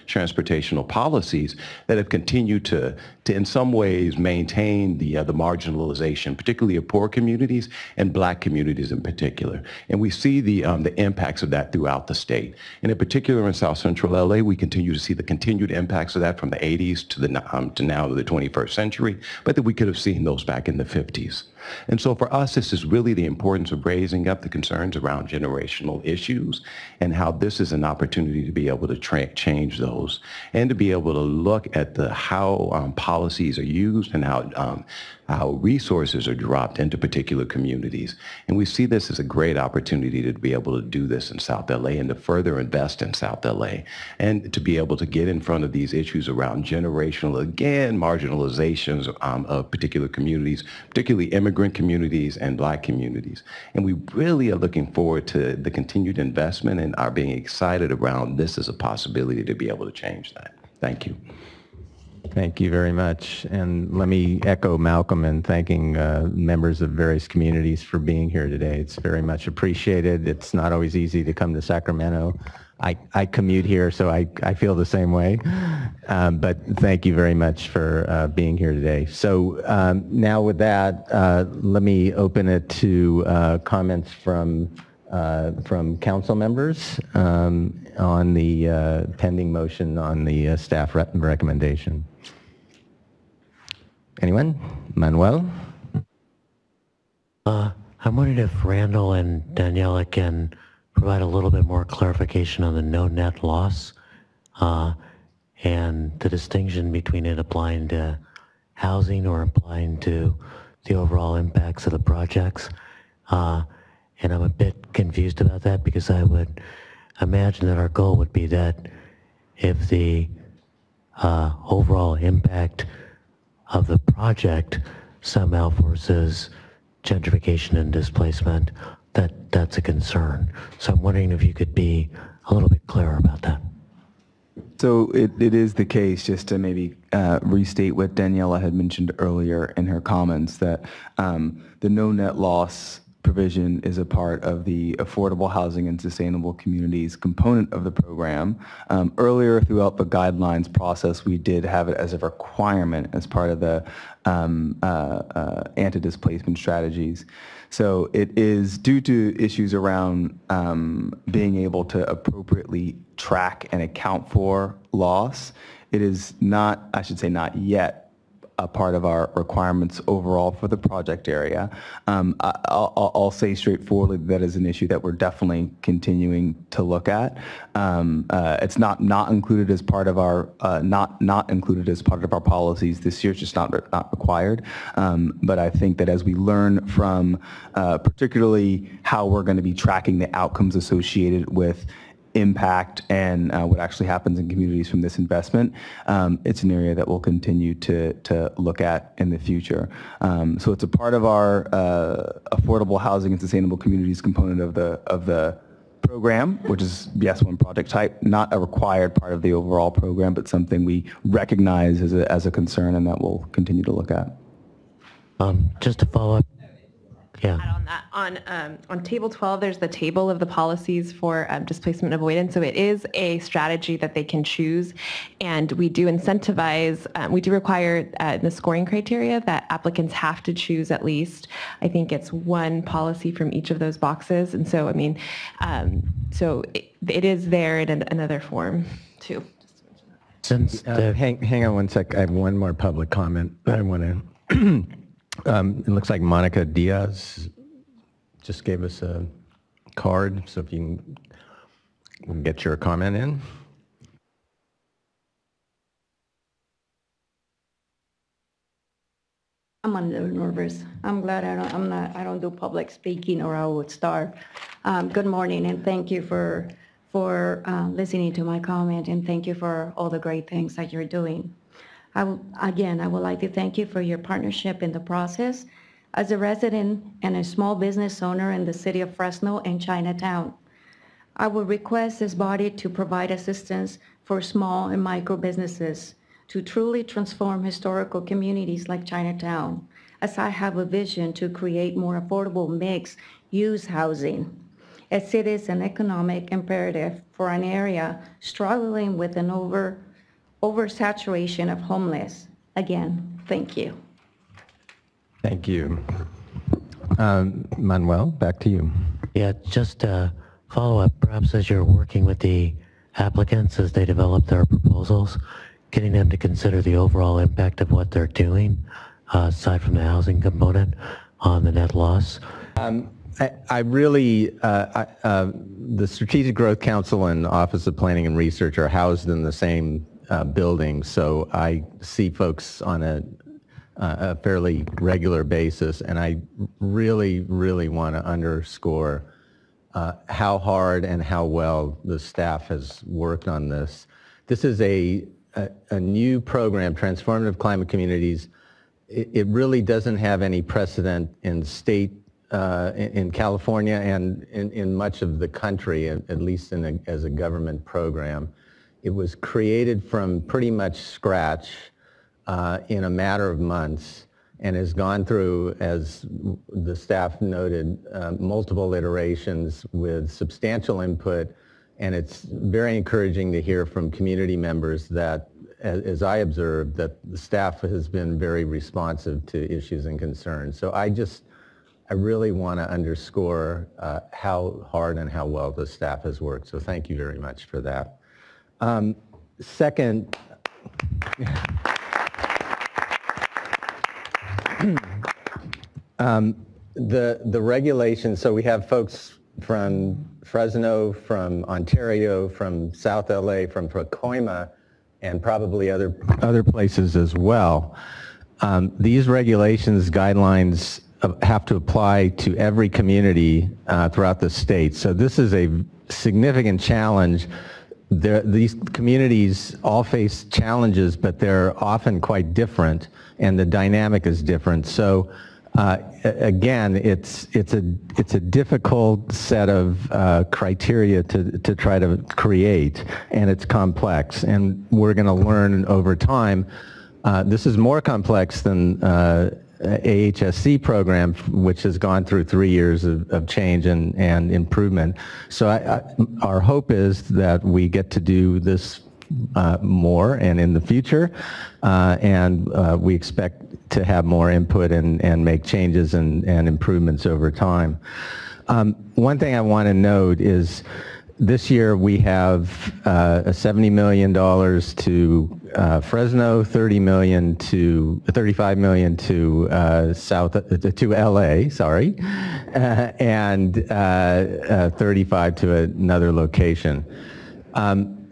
transportational policies that have continued to in some ways maintain the marginalization, particularly of poor communities and Black communities in particular. And we see the impacts of that throughout the state. And in particular in South Central LA, we continue to see the continued impacts of that from the 80s to now to the 21st century, but that we could have seen those back in the 50s. And so for us, this is really the importance of raising up the concerns around generational issues and how this is an opportunity to be able to change those and to be able to look at how policies are used and how resources are dropped into particular communities. And we see this as a great opportunity to be able to do this in South LA and to further invest in South LA and to be able to get in front of these issues around generational, again, marginalizations of particular communities, particularly immigrant communities and Black communities. And we really are looking forward to the continued investment and are being excited around this as a possibility to be able to change that. Thank you. Thank you very much. And let me echo Malcolm in thanking members of various communities for being here today. It's very much appreciated. It's not always easy to come to Sacramento. I commute here, so I feel the same way. But thank you very much for being here today. So now with that, let me open it to comments from council members on the pending motion on the staff recommendation. Anyone? Manuel? I'm wondering if Randall and Daniela can provide a little bit more clarification on the no net loss and the distinction between it applying to housing or applying to the overall impacts of the projects. And I'm a bit confused about that because I would imagine that our goal would be that if the overall impact of the project somehow forces gentrification and displacement, that's a concern. So I'm wondering if you could be a little bit clearer about that. So it is the case, just to maybe restate what Daniela had mentioned earlier in her comments, that the no net loss provision is a part of the Affordable Housing and Sustainable Communities component of the program. Earlier throughout the guidelines process, we did have it as a requirement as part of the anti-displacement strategies. So it is due to issues around being able to appropriately track and account for loss. It is not, I should say not yet, a part of our requirements overall for the project area. I'll say straightforwardly that is an issue that we're definitely continuing to look at. It's not included as part of our not included as part of our policies this year. It's just not required. But I think that as we learn from particularly how we're going to be tracking the outcomes associated with impact and what actually happens in communities from this investment, it's an area that we'll continue to look at in the future. So it's a part of our affordable housing and sustainable communities component of the program, which is yes, one project type, not a required part of the overall program, but something we recognize as a concern and that we'll continue to look at. Just to follow up, add on that. On table 12, there's the table of the policies for displacement avoidance. So it is a strategy that they can choose, and we do incentivize. We do require the scoring criteria that applicants have to choose at least. I think it's one policy from each of those boxes, and so I mean, so it is there in another form too. Since hang on one sec. I have one more public comment that I want to. It looks like Monica Diaz just gave us a card, so if you can get your comment in. I'm a little nervous. I'm glad I don't do public speaking, or I would starve. Good morning, and thank you for listening to my comment, and thank you for all the great things that you're doing. I would like to thank you for your partnership in the process. As a resident and a small business owner in the city of Fresno and Chinatown, I would request this body to provide assistance for small and micro businesses to truly transform historical communities like Chinatown, as I have a vision to create more affordable mixed-use housing. As it is an economic imperative for an area struggling with an oversaturation of homeless. Again, thank you. Thank you. Manuel, back to you. Yeah, just a follow-up, perhaps as you're working with the applicants as they develop their proposals, getting them to consider the overall impact of what they're doing, aside from the housing component, on the net loss. I really, the Strategic Growth Council and Office of Planning and Research are housed in the same building, so I see folks on a fairly regular basis, and I really, really want to underscore how hard and how well the staff has worked on this. This is a new program, Transformative Climate Communities. It really doesn't have any precedent in state, in California and in much of the country, at least as a government program. It was created from pretty much scratch in a matter of months, and has gone through, as the staff noted, multiple iterations with substantial input. And it's very encouraging to hear from community members that, as I observed, that the staff has been very responsive to issues and concerns. So I really want to underscore how hard and how well the staff has worked. So thank you very much for that. Second, the regulations, so we have folks from Fresno, from Ontario, from South LA, from Pacoima, and probably other places as well. These regulations, guidelines have to apply to every community throughout the state. So this is a significant challenge. These communities all face challenges, but they're often quite different, and the dynamic is different. So again, it's a difficult set of criteria to try to create, and it's complex. And we're going to learn over time. This is more complex than AHSC program, which has gone through 3 years of change and improvement. So our hope is that we get to do this more and in the future, and we expect to have more input and make changes and improvements over time. One thing I want to note is this year we have $70 million to Fresno, $35 million to to LA, sorry, and 35 to another location.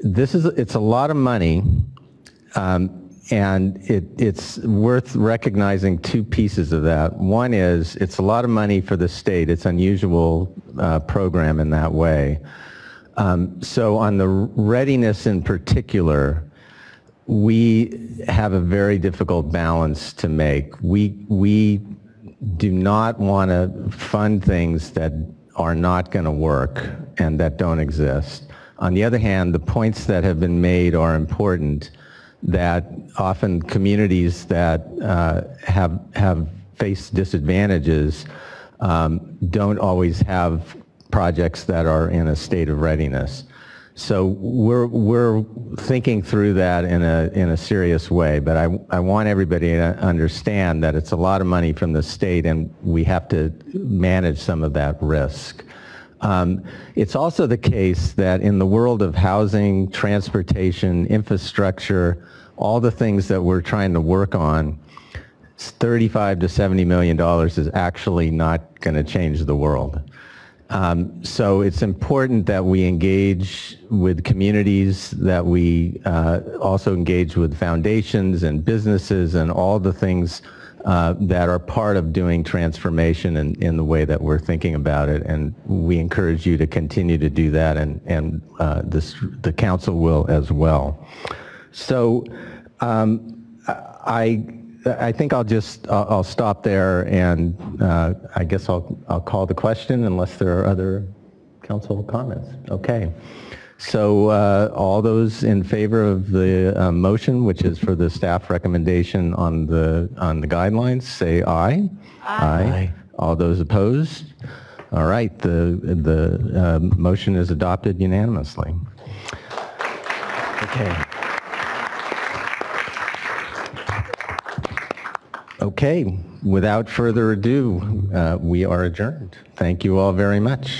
It's a lot of money, and it's worth recognizing two pieces of that. One is it's a lot of money for the state. It's an unusual program in that way. So on the readiness in particular, we have a very difficult balance to make. We do not want to fund things that are not going to work and that don't exist. On the other hand, the points that have been made are important, that often communities that have faced disadvantages don't always have projects that are in a state of readiness. So we're thinking through that in a serious way, but I want everybody to understand that it's a lot of money from the state and we have to manage some of that risk. It's also the case that in the world of housing, transportation, infrastructure, all the things that we're trying to work on, $35 to $70 million is actually not going to change the world. So it's important that we engage with communities, that we also engage with foundations and businesses and all the things that are part of doing transformation in the way that we're thinking about it. And we encourage you to continue to do that, and the council will as well. So I think I'll stop there, and I guess I'll call the question unless there are other council comments. Okay. So all those in favor of the motion, which is for the staff recommendation on the guidelines, say aye. Aye. All those opposed? All right. The motion is adopted unanimously. Okay. Okay, without further ado, we are adjourned. Thank you all very much.